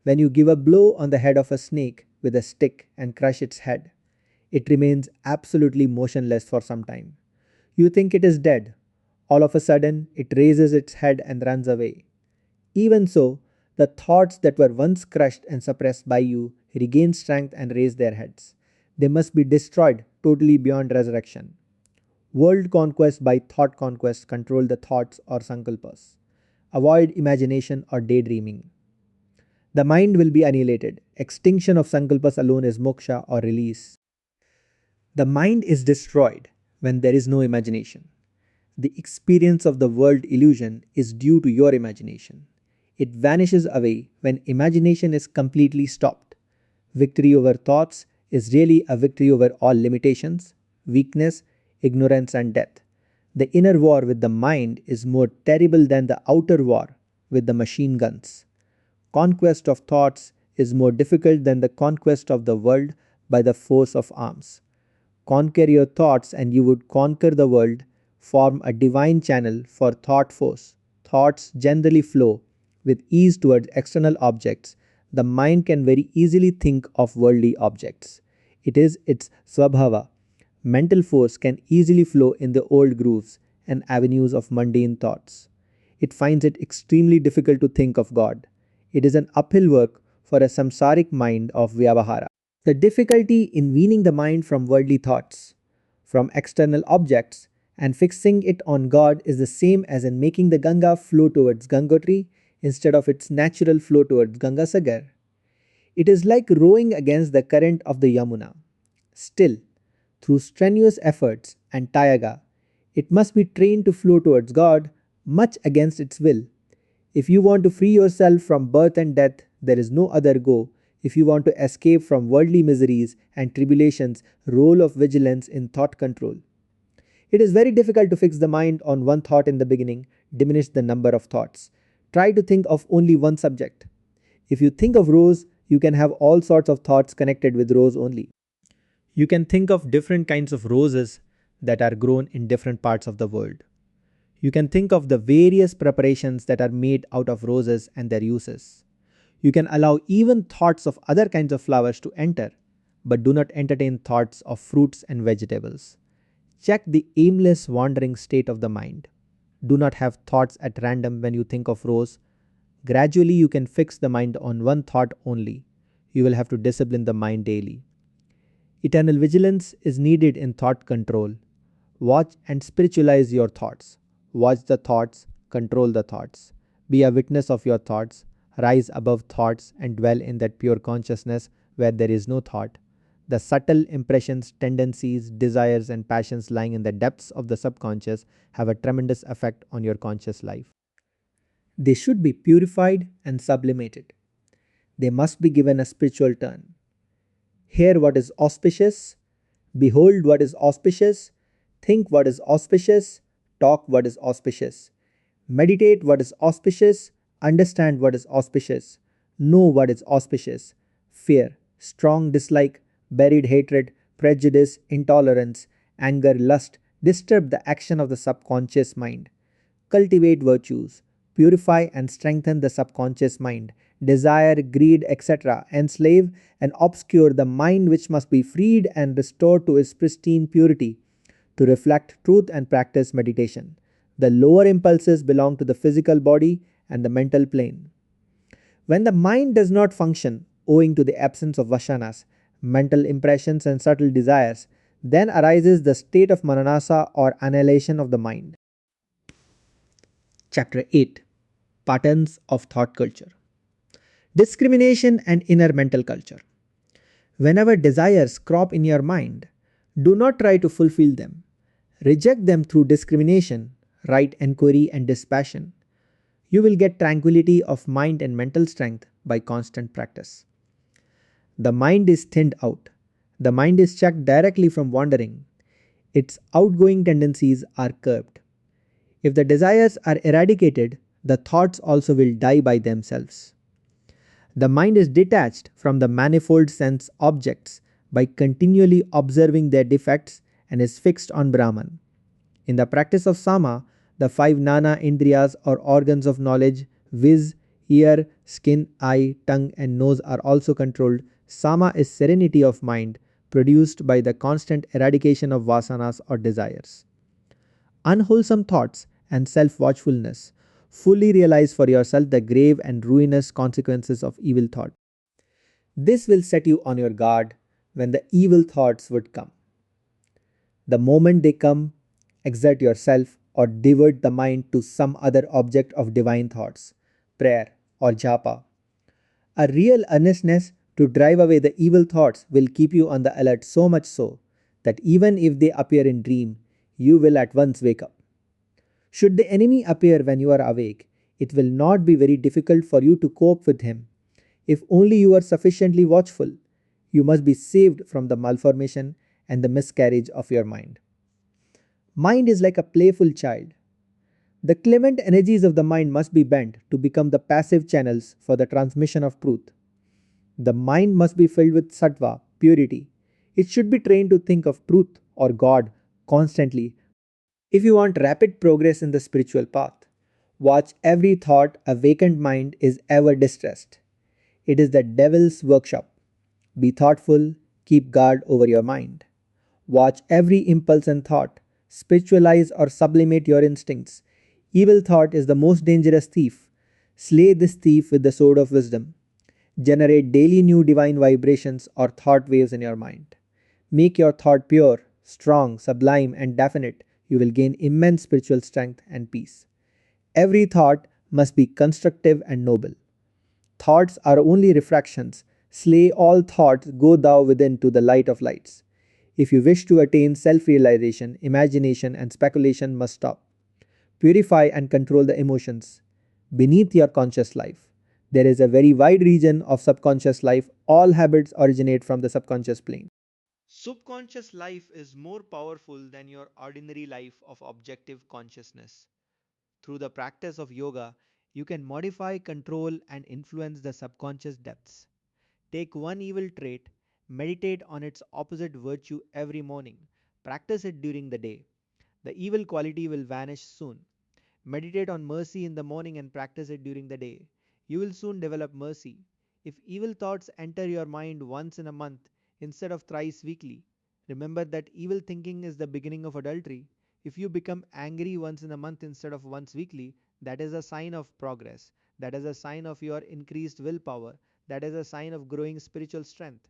When you give a blow on the head of a snake with a stick and crush its head, it remains absolutely motionless for some time. You think it is dead. All of a sudden, it raises its head and runs away. Even so, the thoughts that were once crushed and suppressed by you regain strength and raise their heads. They must be destroyed totally beyond resurrection. World conquest by thought conquest control the thoughts or sankalpas. Avoid imagination or daydreaming. The mind will be annihilated. Extinction of sankalpas alone is moksha or release. The mind is destroyed when there is no imagination. The experience of the world illusion is due to your imagination. It vanishes away when imagination is completely stopped. Victory over thoughts is really a victory over all limitations, weakness, ignorance, and death. The inner war with the mind is more terrible than the outer war with the machine guns. Conquest of thoughts is more difficult than the conquest of the world by the force of arms. Conquer your thoughts and you would conquer the world. Form a divine channel for thought force. Thoughts generally flow with ease towards external objects. The mind can very easily think of worldly objects. It is its swabhava. Mental force can easily flow in the old grooves and avenues of mundane thoughts. It finds it extremely difficult to think of God. It is an uphill work for a samsaric mind of Vyavahara. The difficulty in weaning the mind from worldly thoughts, from external objects, and fixing it on God is the same as in making the Ganga flow towards Gangotri instead of its natural flow towards Gangasagar. It is like rowing against the current of the Yamuna. Still, through strenuous efforts and tyaga, it must be trained to flow towards God, much against its will. If you want to free yourself from birth and death, there is no other go. If you want to escape from worldly miseries and tribulations, role of vigilance in thought control. It is very difficult to fix the mind on one thought in the beginning, diminish the number of thoughts. Try to think of only one subject. If you think of rose, you can have all sorts of thoughts connected with rose only. You can think of different kinds of roses that are grown in different parts of the world. You can think of the various preparations that are made out of roses and their uses. You can allow even thoughts of other kinds of flowers to enter, but do not entertain thoughts of fruits and vegetables. Check the aimless wandering state of the mind. Do not have thoughts at random when you think of rose. Gradually you can fix the mind on one thought only. You will have to discipline the mind daily. Eternal vigilance is needed in thought control. Watch and spiritualize your thoughts. Watch the thoughts, control the thoughts. Be a witness of your thoughts. Rise above thoughts and dwell in that pure consciousness where there is no thought. The subtle impressions, tendencies, desires, and passions lying in the depths of the subconscious have a tremendous effect on your conscious life. They should be purified and sublimated. They must be given a spiritual turn. Hear what is auspicious, behold what is auspicious, think what is auspicious, talk what is auspicious, meditate what is auspicious, understand what is auspicious, know what is auspicious. Fear, strong dislike, buried hatred, prejudice, intolerance, anger, lust disturb the action of the subconscious mind. cultivate virtues, purify and strengthen the subconscious mind, desire, greed, etc., enslave and obscure the mind which must be freed and restored to its pristine purity to reflect truth and practice meditation. The lower impulses belong to the physical body and the mental plane. When the mind does not function, owing to the absence of vasanas, mental impressions, and subtle desires, then arises the state of mananasa or annihilation of the mind. Chapter 8, Patterns of Thought Culture. Discrimination and Inner Mental Culture. Whenever desires crop in your mind, do not try to fulfill them. Reject them through discrimination, right enquiry, and dispassion. You will get tranquility of mind and mental strength by constant practice. The mind is thinned out. The mind is checked directly from wandering. Its outgoing tendencies are curbed. If the desires are eradicated, the thoughts also will die by themselves. The mind is detached from the manifold sense objects by continually observing their defects and is fixed on Brahman. In the practice of Sama, the five Nana Indriyas or organs of knowledge, viz., ear, skin, eye, tongue, and nose are also controlled. Sama is serenity of mind produced by the constant eradication of vasanas or desires. Unwholesome thoughts and self watchfulness. Fully realize for yourself the grave and ruinous consequences of evil thought. This will set you on your guard when the evil thoughts would come. The moment they come, exert yourself or divert the mind to some other object of divine thoughts, prayer or japa. A real earnestness to drive away the evil thoughts will keep you on the alert, so much so that even if they appear in dream, you will at once wake up. Should the enemy appear when you are awake, it will not be very difficult for you to cope with him. If only you are sufficiently watchful, you must be saved from the malformation and the miscarriage of your mind. Mind is like a playful child. The clement energies of the mind must be bent to become the passive channels for the transmission of truth. The mind must be filled with sattva, purity. It should be trained to think of truth or God constantly. If you want rapid progress in the spiritual path, watch every thought. A vacant mind is ever distressed. It is the devil's workshop. Be thoughtful, keep guard over your mind. Watch every impulse and thought. Spiritualize or sublimate your instincts. Evil thought is the most dangerous thief. Slay this thief with the sword of wisdom. Generate daily new divine vibrations or thought waves in your mind. Make your thought pure, strong, sublime, and definite. You will gain immense spiritual strength and peace. Every thought must be constructive and noble. Thoughts are only refractions. Slay all thoughts, go thou within to the light of lights. If you wish to attain self-realization, imagination and speculation must stop. Purify and control the emotions. Beneath your conscious life, there is a very wide region of subconscious life. All habits originate from the subconscious plane. Subconscious life is more powerful than your ordinary life of objective consciousness. Through the practice of yoga, you can modify, control, and influence the subconscious depths. Take one evil trait, meditate on its opposite virtue every morning. Practice it during the day. The evil quality will vanish soon. Meditate on mercy in the morning and practice it during the day. You will soon develop mercy. If evil thoughts enter your mind once in a month instead of thrice weekly, remember that evil thinking is the beginning of adultery. If you become angry once in a month instead of once weekly, that is a sign of progress. That is a sign of your increased willpower. That is a sign of growing spiritual strength.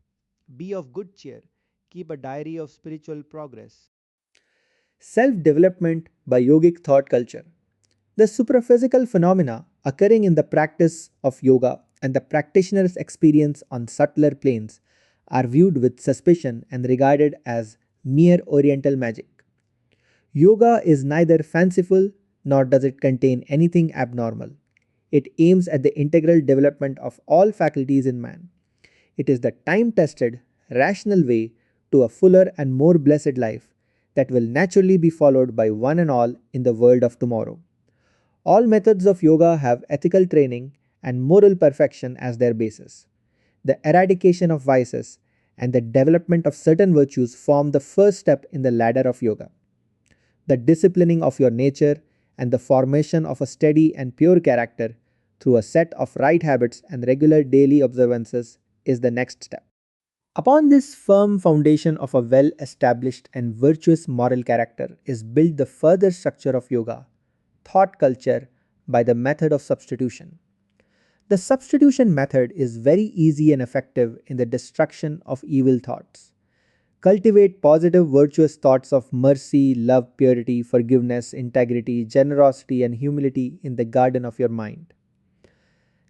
Be of good cheer. Keep a diary of spiritual progress. Self development by yogic thought culture. The supraphysical phenomena occurring in the practice of yoga and the practitioner's experience on subtler planes are viewed with suspicion and regarded as mere oriental magic. Yoga is neither fanciful nor does it contain anything abnormal. It aims at the integral development of all faculties in man. It is the time tested, rational way to a fuller and more blessed life that will naturally be followed by one and all in the world of tomorrow. All methods of yoga have ethical training and moral perfection as their basis. The eradication of vices and the development of certain virtues form the first step in the ladder of yoga. The disciplining of your nature and the formation of a steady and pure character through a set of right habits and regular daily observances is the next step. Upon this firm foundation of a well established and virtuous moral character is built the further structure of yoga, thought culture, by the method of substitution. The substitution method is very easy and effective in the destruction of evil thoughts. Cultivate positive, virtuous thoughts of mercy, love, purity, forgiveness, integrity, generosity, and humility in the garden of your mind.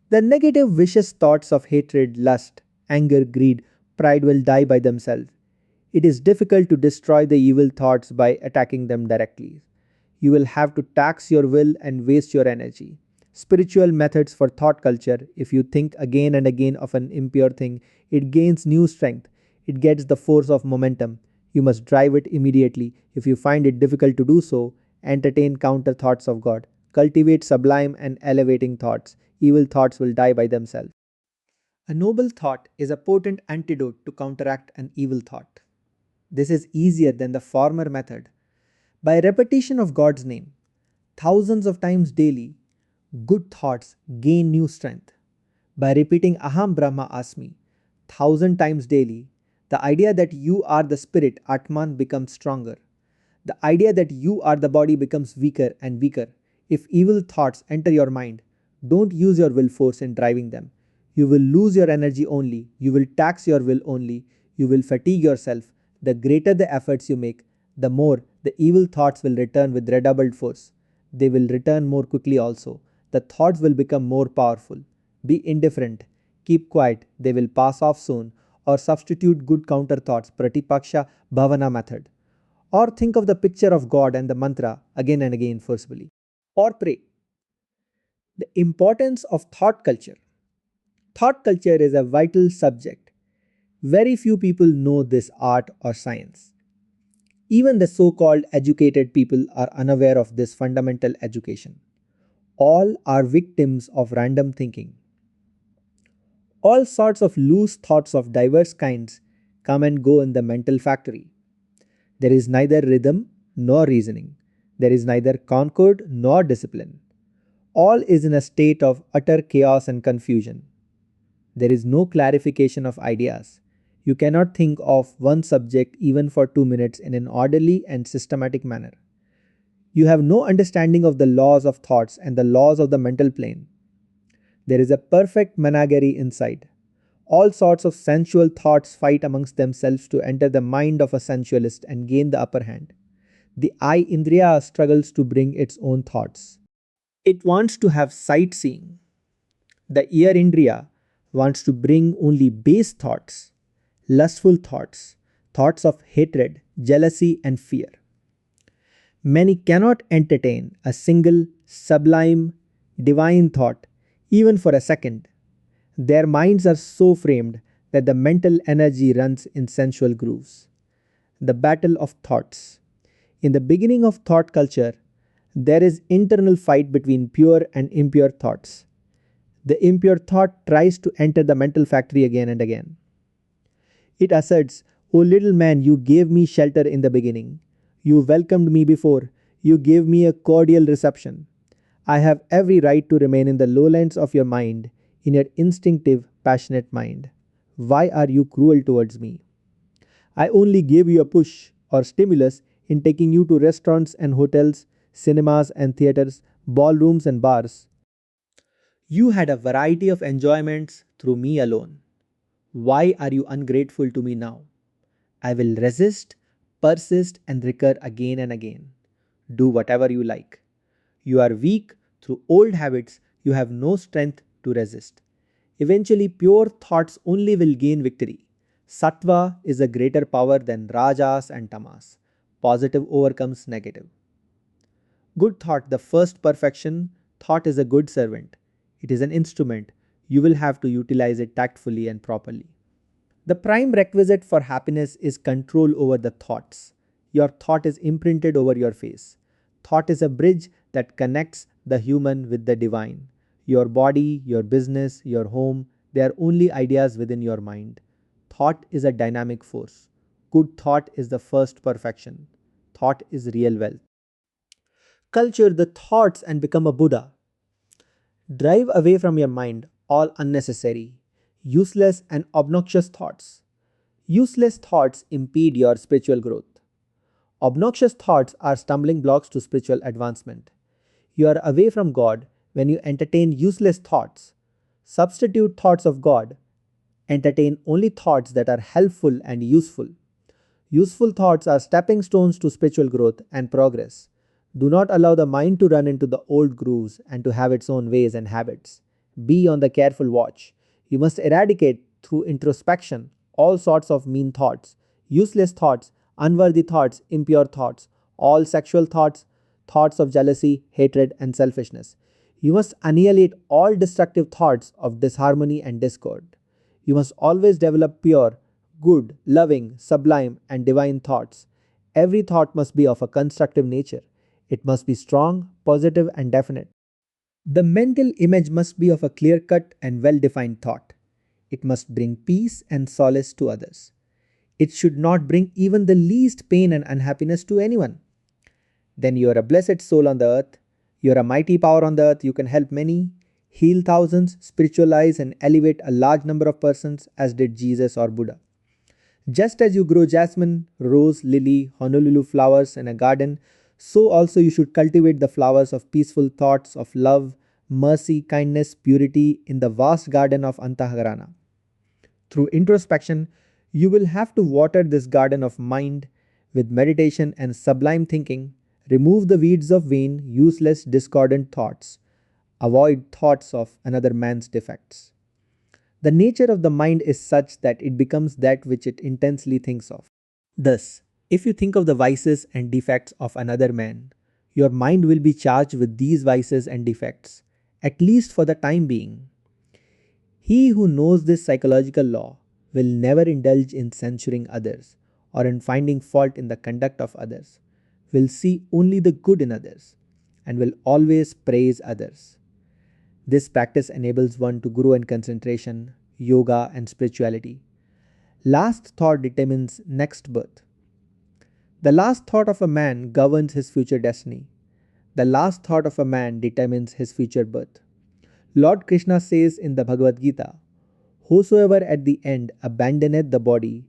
The negative, vicious thoughts of hatred, lust, anger, greed, pride will die by themselves. It is difficult to destroy the evil thoughts by attacking them directly. You will have to tax your will and waste your energy. Spiritual methods for thought culture: if you think again and again of an impure thing, it gains new strength. It gets the force of momentum. You must drive it immediately. If you find it difficult to do so, entertain counter thoughts of God. Cultivate sublime and elevating thoughts. Evil thoughts will die by themselves. A noble thought is a potent antidote to counteract an evil thought. This is easier than the former method. By repetition of God's name, thousands of times daily, good thoughts gain new strength. By repeating Aham Brahma Asmi 1,000 times daily, the idea that you are the spirit, Atman, becomes stronger. The idea that you are the body becomes weaker and weaker. If evil thoughts enter your mind, don't use your will force in driving them. You will lose your energy only, you will tax your will only, you will fatigue yourself. The greater the efforts you make, the more the evil thoughts will return with redoubled force. They will return more quickly also. The thoughts will become more powerful. Be indifferent, keep quiet, they will pass off soon, or substitute good counter thoughts, Pratipaksha Bhavana method. Or think of the picture of God and the mantra again and again forcefully. Or pray. The importance of thought culture. Thought culture is a vital subject. Very few people know this art or science. Even the so called educated people are unaware of this fundamental education. All are victims of random thinking. All sorts of loose thoughts of diverse kinds come and go in the mental factory. There is neither rhythm nor reasoning. There is neither concord nor discipline. All is in a state of utter chaos and confusion. There is no clarification of ideas. You cannot think of one subject even for 2 minutes in an orderly and systematic manner. You have no understanding of the laws of thoughts and the laws of the mental plane. There is a perfect menagerie inside. All sorts of sensual thoughts fight amongst themselves to enter the mind of a sensualist and gain the upper hand. The eye Indriya struggles to bring its own thoughts. It wants to have sightseeing. The ear Indriya wants to bring only base thoughts, lustful thoughts, thoughts of hatred, jealousy, and fear. Many cannot entertain a single sublime, divine thought, even for a second. Their minds are so framed that the mental energy runs in sensual grooves. The battle of thoughts. In the beginning of thought culture, there is internal fight between pure and impure thoughts. The impure thought tries to enter the mental factory again and again. It asserts, "O little man, you gave me shelter in the beginning. You welcomed me before. You gave me a cordial reception. I have every right to remain in the lowlands of your mind, in your instinctive, passionate mind. Why are you cruel towards me? I only gave you a push or stimulus in taking you to restaurants and hotels, cinemas and theaters, ballrooms and bars. You had a variety of enjoyments through me alone. Why are you ungrateful to me now? I will resist, persist, and recur again and again. Do whatever you like. You are weak through old habits, you have no strength to resist. Eventually, pure thoughts only will gain victory. Sattva is a greater power than rajas and tamas. Positive overcomes negative. Good thought, the first perfection. Thought is a good servant. It is an instrument. You will have to utilize it tactfully and properly. The prime requisite for happiness is control over the thoughts. Your thought is imprinted over your face. Thought is a bridge that connects the human with the divine. Your body, your business, your home, they are only ideas within your mind. Thought is a dynamic force. Good thought is the first perfection. Thought is real wealth. culture the thoughts and become a Buddha. Drive away from your mind all unnecessary, useless, and obnoxious thoughts. Useless thoughts impede your spiritual growth. Obnoxious thoughts are stumbling blocks to spiritual advancement. You are away from God when you entertain useless thoughts. Substitute thoughts of God. Entertain only thoughts that are helpful and useful. Useful thoughts are stepping stones to spiritual growth and progress. Do not allow the mind to run into the old grooves and to have its own ways and habits. Be on the careful watch. You must eradicate through introspection all sorts of mean thoughts, useless thoughts, unworthy thoughts, impure thoughts, all sexual thoughts, thoughts of jealousy, hatred, and selfishness. You must annihilate all destructive thoughts of disharmony and discord. You must always develop pure, good, loving, sublime, and divine thoughts. Every thought must be of a constructive nature. It must be strong, positive, and definite. The mental image must be of a clear cut and well defined thought. It must bring peace and solace to others. It should not bring even the least pain and unhappiness to anyone. Then you are a blessed soul on the earth. You are a mighty power on the earth. You can help many, heal thousands, spiritualize, and elevate a large number of persons as did Jesus or Buddha. Just as you grow jasmine, rose, lily, Honolulu flowers in a garden, so also you should cultivate the flowers of peaceful thoughts of love, mercy, kindness, purity in the vast garden of Antaharana. Through introspection, you will have to water this garden of mind with meditation and sublime thinking. Remove the weeds of vain, useless, discordant thoughts. Avoid thoughts of another man's defects. The nature of the mind is such that it becomes that which it intensely thinks of. Thus, if you think of the vices and defects of another man, your mind will be charged with these vices and defects, at least for the time being. He who knows this psychological law will never indulge in censuring others or in finding fault in the conduct of others, will see only the good in others, and will always praise others. This practice enables one to grow in concentration, yoga, and spirituality. Last thought determines next birth. The last thought of a man governs his future destiny. The last thought of a man determines his future birth. Lord Krishna says in the Bhagavad Gita, "Whosoever at the end abandoneth the body,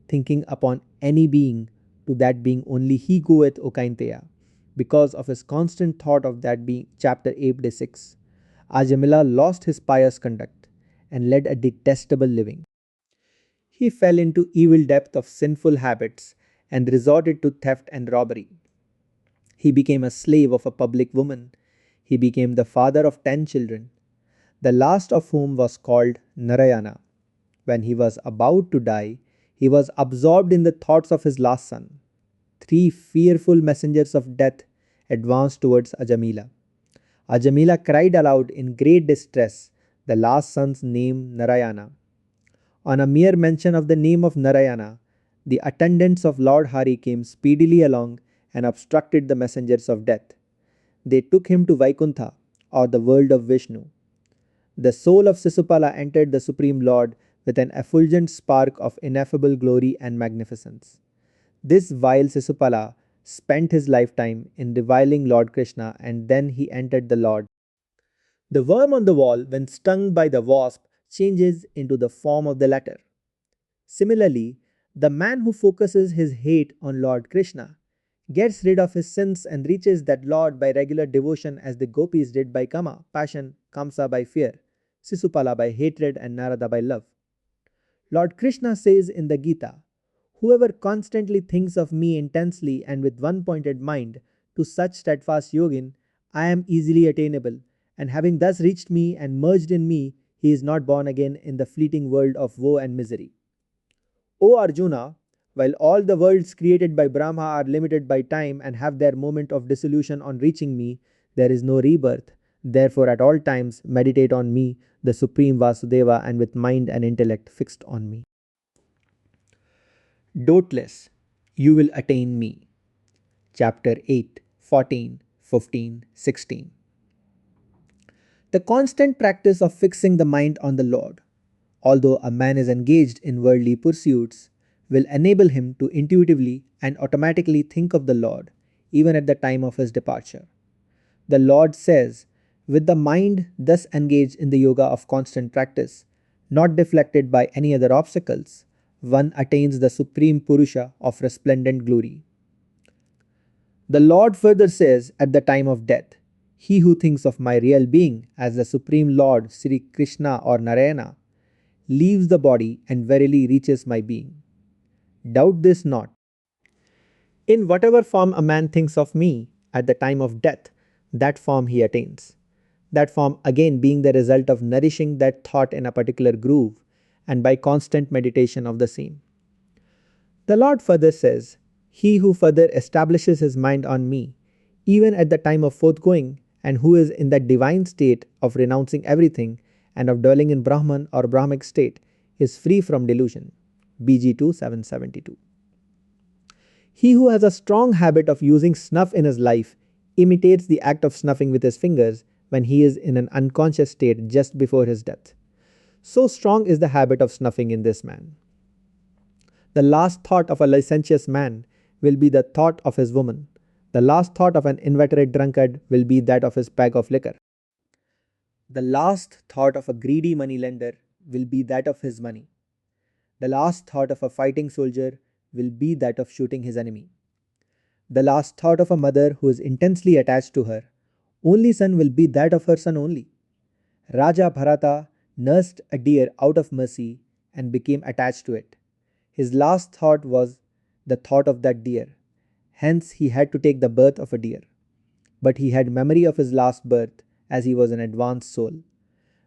thinking upon any being, to that being only he goeth, O Kainteya, because of his constant thought of that being." Chapter 86. Ajamila lost his pious conduct and led a detestable living. He fell into evil depth of sinful habits and resorted to theft and robbery. He became a slave of a public woman. He became the father of 10 children, the last of whom was called Narayana. When he was about to die, he was absorbed in the thoughts of his last son. 3 fearful messengers of death advanced towards Ajamila. Ajamila cried aloud in great distress the last son's name, Narayana. On a mere mention of the name of Narayana, the attendants of Lord Hari came speedily along and obstructed the messengers of death. They took him to Vaikuntha, or the world of Vishnu. The soul of Sisupala entered the Supreme Lord with an effulgent spark of ineffable glory and magnificence. This vile Sisupala spent his lifetime in reviling Lord Krishna, and then he entered the Lord. The worm on the wall, when stung by the wasp, changes into the form of the latter. Similarly, the man who focuses his hate on Lord Krishna gets rid of his sins and reaches that Lord by regular devotion, as the gopis did by Kama, passion, Kamsa by fear, Sisupala by hatred, and Narada by love. Lord Krishna says in the Gita, "Whoever constantly thinks of me intensely and with one pointed mind, to such steadfast yogin I am easily attainable, and having thus reached me and merged in me, he is not born again in the fleeting world of woe and misery." O Arjuna, while all the worlds created by Brahma are limited by time and have their moment of dissolution on reaching me, there is no rebirth. Therefore, at all times, meditate on me, the Supreme Vasudeva, and with mind and intellect fixed on me. Doubtless, you will attain me. Chapter 8, 14, 15, 16. The constant practice of fixing the mind on the Lord, although a man is engaged in worldly pursuits, will enable him to intuitively and automatically think of the Lord, even at the time of his departure. The Lord says, with the mind thus engaged in the yoga of constant practice, not deflected by any other obstacles, one attains the supreme Purusha of resplendent glory. The Lord further says at the time of death, he who thinks of my real being as the Supreme Lord Sri Krishna or Narayana leaves the body and verily reaches my being. Doubt this not. In whatever form a man thinks of me at the time of death, that form he attains. That form again being the result of nourishing that thought in a particular groove and by constant meditation of the same. The Lord further says, he who further establishes his mind on me, even at the time of forthgoing, and who is in that divine state of renouncing everything and of dwelling in Brahman or Brahmic state, is free from delusion. BG 2772. He who has a strong habit of using snuff in his life imitates the act of snuffing with his fingers when he is in an unconscious state just before his death. So strong is the habit of snuffing in this man. The last thought of a licentious man will be the thought of his woman. The last thought of an inveterate drunkard will be that of his bag of liquor. The last thought of a greedy moneylender will be that of his money. The last thought of a fighting soldier will be that of shooting his enemy. The last thought of a mother who is intensely attached to her only son will be that of her son only. Raja Bharata nursed a deer out of mercy and became attached to it. His last thought was the thought of that deer. Hence he had to take the birth of a deer. But he had memory of his last birth as he was an advanced soul.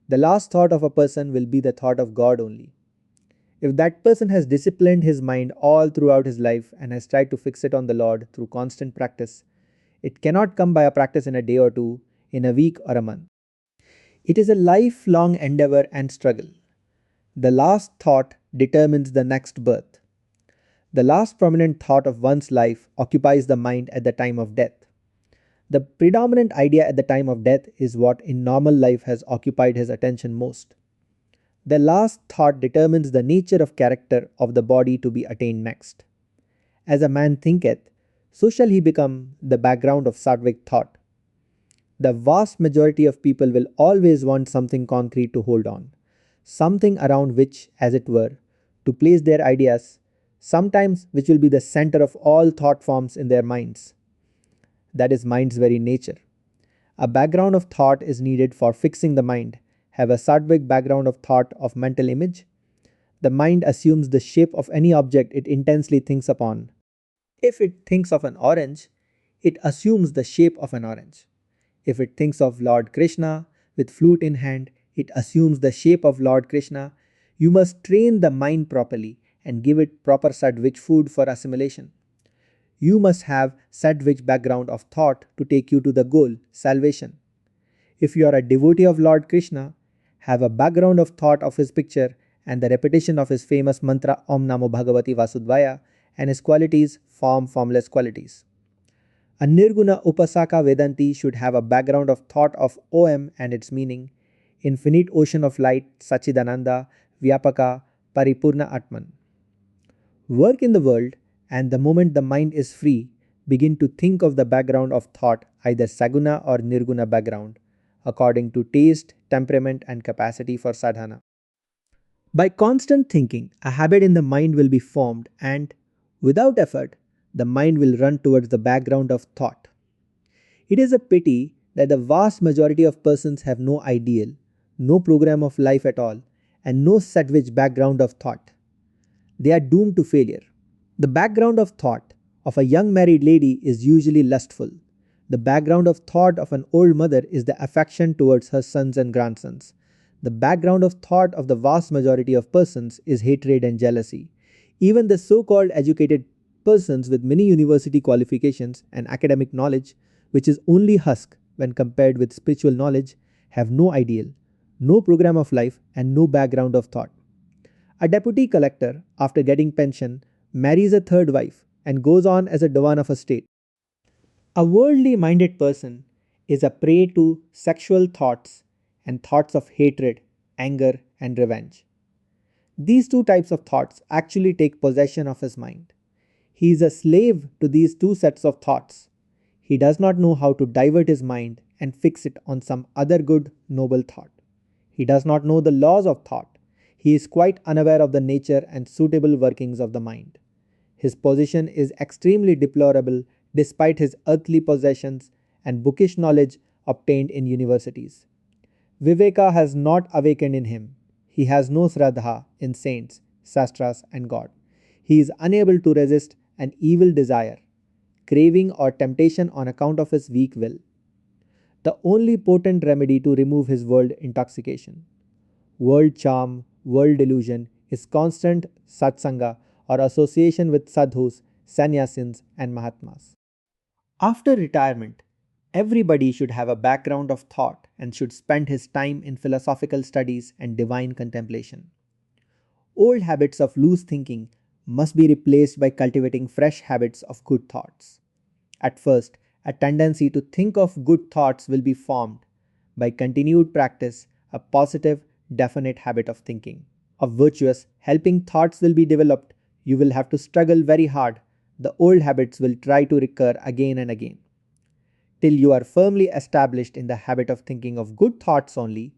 The last thought of a person will be the thought of God only. If that person has disciplined his mind all throughout his life and has tried to fix it on the Lord through constant practice, it cannot come by a practice in a day or two, in a week or a month. It is a lifelong endeavor and struggle. The last thought determines the next birth. The last prominent thought of one's life occupies the mind at the time of death. The predominant idea at the time of death is what in normal life has occupied his attention most. The last thought determines the nature of character of the body to be attained next. As a man thinketh, so shall he become the background of sattvic thought. The vast majority of people will always want something concrete to hold on, something around which, as it were, to place their ideas, sometimes which will be the center of all thought forms in their minds. That is mind's very nature. A background of thought is needed for fixing the mind. Have a sattvic background of thought of mental image. The mind assumes the shape of any object it intensely thinks upon. If it thinks of an orange, it assumes the shape of an orange. If it thinks of Lord Krishna with flute in hand, it assumes the shape of Lord Krishna. You must train the mind properly and give it proper sattvic food for assimilation. You must have sattvic background of thought to take you to the goal, salvation. If you are a devotee of Lord Krishna, have a background of thought of his picture and the repetition of his famous mantra Om Namo Bhagavati Vasudevaya and his qualities, formless qualities. A Nirguna Upasaka Vedanti should have a background of thought of Om and its meaning, infinite ocean of light, Sachidananda, Vyapaka, Paripurna Atman. Work in the world, and the moment the mind is free, begin to think of the background of thought, either Saguna or Nirguna background, according to taste, temperament, and capacity for sadhana. By constant thinking, a habit in the mind will be formed, and without effort, the mind will run towards the background of thought. It is a pity that the vast majority of persons have no ideal, no program of life at all, and no sattvic background of thought. They are doomed to failure. The background of thought of a young married lady is usually lustful. The background of thought of an old mother is the affection towards her sons and grandsons. The background of thought of the vast majority of persons is hatred and jealousy. Even the so-called educated persons with many university qualifications and academic knowledge, which is only husk when compared with spiritual knowledge, have no ideal, no program of life, and no background of thought. A deputy collector, after getting pension, marries a third wife and goes on as a Diwan of a state. A worldly minded person is a prey to sexual thoughts and thoughts of hatred, anger, and revenge. These two types of thoughts actually take possession of his mind. He is a slave to these two sets of thoughts. He does not know how to divert his mind and fix it on some other good, noble thought. He does not know the laws of thought. He is quite unaware of the nature and suitable workings of the mind. His position is extremely deplorable despite his earthly possessions and bookish knowledge obtained in universities. Viveka has not awakened in him. He has no Shraddha in saints, sastras, and God. He is unable to resist an evil desire, craving, or temptation on account of his weak will. The only potent remedy to remove his world intoxication, world charm, world delusion is constant satsanga or association with sadhus, sannyasins, and mahatmas. After retirement, everybody should have a background of thought and should spend his time in philosophical studies and divine contemplation. Old habits of loose thinking must be replaced by cultivating fresh habits of good thoughts. At first, a tendency to think of good thoughts will be formed. By continued practice, a positive, definite habit of thinking, of virtuous, helping thoughts will be developed. You will have to struggle very hard. The old habits will try to recur again and again. Till you are firmly established in the habit of thinking of good thoughts only,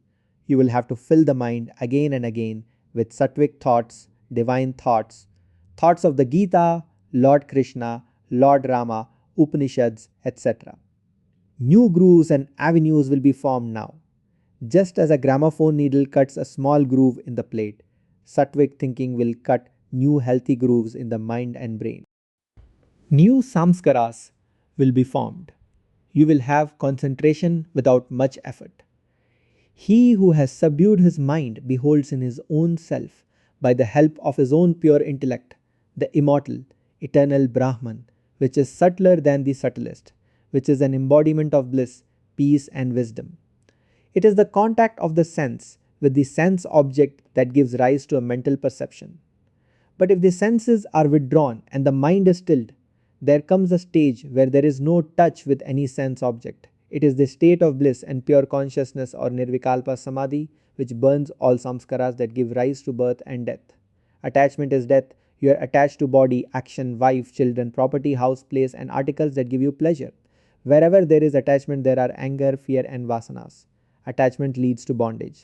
you will have to fill the mind again and again with sattvic thoughts, divine thoughts, thoughts of the Gita, Lord Krishna, Lord Rama, Upanishads, etc. New grooves and avenues will be formed now. Just as a gramophone needle cuts a small groove in the plate, sattvic thinking will cut new healthy grooves in the mind and brain. New samskaras will be formed. You will have concentration without much effort. He who has subdued his mind beholds in his own self, by the help of his own pure intellect, the immortal, eternal Brahman, which is subtler than the subtlest, which is an embodiment of bliss, peace, and wisdom. It is the contact of the sense with the sense object that gives rise to a mental perception. But if the senses are withdrawn and the mind is stilled, there comes a stage where there is no touch with any sense object. It is the state of bliss and pure consciousness or nirvikalpa samadhi which burns all samskaras that give rise to birth and death. Attachment is death. You are attached to body, action, wife, children, property, house, place, and articles that give you pleasure. Wherever there is attachment, there are anger, fear, and vasanas. Attachment leads to bondage.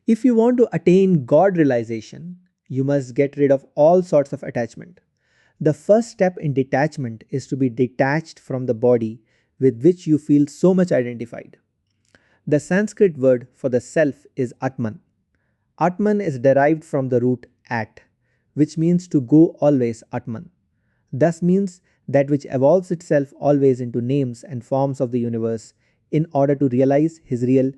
If you want to attain God realization, you must get rid of all sorts of attachment. The first step in detachment is to be detached from the body with which you feel so much identified. The Sanskrit word for the self is Atman. Atman is derived from the root at, which means to go always Atman. Thus means that which evolves itself always into names and forms of the universe in order to realize his real,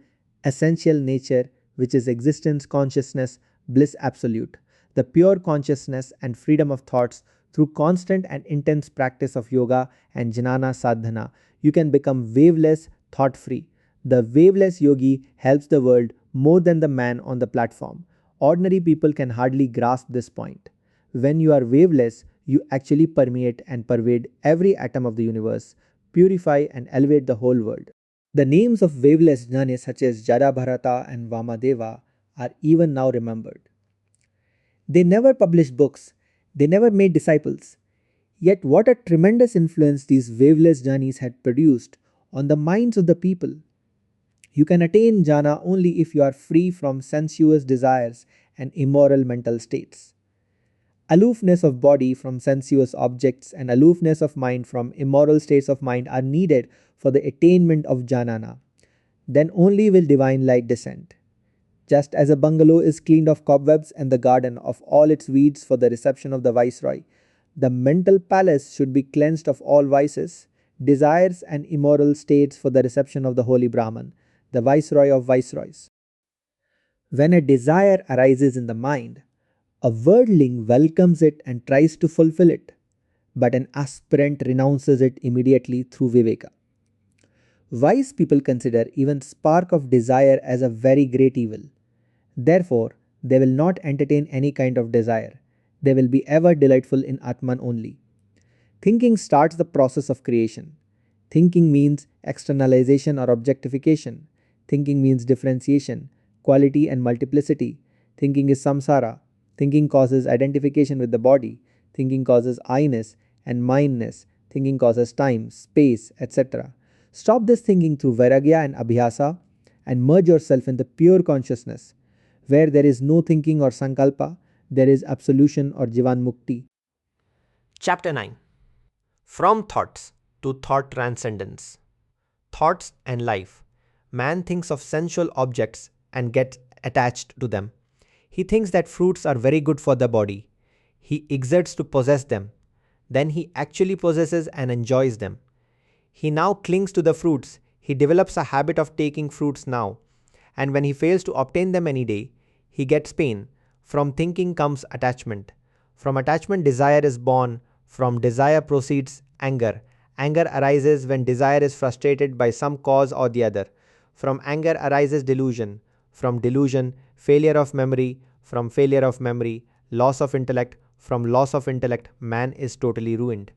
essential nature, which is existence, consciousness, bliss absolute, the pure consciousness and freedom of thoughts. Through constant and intense practice of yoga and jnana sadhana, you can become waveless, thought free. The waveless yogi helps the world more than the man on the platform. Ordinary people can hardly grasp this point. When you are waveless, you actually permeate and pervade every atom of the universe, purify and elevate the whole world. The names of waveless jnanis such as Jada Bharata and Vamadeva are even now remembered. They never published books, they never made disciples. Yet, what a tremendous influence these waveless jnanis had produced on the minds of the people. You can attain jhana only if you are free from sensuous desires and immoral mental states. Aloofness of body from sensuous objects and aloofness of mind from immoral states of mind are needed for the attainment of jnana. Then only will divine light descend. Just as a bungalow is cleaned of cobwebs and the garden of all its weeds for the reception of the viceroy, the mental palace should be cleansed of all vices, desires, and immoral states for the reception of the holy Brahman, the viceroy of viceroys. When a desire arises in the mind, a worldling welcomes it and tries to fulfill it, but an aspirant renounces it immediately through viveka. Wise people consider even spark of desire as a very great evil. Therefore, they will not entertain any kind of desire. They will be ever delightful in Atman only. Thinking starts the process of creation. Thinking means externalization or objectification. Thinking means differentiation, quality and multiplicity. Thinking is samsara. Thinking causes identification with the body. Thinking causes I-ness and mindness. Thinking causes time, space, etc. Stop this thinking through Vairagya and Abhyasa and merge yourself in the pure consciousness, where there is no thinking or sankalpa, there is absolution or Jivan Mukti. Chapter 9. From Thoughts to Thought Transcendence. Thoughts and life. Man thinks of sensual objects and gets attached to them. He thinks that fruits are very good for the body. He exerts to possess them. Then he actually possesses and enjoys them. He now clings to the fruits. He develops a habit of taking fruits now. And when he fails to obtain them any day, he gets pain. From thinking comes attachment. From attachment, desire is born. From desire proceeds anger. Anger arises when desire is frustrated by some cause or the other. From anger arises delusion. From delusion, failure of memory. From failure of memory, loss of intellect. From loss of intellect, man is totally ruined.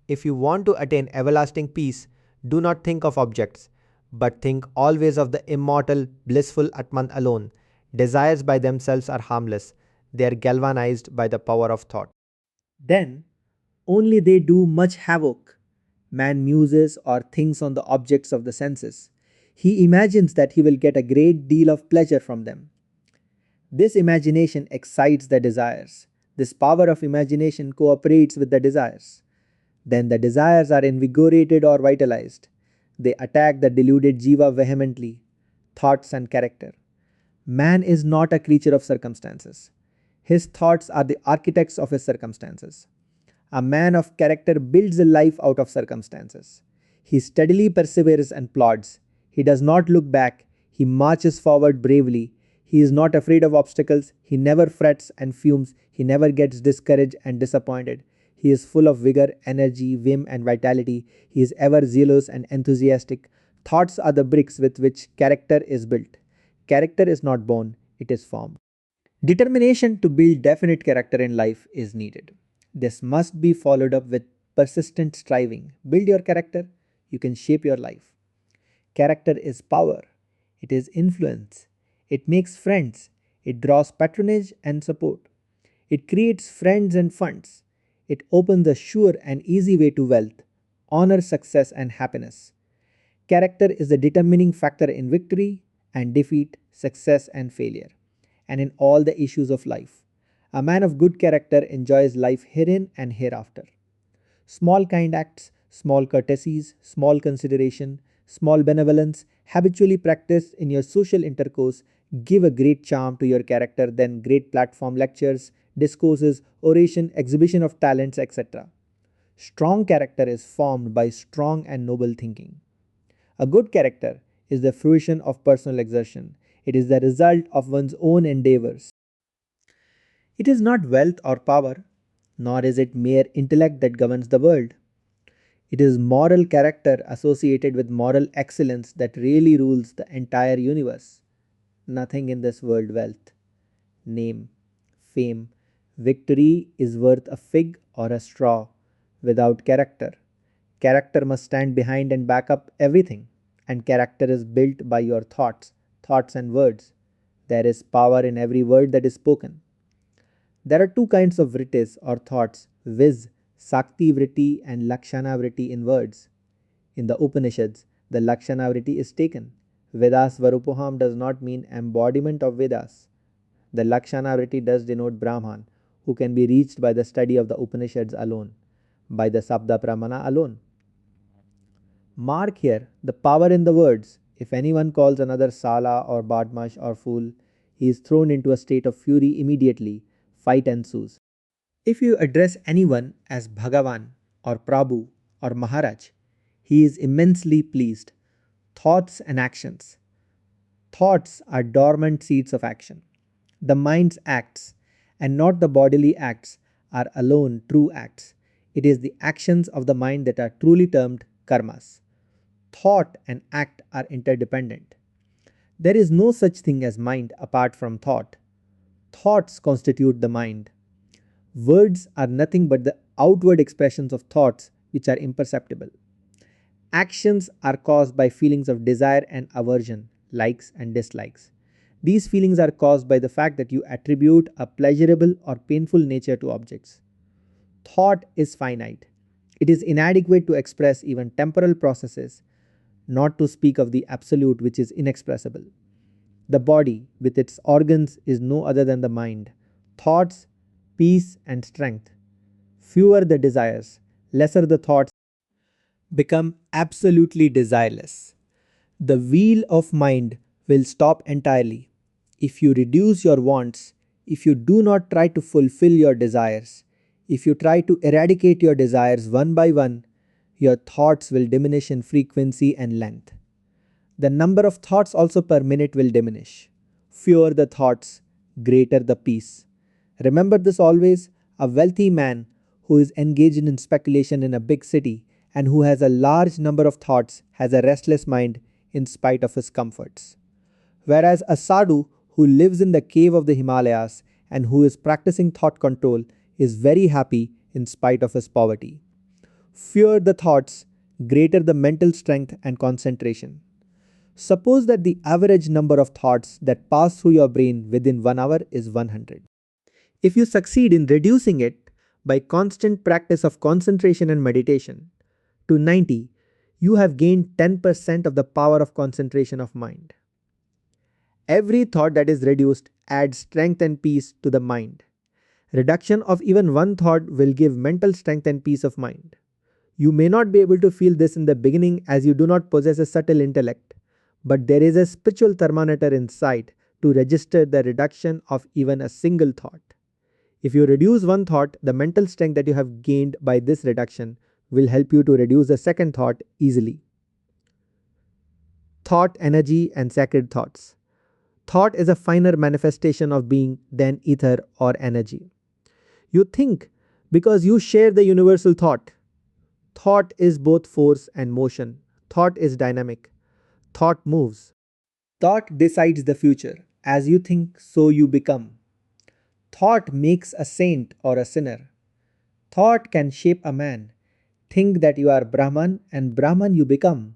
If you want to attain everlasting peace, do not think of objects, but think always of the immortal, blissful Atman alone. Desires by themselves are harmless. They are galvanized by the power of thought. Then only they do much havoc. Man muses or thinks on the objects of the senses. He imagines that he will get a great deal of pleasure from them. This imagination excites the desires. This power of imagination cooperates with the desires. Then the desires are invigorated or vitalized. They attack the deluded jiva vehemently, thoughts and character. Man is not a creature of circumstances. His thoughts are the architects of his circumstances. A man of character builds a life out of circumstances. He steadily perseveres and plods. He does not look back. He marches forward bravely. He is not afraid of obstacles. He never frets and fumes. He never gets discouraged and disappointed. He is full of vigor, energy, vim, and vitality. He is ever zealous and enthusiastic. Thoughts are the bricks with which character is built. Character is not born, it is formed. Determination to build definite character in life is needed. This must be followed up with persistent striving. Build your character, you can shape your life. Character is power, it is influence, it makes friends, it draws patronage and support, it creates friends and funds, it opens a sure and easy way to wealth, honor, success, and happiness. Character is the determining factor in victory and defeat, success and failure, and in all the issues of life. A man of good character enjoys life herein and hereafter. Small kind acts, small courtesies, small consideration, small benevolence, habitually practiced in your social intercourse, give a great charm to your character than great platform lectures, discourses, oration, exhibition of talents, etc. Strong character is formed by strong and noble thinking. A good character is the fruition of personal exertion. It is the result of one's own endeavors. It is not wealth or power, nor is it mere intellect that governs the world. It is moral character associated with moral excellence that really rules the entire universe. Nothing in this world wealth, name, fame, victory is worth a fig or a straw without character. Character must stand behind and back up everything, and character is built by your thoughts and words. There is power in every word that is spoken. There are two kinds of vrittis or thoughts, viz. Sakti vritti and Lakshana vritti in words. In the Upanishads, the Lakshana vritti is taken. Vedas Varupoham does not mean embodiment of Vedas. The Lakshana vritti does denote Brahman, who can be reached by the study of the Upanishads alone, by the Sabda Pramana alone. Mark here the power in the words. If anyone calls another Sala or Badmash or fool, he is thrown into a state of fury immediately. Fight ensues. If you address anyone as Bhagavan or Prabhu or Maharaj, he is immensely pleased. Thoughts and actions. Thoughts are dormant seeds of action. The mind's acts, and not the bodily acts, are alone true acts. It is the actions of the mind that are truly termed karmas. Thought and act are interdependent. There is no such thing as mind apart from thought. Thoughts constitute the mind. Words are nothing but the outward expressions of thoughts which are imperceptible. Actions are caused by feelings of desire and aversion, likes and dislikes. These feelings are caused by the fact that you attribute a pleasurable or painful nature to objects. Thought is finite. It is inadequate to express even temporal processes. not to speak of the absolute which is inexpressible. The body, with its organs, is no other than the mind. Thoughts, peace, and strength. Fewer the desires, lesser the thoughts, become absolutely desireless. The wheel of mind will stop entirely. If you reduce your wants, if you do not try to fulfill your desires, if you try to eradicate your desires one by one, your thoughts will diminish in frequency and length. The number of thoughts also per minute will diminish. Fewer the thoughts, greater the peace. Remember this always: a wealthy man who is engaged in speculation in a big city and who has a large number of thoughts has a restless mind in spite of his comforts. Whereas a sadhu who lives in the cave of the Himalayas and who is practicing thought control is very happy in spite of his poverty. Fewer the thoughts, greater the mental strength and concentration. Suppose that the average number of thoughts that pass through your brain within 1 hour is 100. If you succeed in reducing it by constant practice of concentration and meditation to 90, you have gained 10% of the power of concentration of mind. Every thought that is reduced adds strength and peace to the mind. Reduction of even one thought will give mental strength and peace of mind. You may not be able to feel this in the beginning as you do not possess a subtle intellect, but there is a spiritual thermometer inside to register the reduction of even a single thought. If you reduce one thought, the mental strength that you have gained by this reduction will help you to reduce the second thought easily. Thought, energy, and sacred thoughts. Thought is a finer manifestation of being than ether or energy. You think because you share the universal thought. Thought is both force and motion. Thought is dynamic. Thought moves. Thought decides the future. As you think, so you become. Thought makes a saint or a sinner. Thought can shape a man. Think that you are Brahman, and Brahman you become.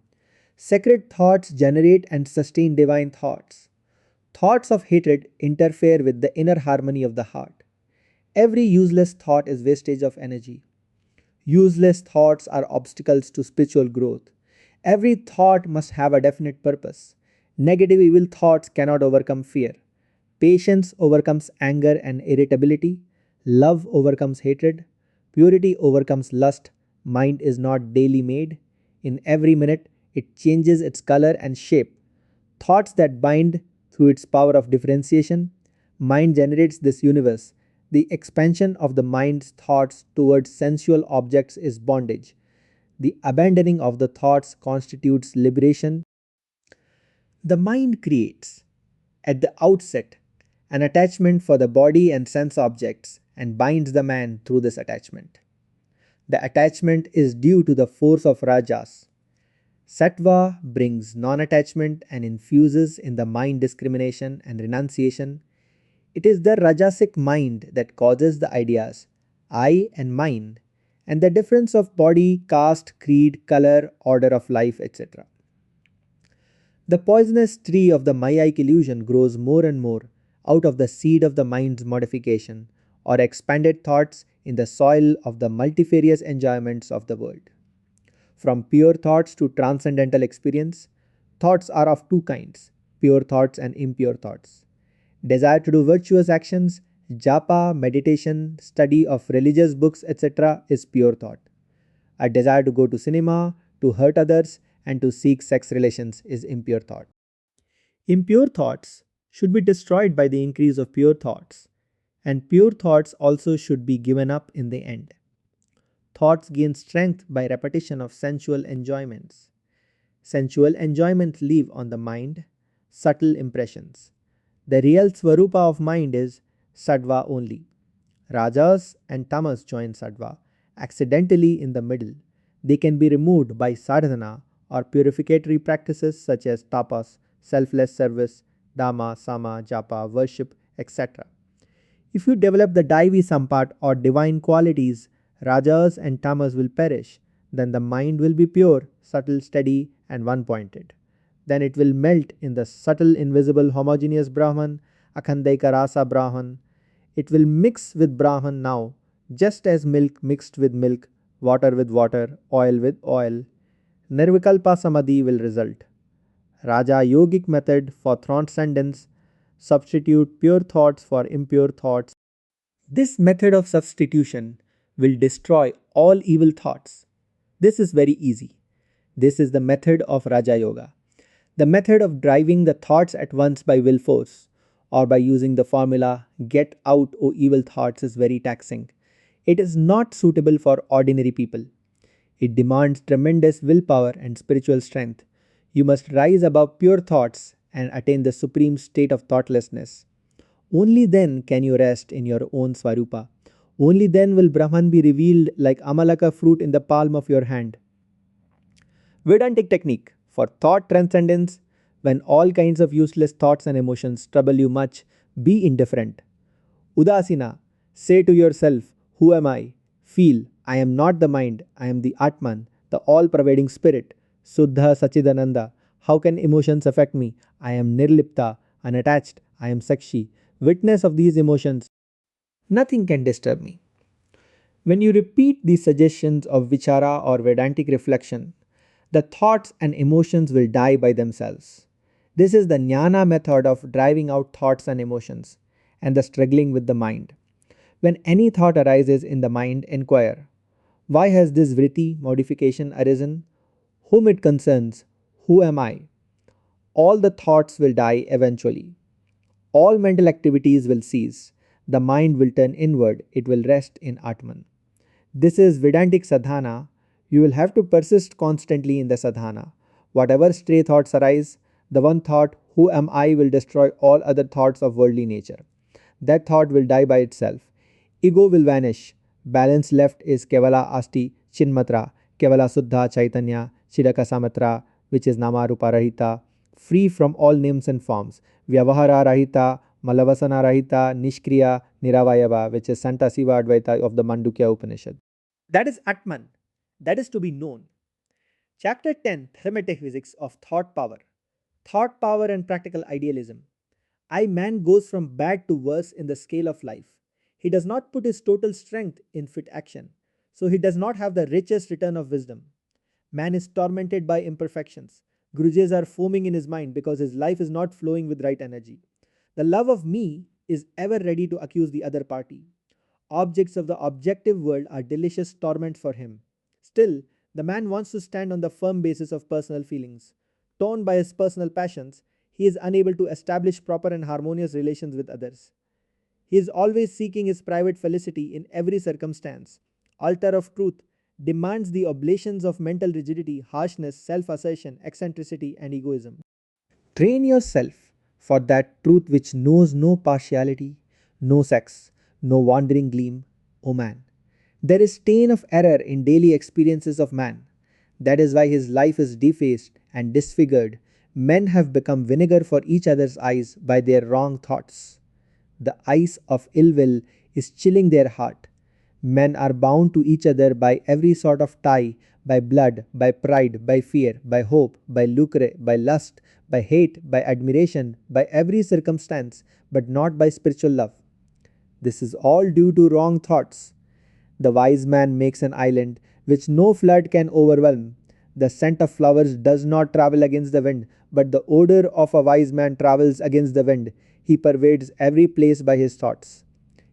Sacred thoughts generate and sustain divine thoughts. Thoughts of hatred interfere with the inner harmony of the heart. Every useless thought is wastage of energy. Useless thoughts are obstacles to spiritual growth. Every thought must have a definite purpose. Negative evil thoughts cannot overcome fear. Patience overcomes anger and irritability. Love overcomes hatred. Purity overcomes lust. Mind is not daily made. In every minute, it changes its color and shape. Thoughts that bind through its power of differentiation. Mind generates this universe. The expansion of the mind's thoughts towards sensual objects is bondage. The abandoning of the thoughts constitutes liberation. The mind creates, at the outset, an attachment for the body and sense objects and binds the man through this attachment. The attachment is due to the force of rajas. Sattva brings non-attachment and infuses in the mind discrimination and renunciation. It is the rajasic mind that causes the ideas I and mine and the difference of body, caste, creed, color, order of life, etc. The poisonous tree of the Mayaik illusion grows more and more out of the seed of the mind's modification or expanded thoughts in the soil of the multifarious enjoyments of the world. From pure thoughts to transcendental experience, thoughts are of two kinds: pure thoughts and impure thoughts. Desire to do virtuous actions, japa, meditation, study of religious books, etc. is pure thought. A desire to go to cinema, to hurt others, and to seek sex relations is impure thought. Impure thoughts should be destroyed by the increase of pure thoughts, and pure thoughts also should be given up in the end. Thoughts gain strength by repetition of sensual enjoyments. Sensual enjoyments leave on the mind subtle impressions. The real Svarupa of mind is Sattva only. Rajas and Tamas join Sattva accidentally in the middle. They can be removed by sadhana or purificatory practices such as tapas, selfless service, dhamma, sama, japa, worship, etc. If you develop the Daivi Sampat or divine qualities, Rajas and Tamas will perish. Then the mind will be pure, subtle, steady, and one pointed. Then it will melt in the subtle, invisible, homogeneous Brahman, Akhandaika Rasa Brahman. It will mix with Brahman now, just as milk mixed with milk, water with water, oil with oil. Nirvikalpa Samadhi will result. Raja Yogic method for transcendence, substitute pure thoughts for impure thoughts. This method of substitution will destroy all evil thoughts. This is very easy. This is the method of Raja Yoga. The method of driving the thoughts at once by will force or by using the formula get out O evil thoughts is very taxing. It is not suitable for ordinary people. It demands tremendous willpower and spiritual strength. You must rise above pure thoughts and attain the supreme state of thoughtlessness. Only then can you rest in your own Swarupa. Only then will Brahman be revealed like Amalaka fruit in the palm of your hand. Vedantic technique for thought transcendence. When all kinds of useless thoughts and emotions trouble you much, be indifferent. Udasina, say to yourself, who am I? Feel, I am not the mind, I am the Atman, the all pervading spirit. Suddha Sachidananda, how can emotions affect me? I am Nirlipta, unattached, I am Sakshi, witness of these emotions. Nothing can disturb me. When you repeat these suggestions of Vichara or Vedantic reflection, the thoughts and emotions will die by themselves. This is the Jnana method of driving out thoughts and emotions and the struggling with the mind. When any thought arises in the mind, inquire, why has this vritti modification arisen? Whom it concerns? Who am I? All the thoughts will die eventually. All mental activities will cease. The mind will turn inward. It will rest in Atman. This is Vedantic sadhana. You will have to persist constantly in the sadhana. Whatever stray thoughts arise, the one thought, who am I, will destroy all other thoughts of worldly nature. That thought will die by itself. Ego will vanish. Balance left is Kevala Asti Chinmatra, Kevala Suddha Chaitanya, Chidaka Samatra, which is Nama Rupa Rahita, free from all names and forms. Vyavahara Rahita, Malavasana Rahita, Nishkriya, Niravayava, which is Santa Siva Advaita of the Mandukya Upanishad. That is Atman. That is to be known. Chapter 10 Thematic Physics of Thought Power. Thought Power and Practical Idealism. Man goes from bad to worse in the scale of life. He does not put his total strength in fit action, so he does not have the richest return of wisdom. Man is tormented by imperfections. Grudges are foaming in his mind because his life is not flowing with right energy. The love of me is ever ready to accuse the other party. Objects of the objective world are delicious torment for him. Still, the man wants to stand on the firm basis of personal feelings. Torn by his personal passions, he is unable to establish proper and harmonious relations with others. He is always seeking his private felicity in every circumstance. Altar of truth demands the oblations of mental rigidity, harshness, self assertion, eccentricity, and egoism. Train yourself for that truth which knows no partiality, no sex, no wandering gleam, O man. There is stain of error in daily experiences of man. That is why his life is defaced and disfigured. Men have become vinegar for each other's eyes by their wrong thoughts. The ice of ill will is chilling their heart. Men are bound to each other by every sort of tie, by blood, by pride, by fear, by hope, by lucre, by lust, by hate, by admiration, by every circumstance, but not by spiritual love. This is all due to wrong thoughts. The wise man makes an island which no flood can overwhelm. The scent of flowers does not travel against the wind, but the odor of a wise man travels against the wind. He pervades every place by his thoughts.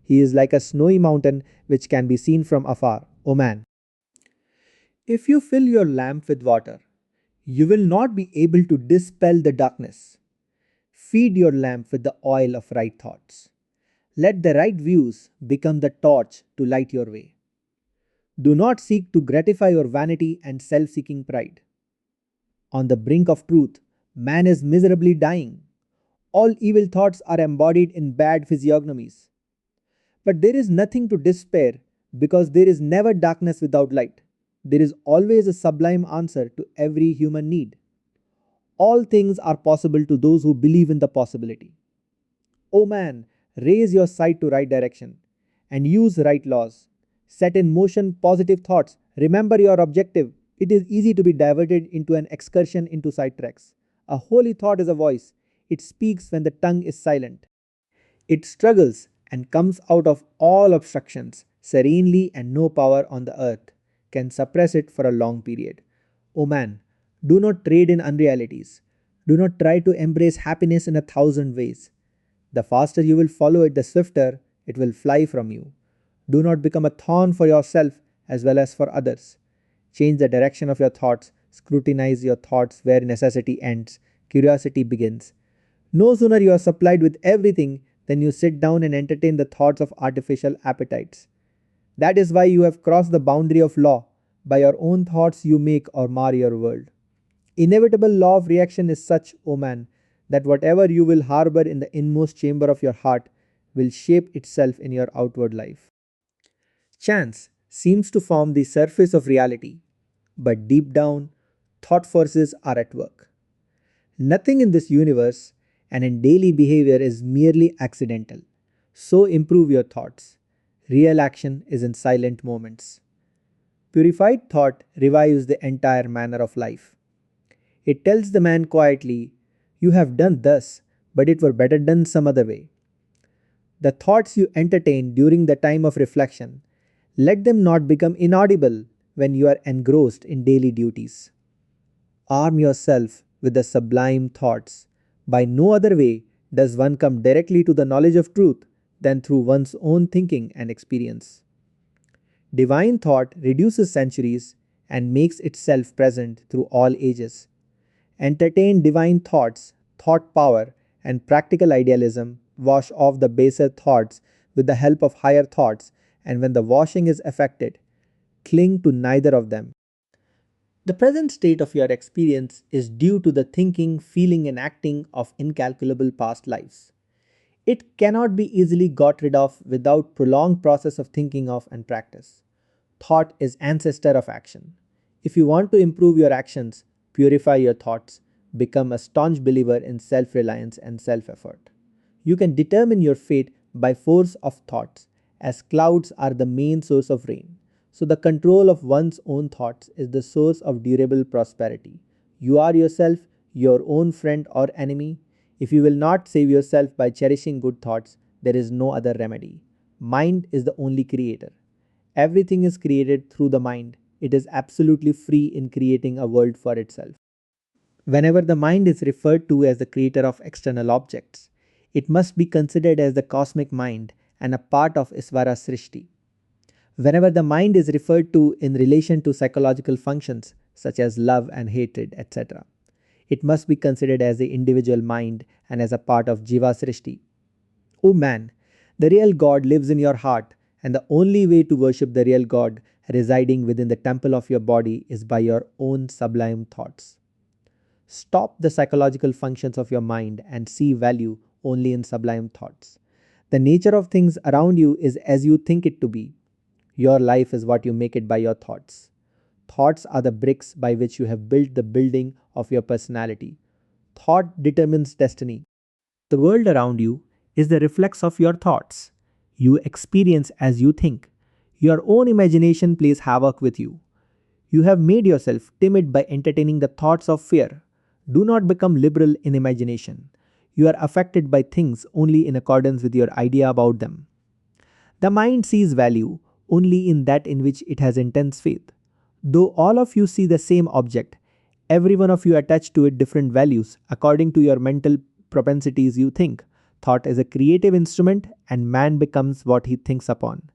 He is like a snowy mountain which can be seen from afar. O man, if you fill your lamp with water, you will not be able to dispel the darkness. Feed your lamp with the oil of right thoughts. Let the right views become the torch to light your way. Do not seek to gratify your vanity and self seeking pride. On the brink of truth, man is miserably dying. All evil thoughts are embodied in bad physiognomies. But there is nothing to despair because there is never darkness without light. There is always a sublime answer to every human need. All things are possible to those who believe in the possibility. O man, raise your sight to right direction and use right laws. Set in motion positive thoughts. Remember your objective. It is easy to be diverted into an excursion into sidetracks. A holy thought is a voice. It speaks when the tongue is silent. It struggles and comes out of all obstructions serenely, and no power on the earth can suppress it for a long period. O man, Do not trade in unrealities. Do not try to embrace happiness in 1,000 ways. The faster you will follow it, the swifter it will fly from you. Do not become a thorn for yourself as well as for others. Change the direction of your thoughts, scrutinize your thoughts where necessity ends, curiosity begins. No sooner you are supplied with everything than you sit down and entertain the thoughts of artificial appetites. That is why you have crossed the boundary of law. By your own thoughts you make or mar your world. Inevitable law of reaction is such, O man, that whatever you will harbor in the inmost chamber of your heart will shape itself in your outward life. Chance seems to form the surface of reality, but deep down, thought forces are at work. Nothing in this universe and in daily behavior is merely accidental. So improve your thoughts. Real action is in silent moments. Purified thought revives the entire manner of life. It tells the man quietly, "You have done thus, but it were better done some other way." The thoughts you entertain during the time of reflection, let them not become inaudible when you are engrossed in daily duties. Arm yourself with the sublime thoughts. By no other way does one come directly to the knowledge of truth than through one's own thinking and experience. Divine thought reduces centuries and makes itself present through all ages. Entertain divine thoughts, thought power, and practical idealism wash off the baser thoughts with the help of higher thoughts, and when the washing is effected, cling to neither of them. The present state of your experience is due to the thinking, feeling, and acting of incalculable past lives. It cannot be easily got rid of without prolonged process of thinking of and practice. Thought is ancestor of action. If you want to improve your actions, purify your thoughts, become a staunch believer in self-reliance and self-effort. You can determine your fate by force of thoughts, as clouds are the main source of rain. So the control of one's own thoughts is the source of durable prosperity. You are yourself your own friend or enemy. If you will not save yourself by cherishing good thoughts, there is no other remedy. Mind is the only creator. Everything is created through the mind. It is absolutely free in creating a world for itself. Whenever the mind is referred to as the creator of external objects, it must be considered as the cosmic mind and a part of Isvara Srishti. Whenever the mind is referred to in relation to psychological functions such as love and hatred, etc., it must be considered as the individual mind and as a part of Jiva Srishti. O man, the real God lives in your heart, and the only way to worship the real God residing within the temple of your body is by your own sublime thoughts. Stop the psychological functions of your mind and see value only in sublime thoughts. The nature of things around you is as you think it to be. Your life is what you make it by your thoughts. Thoughts are the bricks by which you have built the building of your personality. Thought determines destiny. The world around you is the reflex of your thoughts. You experience as you think. Your own imagination plays havoc with you. You have made yourself timid by entertaining the thoughts of fear. Do not become liberal in imagination. You are affected by things only in accordance with your idea about them. The mind sees value only in that in which it has intense faith. Though all of you see the same object, every one of you attach to it different values according to your mental propensities you think. Thought is a creative instrument and man becomes what he thinks upon.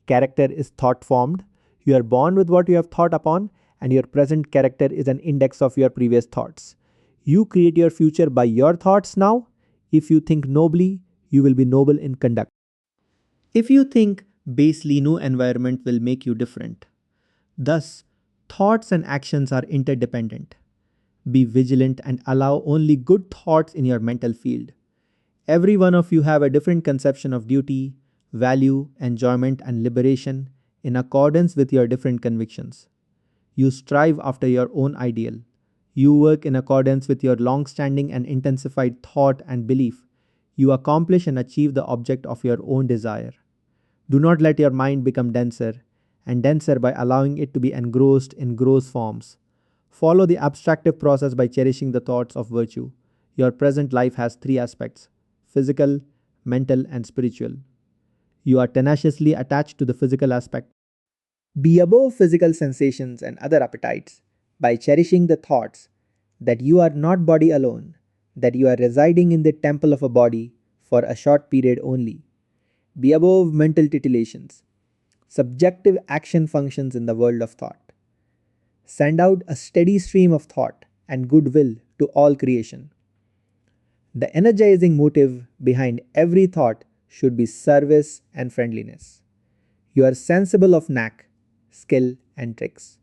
Character is thought formed. You are born with what you have thought upon, and your present character is an index of your previous thoughts. You create your future by your thoughts now. If you think nobly, you will be noble in conduct. If you think basely, no environment will make you different. Thus, thoughts and actions are interdependent. Be vigilant and allow only good thoughts in your mental field. Every one of you have a different conception of duty, value, enjoyment, and liberation in accordance with your different convictions. You strive after your own ideal. You work in accordance with your long standing and intensified thought and belief. You accomplish and achieve the object of your own desire. Do not let your mind become denser and denser by allowing it to be engrossed in gross forms. Follow the abstractive process by cherishing the thoughts of virtue. Your present life has three aspects: physical, mental, and spiritual. You are tenaciously attached to the physical aspect. Be above physical sensations and other appetites. by cherishing the thoughts that you are not body alone, that you are residing in the temple of a body for a short period only. Be above mental titillations, subjective action functions in the world of thought. Send out a steady stream of thought and goodwill to all creation. The energizing motive behind every thought should be service and friendliness. You are sensible of knack, skill, and tricks.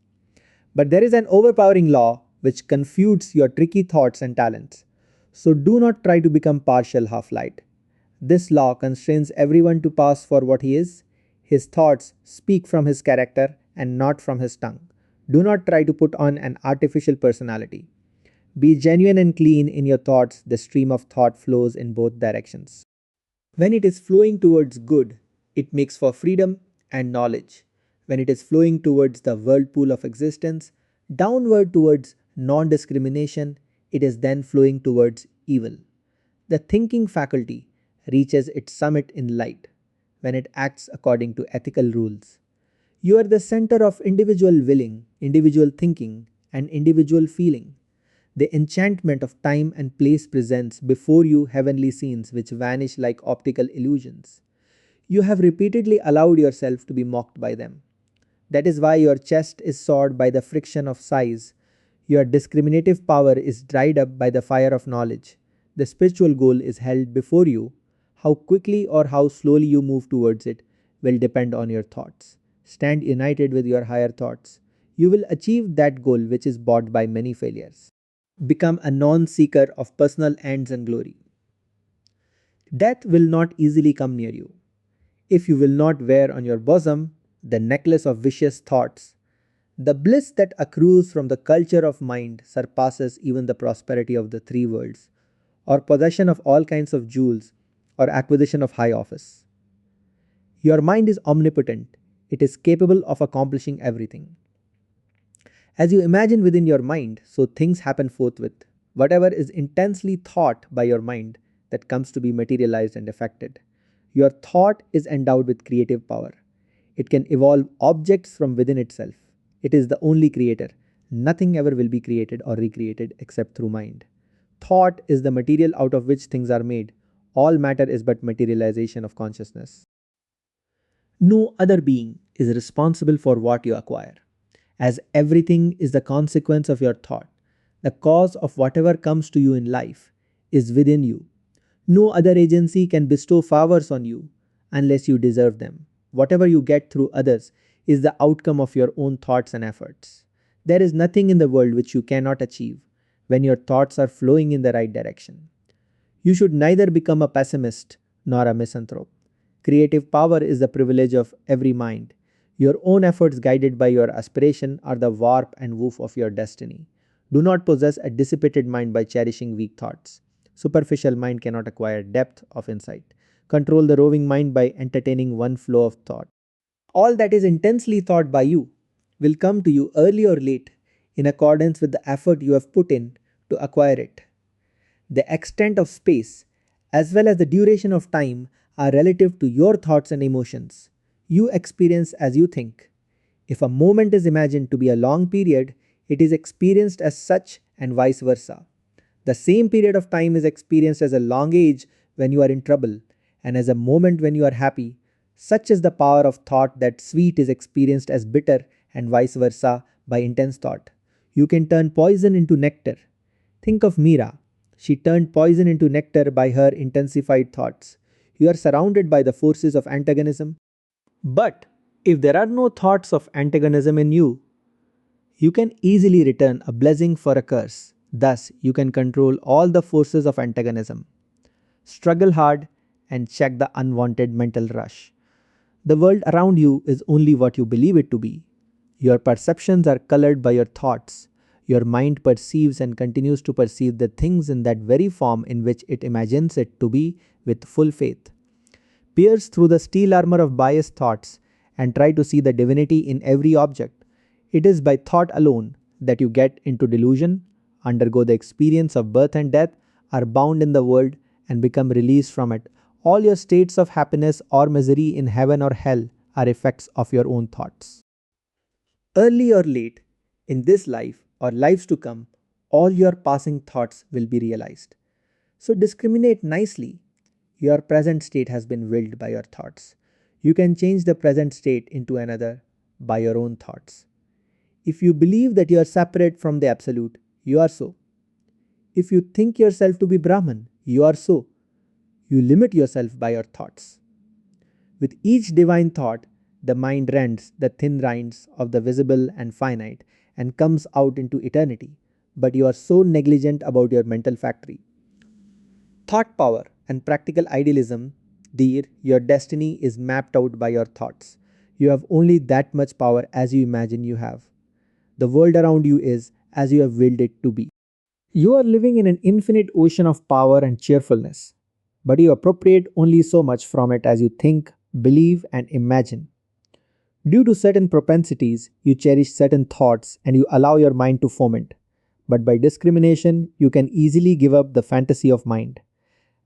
But there is an overpowering law which confutes your tricky thoughts and talents. So do not try to become partial half light. This law constrains everyone to pass for what he is. His thoughts speak from his character and not from his tongue. Do not try to put on an artificial personality. Be genuine and clean in your thoughts. The stream of thought flows in both directions. When it is flowing towards good, it makes for freedom and knowledge. When it is flowing towards the whirlpool of existence, downward towards non discrimination, it is then flowing towards evil. The thinking faculty reaches its summit in light when it acts according to ethical rules. You are the center of individual willing, individual thinking, and individual feeling. The enchantment of time and place presents before you heavenly scenes which vanish like optical illusions. You have repeatedly allowed yourself to be mocked by them. That is why your chest is sored by the friction of sighs. Your discriminative power is dried up by the fire of knowledge. The spiritual goal is held before you. How quickly or how slowly you move towards it will depend on your thoughts. Stand united with your higher thoughts. You will achieve that goal which is bought by many failures. Become a non-seeker of personal ends and glory. Death will not easily come near you. If you will not wear on your bosom the necklace of vicious thoughts, the bliss that accrues from the culture of mind surpasses even the prosperity of the three worlds, or possession of all kinds of jewels, or acquisition of high office. Your mind is omnipotent. It is capable of accomplishing everything. As you imagine within your mind, so things happen forthwith. Whatever is intensely thought by your mind, that comes to be materialized and affected. Your thought is endowed with creative power. It can evolve objects from within itself. It is the only creator. Nothing ever will be created or recreated except through mind. Thought is the material out of which things are made. All matter is but materialization of consciousness. No other being is responsible for what you acquire, as everything is the consequence of your thought. The cause of whatever comes to you in life is within you. No other agency can bestow favors on you unless you deserve them. Whatever you get through others is the outcome of your own thoughts and efforts. There is nothing in the world which you cannot achieve when your thoughts are flowing in the right direction. You should neither become a pessimist nor a misanthrope. Creative power is the privilege of every mind. Your own efforts guided by your aspiration are the warp and woof of your destiny. Do not possess a dissipated mind by cherishing weak thoughts. Superficial mind cannot acquire depth of insight. Control the roving mind by entertaining one flow of thought. All that is intensely thought by you will come to you early or late in accordance with the effort you have put in to acquire it. The extent of space as well as the duration of time are relative to your thoughts and emotions. You experience as you think. If a moment is imagined to be a long period, it is experienced as such and vice versa. The same period of time is experienced as a long age when you are in trouble and as a moment when you are happy. Such is the power of thought that sweet is experienced as bitter and vice versa by intense thought. You can turn poison into nectar. Think of Meera. She turned poison into nectar by her intensified thoughts. You are surrounded by the forces of antagonism. But if there are no thoughts of antagonism in you, you can easily return a blessing for a curse. Thus, you can control all the forces of antagonism. Struggle hard and check the unwanted mental rush. The world around you is only what you believe it to be. Your perceptions are colored by your thoughts. Your mind perceives and continues to perceive the things in that very form in which it imagines it to be with full faith. Pierce through the steel armor of biased thoughts and try to see the divinity in every object. It is by thought alone that you get into delusion, undergo the experience of birth and death, are bound in the world, and become released from it. All your states of happiness or misery in heaven or hell are effects of your own thoughts. Early or late, in this life, or lives to come, all your passing thoughts will be realized. So discriminate nicely. Your present state has been willed by your thoughts. You can change the present state into another by your own thoughts. If you believe that you are separate from the Absolute, you are so. If you think yourself to be Brahman, you are so. You limit yourself by your thoughts. With each divine thought, the mind rends the thin rinds of the visible and finite and comes out into eternity. But you are so negligent about your mental factory. Thought power and practical idealism, dear, your destiny is mapped out by your thoughts. You have only that much power as you imagine you have. The world around you is as you have willed it to be. You are living in an infinite ocean of power and cheerfulness, but you appropriate only so much from it as you think, believe, and imagine. Due to certain propensities, you cherish certain thoughts and you allow your mind to foment. But by discrimination, you can easily give up the fantasy of mind.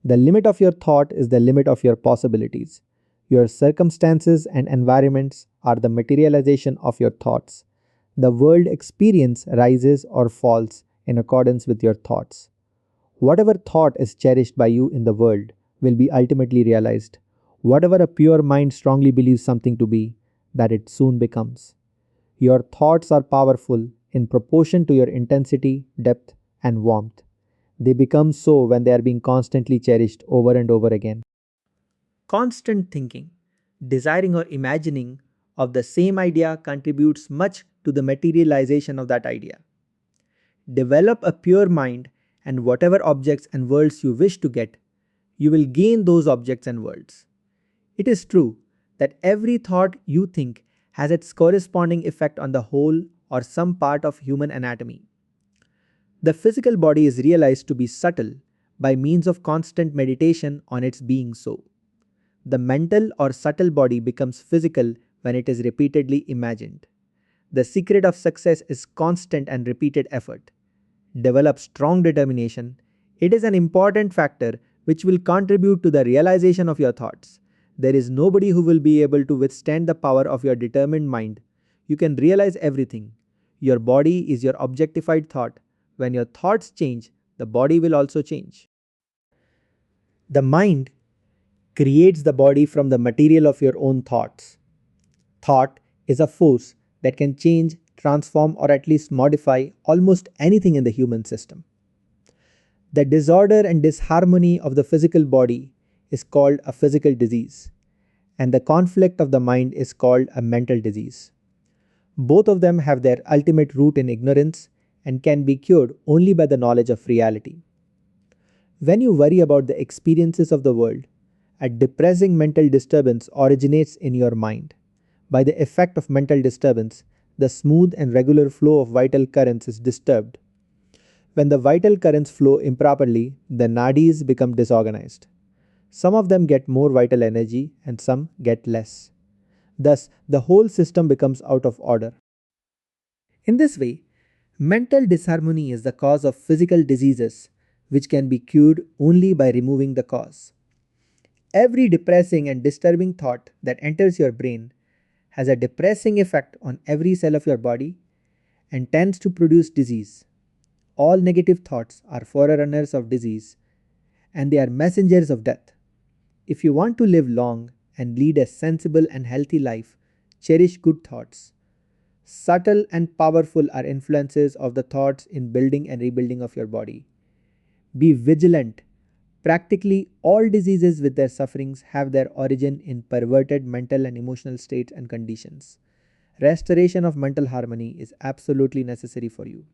The limit of your thought is the limit of your possibilities. Your circumstances and environments are the materialization of your thoughts. The world experience rises or falls in accordance with your thoughts. Whatever thought is cherished by you in the world will be ultimately realized. Whatever a pure mind strongly believes something to be, that it soon becomes. Your thoughts are powerful in proportion to your intensity, depth, and warmth. They become so when they are being constantly cherished over and over again. Constant thinking, desiring or imagining of the same idea contributes much to the materialization of that idea. Develop a pure mind, and whatever objects and worlds you wish to get, you will gain those objects and worlds. It is true that every thought you think has its corresponding effect on the whole or some part of human anatomy. The physical body is realized to be subtle by means of constant meditation on its being so. The mental or subtle body becomes physical when it is repeatedly imagined. The secret of success is constant and repeated effort. Develop strong determination. It is an important factor which will contribute to the realization of your thoughts. There is nobody who will be able to withstand the power of your determined mind. You can realize everything. Your body is your objectified thought. When your thoughts change, the body will also change. The mind creates the body from the material of your own thoughts. Thought is a force that can change, transform, or at least modify almost anything in the human system. The disorder and disharmony of the physical body is called a physical disease, and the conflict of the mind is called a mental disease. Both of them have their ultimate root in ignorance and can be cured only by the knowledge of reality. When you worry about the experiences of the world, a depressing mental disturbance originates in your mind. By the effect of mental disturbance, the smooth and regular flow of vital currents is disturbed. When the vital currents flow improperly, the nadis become disorganized. Some of them get more vital energy and some get less. Thus, the whole system becomes out of order. In this way, mental disharmony is the cause of physical diseases, which can be cured only by removing the cause. Every depressing and disturbing thought that enters your brain has a depressing effect on every cell of your body and tends to produce disease. All negative thoughts are forerunners of disease and they are messengers of death. If you want to live long and lead a sensible and healthy life, cherish good thoughts. Subtle and powerful are influences of the thoughts in building and rebuilding of your body. Be vigilant. Practically all diseases with their sufferings have their origin in perverted mental and emotional states and conditions. Restoration of mental harmony is absolutely necessary for you.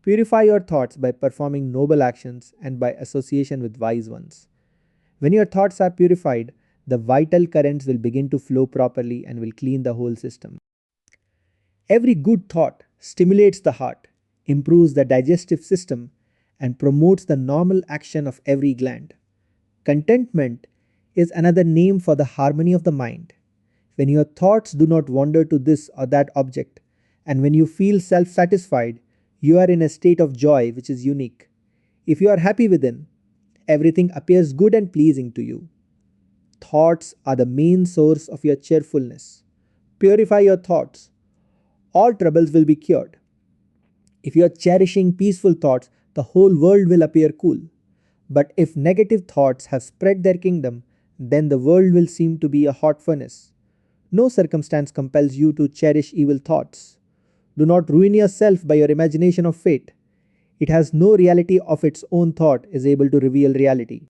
Purify your thoughts by performing noble actions and by association with wise ones. When your thoughts are purified, the vital currents will begin to flow properly and will clean the whole system. Every good thought stimulates the heart, improves the digestive system, and promotes the normal action of every gland. Contentment is another name for the harmony of the mind. When your thoughts do not wander to this or that object, and when you feel self satisfied, you are in a state of joy which is unique. If you are happy within, everything appears good and pleasing to you. Thoughts are the main source of your cheerfulness. Purify your thoughts. All troubles will be cured. If you are cherishing peaceful thoughts, the whole world will appear cool. But if negative thoughts have spread their kingdom, then the world will seem to be a hot furnace. No circumstance compels you to cherish evil thoughts. Do not ruin yourself by your imagination of fate. It has no reality of its own. Thought is able to reveal reality.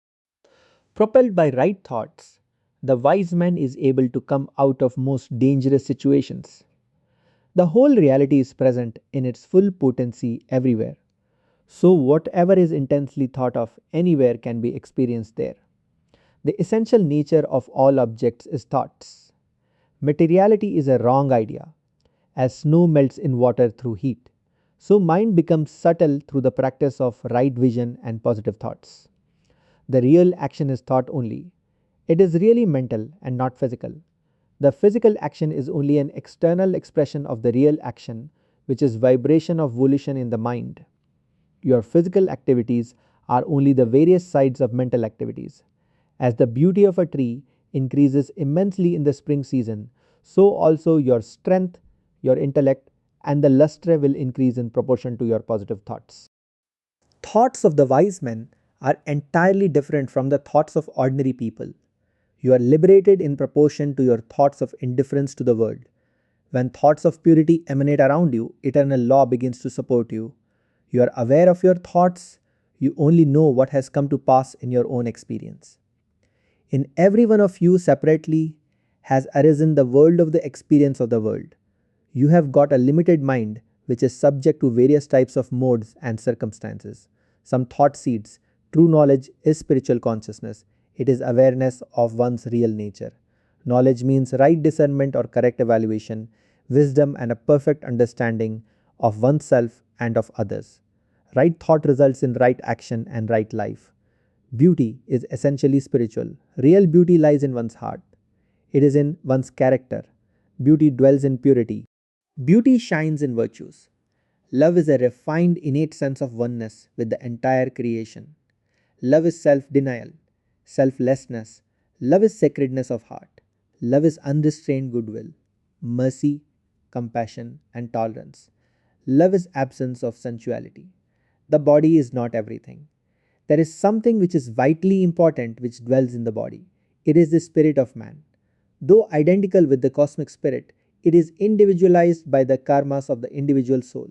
Propelled by right thoughts, the wise man is able to come out of most dangerous situations. The whole reality is present in its full potency everywhere. So, whatever is intensely thought of anywhere can be experienced there. The essential nature of all objects is thoughts. Materiality is a wrong idea. As snow melts in water through heat, so mind becomes subtle through the practice of right vision and positive thoughts. The real action is thought only. It is really mental and not physical. The physical action is only an external expression of the real action, which is vibration of volition in the mind. Your physical activities are only the various sides of mental activities. As the beauty of a tree increases immensely in the spring season, so also your strength, your intellect, and the lustre will increase in proportion to your positive thoughts. Thoughts of the wise men are entirely different from the thoughts of ordinary people. You are liberated in proportion to your thoughts of indifference to the world. When thoughts of purity emanate around you, eternal law begins to support you. You are aware of your thoughts, you only know what has come to pass in your own experience. In every one of you separately has arisen the world of the experience of the world. You have got a limited mind which is subject to various types of modes and circumstances. Some thought seeds. True knowledge is spiritual consciousness. It is awareness of one's real nature. Knowledge means right discernment or correct evaluation, wisdom, and a perfect understanding of oneself and of others. Right thought results in right action and right life. Beauty is essentially spiritual. Real beauty lies in one's heart. It is in one's character. Beauty dwells in purity. Beauty shines in virtues. Love is a refined, innate sense of oneness with the entire creation. Love is self denial, selflessness. Love is sacredness of heart. Love is unrestrained goodwill, mercy, compassion, and tolerance. Love is absence of sensuality. The body is not everything. There is something which is vitally important which dwells in the body. It is the spirit of man. Though identical with the cosmic spirit, it is individualized by the karmas of the individual soul.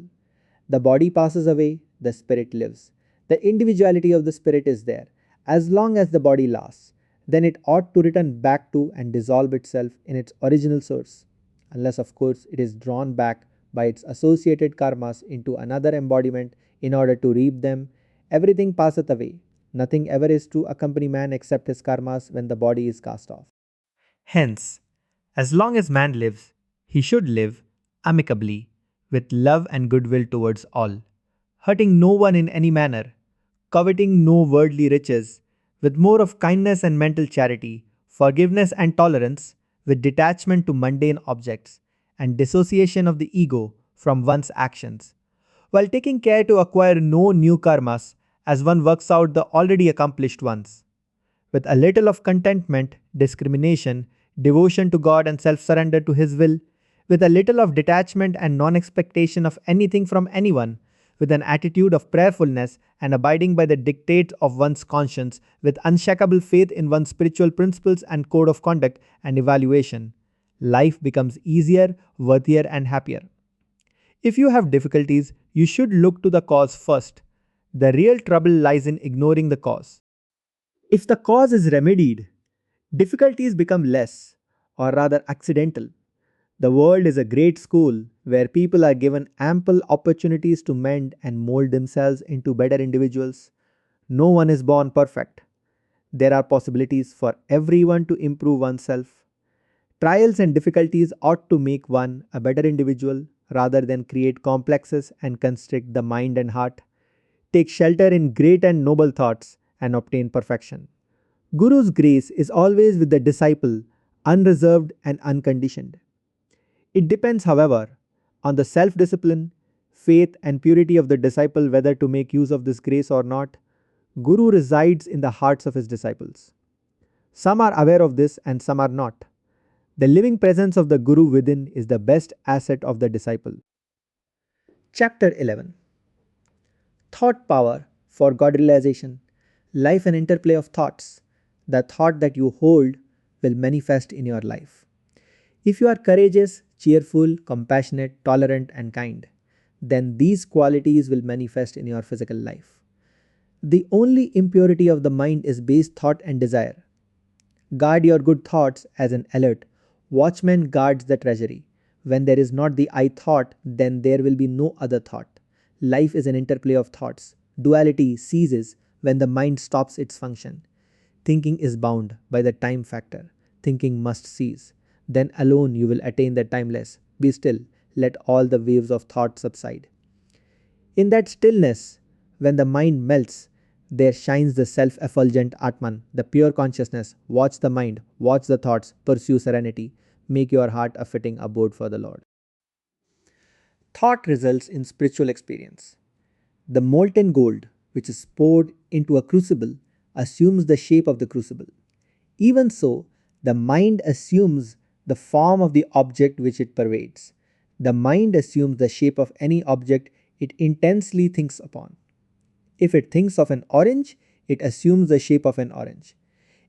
The body passes away, the spirit lives. The individuality of the spirit is there. As long as the body lasts, then it ought to return back to and dissolve itself in its original source, unless, of course, it is drawn back by its associated karmas into another embodiment in order to reap them. Everything passeth away. Nothing ever is to accompany man except his karmas when the body is cast off. Hence, as long as man lives, he should live amicably, with love and goodwill towards all, hurting no one in any manner, coveting no worldly riches, with more of kindness and mental charity, forgiveness and tolerance, with detachment to mundane objects, and dissociation of the ego from one's actions, while taking care to acquire no new karmas as one works out the already accomplished ones. With a little of contentment, discrimination, devotion to God, and self surrender to His will, with a little of detachment and non expectation of anything from anyone, with an attitude of prayerfulness and abiding by the dictates of one's conscience, with unshakable faith in one's spiritual principles and code of conduct and evaluation, life becomes easier, worthier, and happier. If you have difficulties, you should look to the cause first. The real trouble lies in ignoring the cause. If the cause is remedied, difficulties become less, or rather accidental. The world is a great school where people are given ample opportunities to mend and mold themselves into better individuals. No one is born perfect. There are possibilities for everyone to improve oneself. Trials and difficulties ought to make one a better individual rather than create complexes and constrict the mind and heart. Take shelter in great and noble thoughts and obtain perfection. Guru's grace is always with the disciple, unreserved and unconditioned. It depends, however, on the self discipline, faith, and purity of the disciple whether to make use of this grace or not. Guru resides in the hearts of his disciples. Some are aware of this and some are not. The living presence of the Guru within is the best asset of the disciple. Chapter 11. Thought power for God realization. Life and interplay of thoughts. The thought that you hold will manifest in your life. If you are courageous, cheerful, compassionate, tolerant, and kind, then these qualities will manifest in your physical life. The only impurity of the mind is base thought and desire. Guard your good thoughts as an alert. Watchman guards the treasury. When there is not the I thought, then there will be no other thought. Life is an interplay of thoughts. Duality ceases when the mind stops its function. Thinking is bound by the time factor. Thinking must cease. Then alone you will attain the timeless. Be still. Let all the waves of thought subside. In that stillness, when the mind melts, there shines the self effulgent Atman, the pure consciousness. Watch the mind, watch the thoughts, pursue serenity. Make your heart a fitting abode for the Lord. Thought results in spiritual experience. The molten gold, which is poured into a crucible, assumes the shape of the crucible. Even so, the mind assumes the form of the object which it pervades. The mind assumes the shape of any object it intensely thinks upon. If it thinks of an orange, it assumes the shape of an orange.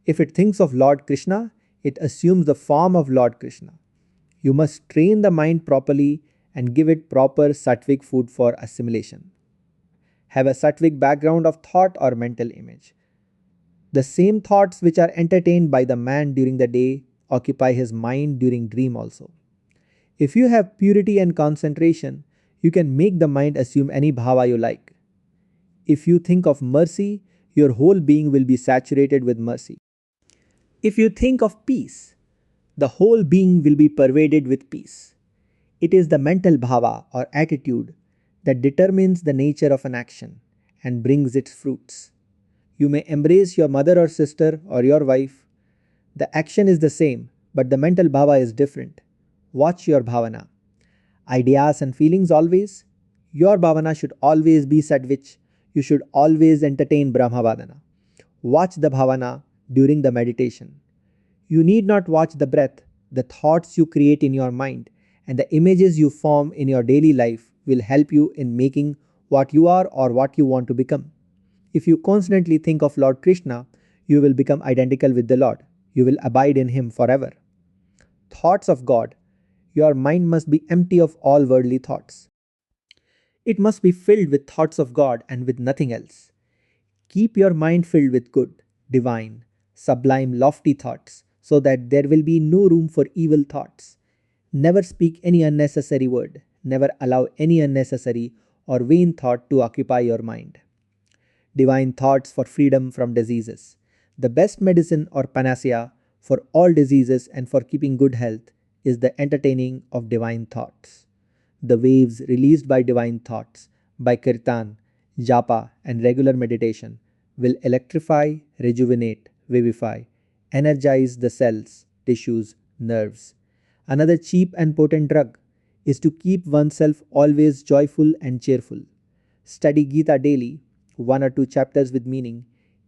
If it thinks of Lord Krishna, it assumes the form of Lord Krishna. You must train the mind properly and give it proper sattvic food for assimilation. Have a sattvic background of thought or mental image. The same thoughts which are entertained by the man during the day occupy his mind during dream also. If you have purity and concentration, you can make the mind assume any bhava you like. If you think of mercy, your whole being will be saturated with mercy. If you think of peace, the whole being will be pervaded with peace. It is the mental bhava or attitude that determines the nature of an action and brings its fruits. You may embrace your mother or sister or your wife. The action is the same, but the mental bhava is different. Watch your bhavana. Ideas and feelings always. Your bhavana should always be sattvic. You should always entertain Brahmavadana. Watch the bhavana during the meditation. You need not watch the breath. The thoughts you create in your mind and the images you form in your daily life will help you in making what you are or what you want to become. If you constantly think of Lord Krishna, you will become identical with the Lord. You will abide in Him forever. Thoughts of God. Your mind must be empty of all worldly thoughts. It must be filled with thoughts of God and with nothing else. Keep your mind filled with good, divine, sublime, lofty thoughts, so that there will be no room for evil thoughts. Never speak any unnecessary word. Never allow any unnecessary or vain thought to occupy your mind. Divine thoughts for freedom from diseases. The best medicine or panacea for all diseases and for keeping good health is the entertaining of divine thoughts. The waves released by divine thoughts, by kirtan, japa, and regular meditation will electrify, rejuvenate, vivify, energize the cells, tissues, nerves. Another cheap and potent drug is to keep oneself always joyful and cheerful. Study Gita daily, one or two chapters with meaning.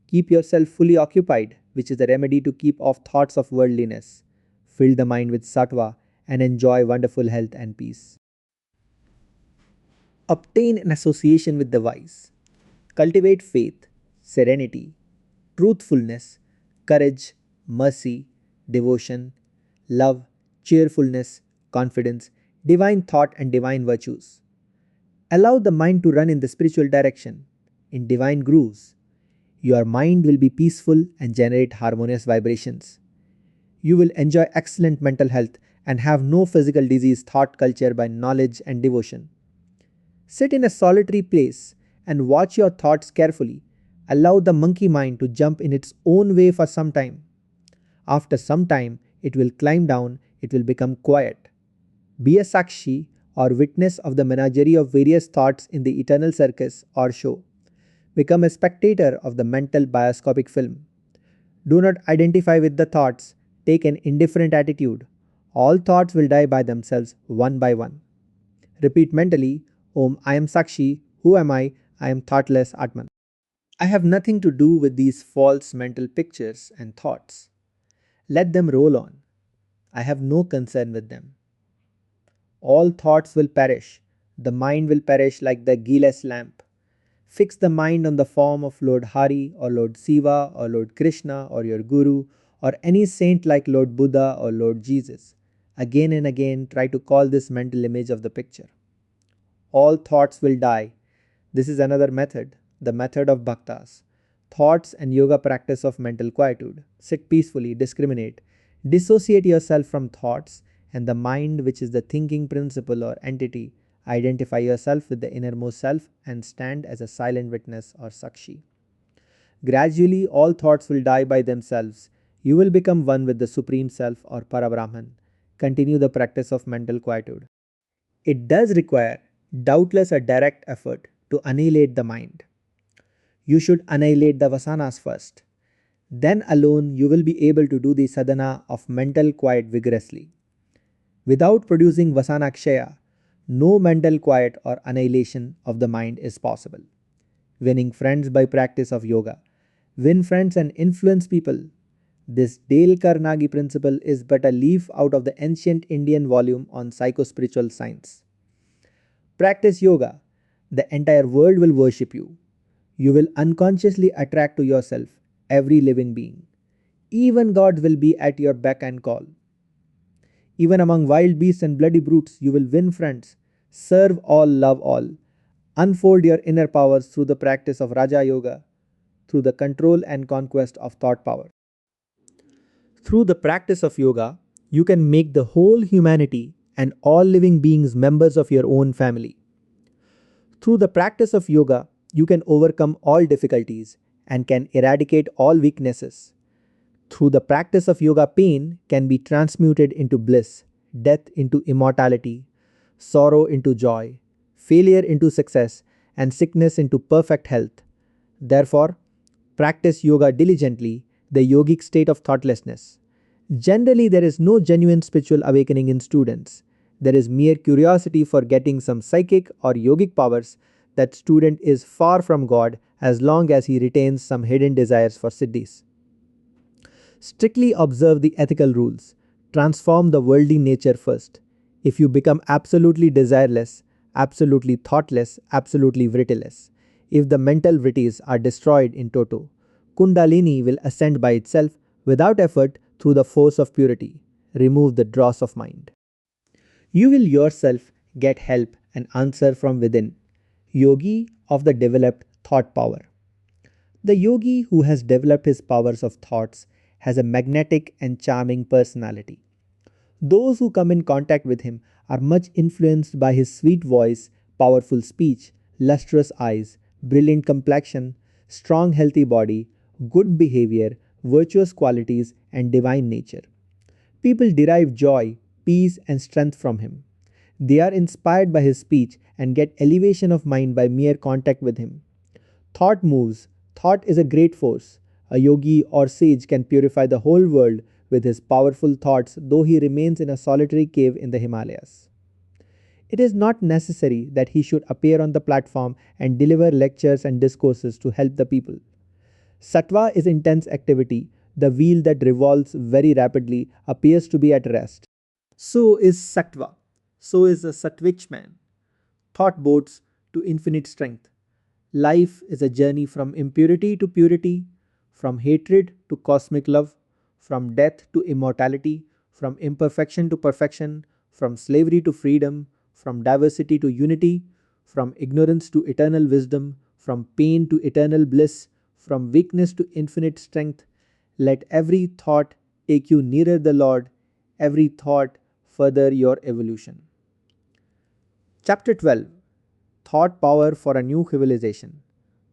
Keep yourself fully occupied, which is the remedy to keep off thoughts of worldliness. Fill the mind with sattva and enjoy wonderful health and peace. Obtain an association with the wise. Cultivate faith, serenity, truthfulness, courage, mercy, devotion, love, cheerfulness, confidence, divine thought, and divine virtues. Allow the mind to run in the spiritual direction, in divine grooves. Your mind will be peaceful and generate harmonious vibrations. You will enjoy excellent mental health and have no physical disease thought culture by knowledge and devotion. Sit in a solitary place and watch your thoughts carefully. Allow the monkey mind to jump in its own way for some time. After some time, it will climb down, it will become quiet. Be a sakshi or witness of the menagerie of various thoughts in the eternal circus or show. Become a spectator of the mental bioscopic film. Do not identify with the thoughts, take an indifferent attitude. All thoughts will die by themselves one by one. Repeat mentally, Om, I am Sakshi. Who am I? I am thoughtless Atman. I have nothing to do with these false mental pictures and thoughts. Let them roll on. I have no concern with them. All thoughts will perish. The mind will perish like the ghee-less lamp. Fix the mind on the form of Lord Hari or Lord Siva or Lord Krishna or your Guru or any saint like Lord Buddha or Lord Jesus. Again and again, try to call this mental image of the picture. All thoughts will die. This is another method, the method of bhaktas. Thoughts and yoga practice of mental quietude. Sit peacefully, discriminate. Dissociate yourself from thoughts and the mind, which is the thinking principle or entity. Identify yourself with the innermost self and stand as a silent witness or sakshi. Gradually, all thoughts will die by themselves. You will become one with the Supreme Self or Parabrahman. Continue the practice of mental quietude. It does require, doubtless, a direct effort to annihilate the mind. You should annihilate the vasanas first. Then alone you will be able to do the sadhana of mental quiet vigorously. Without producing vasanakshaya, no mental quiet or annihilation of the mind is possible. Winning friends by practice of yoga. Win friends and influence people. This Dale Carnegie principle is but a leaf out of the ancient Indian volume on psychospiritual science. Practice yoga. The entire world will worship you. You will unconsciously attract to yourself every living being. Even God will be at your beck and call. Even among wild beasts and bloody brutes, you will win friends. Serve all, love all. Unfold your inner powers through the practice of Raja Yoga, through the control and conquest of thought power. Through the practice of yoga, you can make the whole humanity and all living beings members of your own family. Through the practice of yoga, you can overcome all difficulties and can eradicate all weaknesses. Through the practice of yoga, pain can be transmuted into bliss, death into immortality, sorrow into joy, failure into success, and sickness into perfect health. Therefore, practice yoga diligently, the yogic state of thoughtlessness. Generally, there is no genuine spiritual awakening in students. There is mere curiosity for getting some psychic or yogic powers. That student is far from God as long as he retains some hidden desires for siddhis. Strictly observe the ethical rules. Transform the worldly nature first. If you become absolutely desireless, absolutely thoughtless, absolutely vrittiless, if the mental vrittis are destroyed in toto, Kundalini will ascend by itself without effort through the force of purity. Remove the dross of mind. You will yourself get help and answer from within. Yogi of the developed thought power. The yogi who has developed his powers of thoughts has a magnetic and charming personality. Those who come in contact with him are much influenced by his sweet voice, powerful speech, lustrous eyes, brilliant complexion, strong healthy body, good behavior, virtuous qualities, and divine nature. People derive joy, peace, and strength from him. They are inspired by his speech and get elevation of mind by mere contact with him. Thought moves. Thought is a great force. A yogi or sage can purify the whole world with his powerful thoughts, though he remains in a solitary cave in the Himalayas. It is not necessary that he should appear on the platform and deliver lectures and discourses to help the people. Sattva is intense activity. The wheel that revolves very rapidly appears to be at rest. So is Sattva. So is a Sattvich man. Thought boats to infinite strength. Life is a journey from impurity to purity, from hatred to cosmic love, from death to immortality, from imperfection to perfection, from slavery to freedom, from diversity to unity, from ignorance to eternal wisdom, from pain to eternal bliss, from weakness to infinite strength. Let every thought take you nearer the Lord, every thought further your evolution. Chapter 12. Thought power for a new civilization.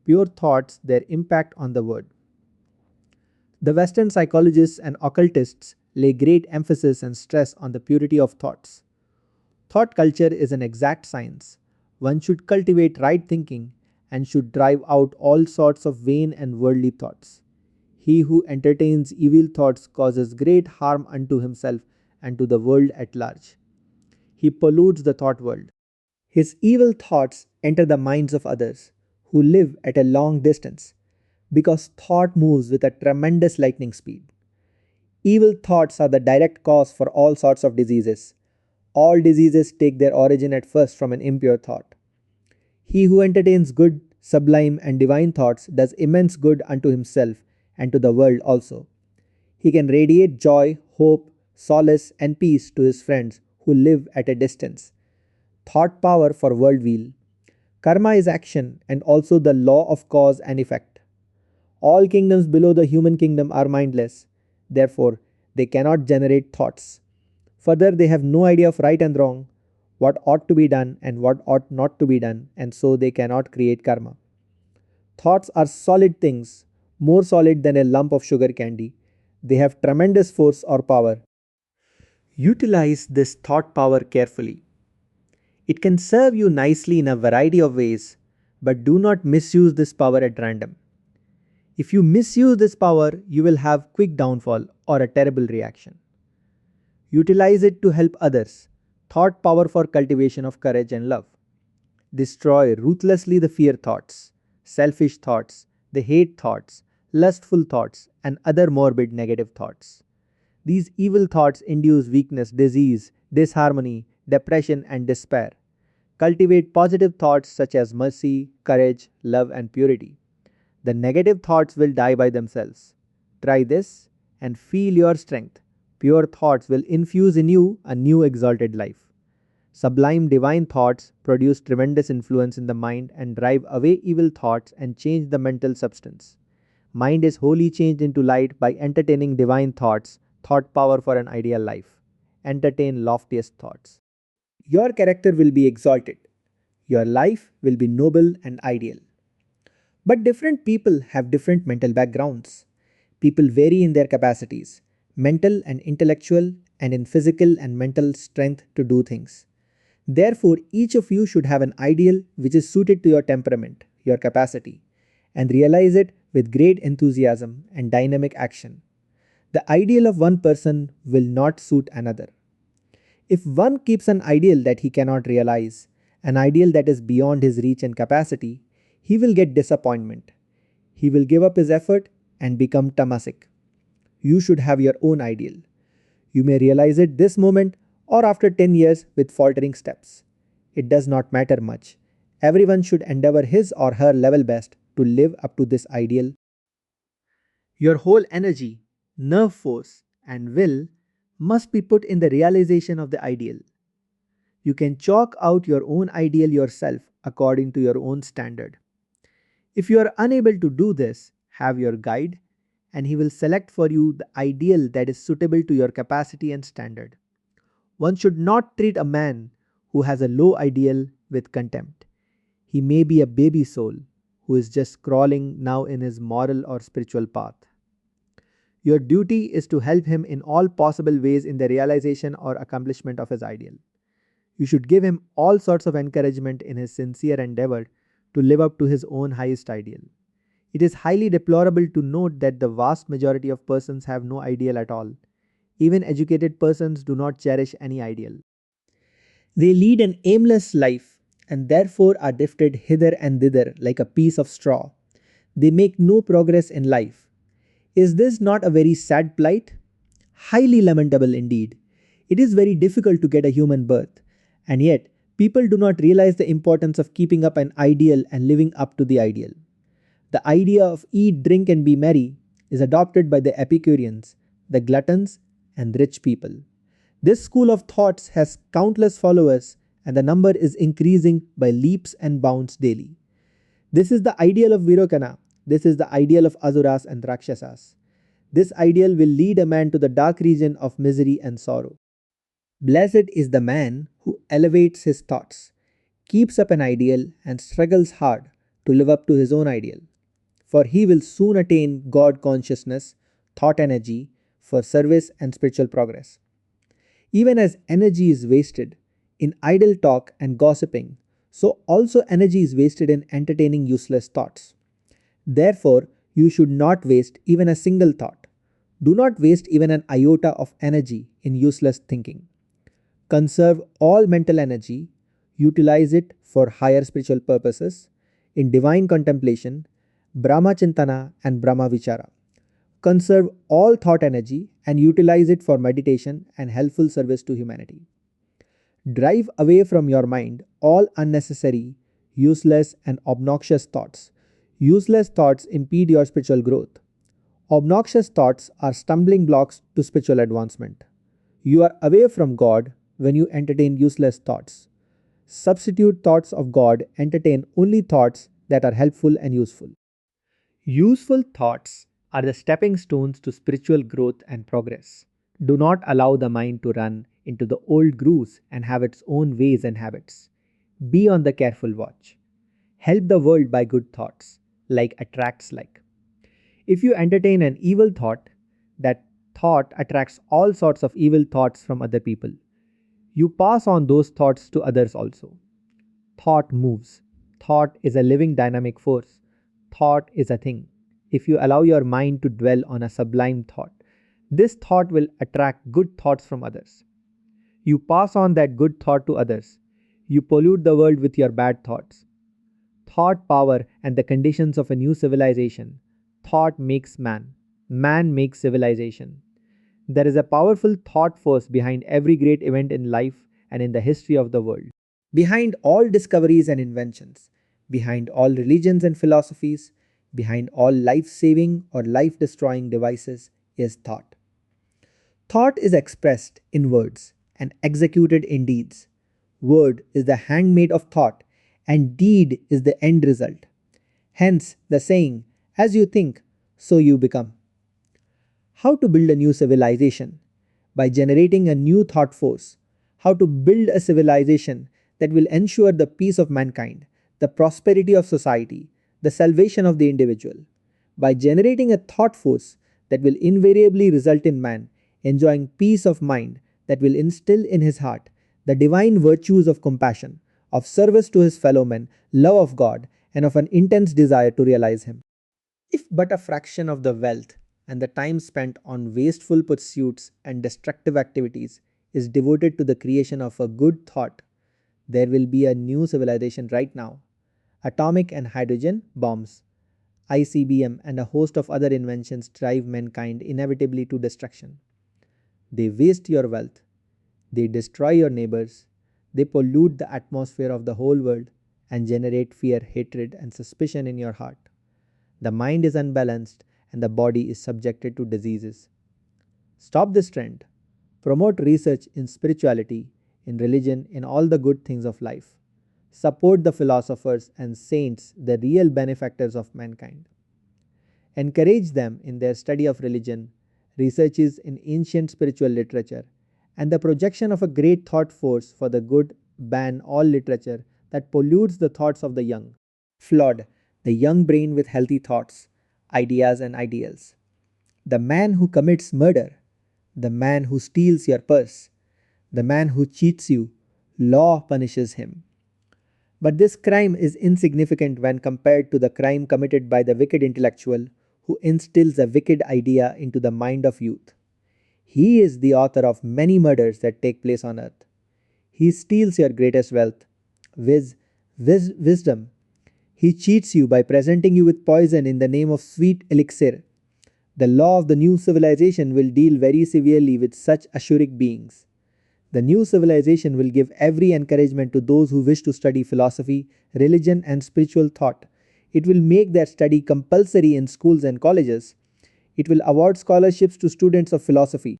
Pure thoughts, their impact on the world. The Western psychologists and occultists lay great emphasis and stress on the purity of thoughts. Thought culture is an exact science. One should cultivate right thinking and should drive out all sorts of vain and worldly thoughts. He who entertains evil thoughts causes great harm unto himself and to the world at large. He pollutes the thought world. His evil thoughts enter the minds of others, who live at a long distance, because thought moves with a tremendous lightning speed. Evil thoughts are the direct cause for all sorts of diseases. All diseases take their origin at first from an impure thought. He who entertains good sublime, and divine thoughts does immense good unto himself and to the world also. He can radiate joy, hope, solace, and peace to his friends who live at a distance. Thought power for world weal. Karma is action and also the law of cause and effect. All kingdoms below the human kingdom are mindless, therefore, they cannot generate thoughts. Further, they have no idea of right and wrong, what ought to be done and what ought not to be done, and so they cannot create karma. Thoughts are solid things, more solid than a lump of sugar candy. They have tremendous force or power. Utilize this thought power carefully. It can serve you nicely in a variety of ways, but do not misuse this power at random. If you misuse this power, you will have quick downfall or a terrible reaction. Utilize it to help others. Thought power for cultivation of courage and love. Destroy ruthlessly the fear thoughts, selfish thoughts, the hate thoughts, lustful thoughts, and other morbid negative thoughts. These evil thoughts induce weakness, disease, disharmony, depression, and despair. Cultivate positive thoughts such as mercy, courage, love, and purity. The negative thoughts will die by themselves. Try this and feel your strength. Pure thoughts will infuse in you a new exalted life. Sublime divine thoughts produce tremendous influence in the mind and drive away evil thoughts and change the mental substance. Mind is wholly changed into light by entertaining divine thoughts, thought power for an ideal life. Entertain loftiest thoughts. Your character will be exalted. Your life will be noble and ideal. But different people have different mental backgrounds. People vary in their capacities, mental and intellectual, and in physical and mental strength to do things. Therefore, each of you should have an ideal which is suited to your temperament, your capacity, and realize it with great enthusiasm and dynamic action. The ideal of one person will not suit another. If one keeps an ideal that he cannot realize, an ideal that is beyond his reach and capacity, he will get disappointment. He will give up his effort and become tamasic. You should have your own ideal. You may realize it this moment or after 10 years with faltering steps. It does not matter much. Everyone should endeavor his or her level best to live up to this ideal. Your whole energy, nerve force, and will must be put in the realization of the ideal. You can chalk out your own ideal yourself according to your own standard. If you are unable to do this, have your guide and he will select for you the ideal that is suitable to your capacity and standard. One should not treat a man who has a low ideal with contempt. He may be a baby soul who is just crawling now in his moral or spiritual path. Your duty is to help him in all possible ways in the realization or accomplishment of his ideal. You should give him all sorts of encouragement in his sincere endeavor to live up to his own highest ideal. It is highly deplorable to note that the vast majority of persons have no ideal at all. Even educated persons do not cherish any ideal. They lead an aimless life and therefore are drifted hither and thither like a piece of straw. They make no progress in life. Is this not a very sad plight? Highly lamentable indeed. It is very difficult to get a human birth, and yet people do not realize the importance of keeping up an ideal and living up to the ideal. The idea of eat, drink, and be merry is adopted by the Epicureans, the gluttons, and rich people. This school of thoughts has countless followers, and the number is increasing by leaps and bounds daily. This is the ideal of Virokana. This is the ideal of Asuras and Rakshasas. This ideal will lead a man to the dark region of misery and sorrow. Blessed is the man who elevates his thoughts, keeps up an ideal, and struggles hard to live up to his own ideal. For he will soon attain God consciousness, thought energy for service and spiritual progress. Even as energy is wasted in idle talk and gossiping, so also energy is wasted in entertaining useless thoughts. Therefore, you should not waste even a single thought. Do not waste even an iota of energy in useless thinking. Conserve all mental energy, utilize it for higher spiritual purposes, in divine contemplation, Brahma Chintana and Brahma Vichara. Conserve all thought energy and utilize it for meditation and helpful service to humanity. Drive away from your mind all unnecessary, useless and obnoxious thoughts. Useless thoughts impede your spiritual growth. Obnoxious thoughts are stumbling blocks to spiritual advancement. You are away from God when you entertain useless thoughts. Substitute thoughts of God, entertain only thoughts that are helpful and useful. Useful thoughts are the stepping stones to spiritual growth and progress. Do not allow the mind to run into the old grooves and have its own ways and habits. Be on the careful watch. Help the world by good thoughts, like attracts like. If you entertain an evil thought, that thought attracts all sorts of evil thoughts from other people. You pass on those thoughts to others also. Thought moves. Thought is a living dynamic force. Thought is a thing. If you allow your mind to dwell on a sublime thought, this thought will attract good thoughts from others. You pass on that good thought to others. You pollute the world with your bad thoughts. Thought power and the conditions of a new civilization. Thought makes man. Man makes civilization. There is a powerful thought force behind every great event in life and in the history of the world. Behind all discoveries and inventions, behind all religions and philosophies, behind all life saving or life destroying devices is thought. Thought is expressed in words and executed in deeds. Word is the handmaid of thought, and deed is the end result. Hence the saying, as you think, so you become. How to build a new civilization? By generating a new thought force. How to build a civilization that will ensure the peace of mankind, the prosperity of society, the salvation of the individual. By generating a thought force that will invariably result in man enjoying peace of mind that will instill in his heart the divine virtues of compassion, of service to his fellow men, love of God, and of an intense desire to realize Him. If but a fraction of the wealth and the time spent on wasteful pursuits and destructive activities is devoted to the creation of a good thought, there will be a new civilization right now. Atomic and hydrogen bombs, ICBM, and a host of other inventions drive mankind inevitably to destruction. They waste your wealth, they destroy your neighbors, they pollute the atmosphere of the whole world, and generate fear, hatred, and suspicion in your heart. The mind is unbalanced and the body is subjected to diseases. Stop this trend. Promote research in spirituality, in religion, in all the good things of life. Support the philosophers and saints, the real benefactors of mankind. Encourage them in their study of religion, researches in ancient spiritual literature, and the projection of a great thought force for the good. Ban all literature that pollutes the thoughts of the young. Flood the young brain with healthy thoughts, ideas, and ideals. The man who commits murder, the man who steals your purse, the man who cheats you, law punishes him. But this crime is insignificant when compared to the crime committed by the wicked intellectual who instills a wicked idea into the mind of youth. He is the author of many murders that take place on earth. He steals your greatest wealth, wisdom. He cheats you by presenting you with poison in the name of sweet elixir. The law of the new civilization will deal very severely with such Ashuric beings. The new civilization will give every encouragement to those who wish to study philosophy, religion, and spiritual thought. It will make their study compulsory in schools and colleges. It will award scholarships to students of philosophy.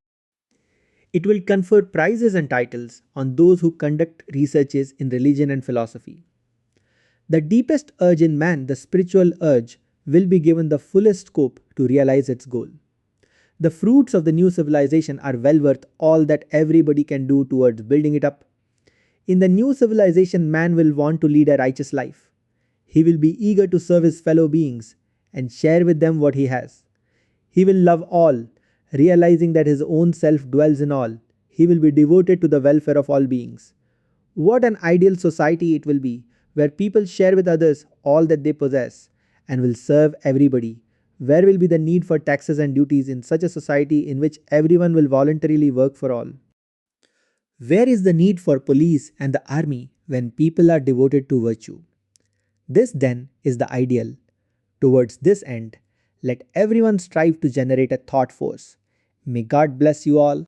It will confer prizes and titles on those who conduct researches in religion and philosophy. The deepest urge in man, the spiritual urge, will be given the fullest scope to realize its goal. The fruits of the new civilization are well worth all that everybody can do towards building it up. In the new civilization, man will want to lead a righteous life. He will be eager to serve his fellow beings and share with them what he has. He will love all, realizing that his own self dwells in all. He will be devoted to the welfare of all beings. What an ideal society it will be, where people share with others all that they possess and will serve everybody. Where will be the need for taxes and duties in such a society in which everyone will voluntarily work for all? Where is the need for police and the army when people are devoted to virtue? This then is the ideal. Towards this end, let everyone strive to generate a thought force. May God bless you all.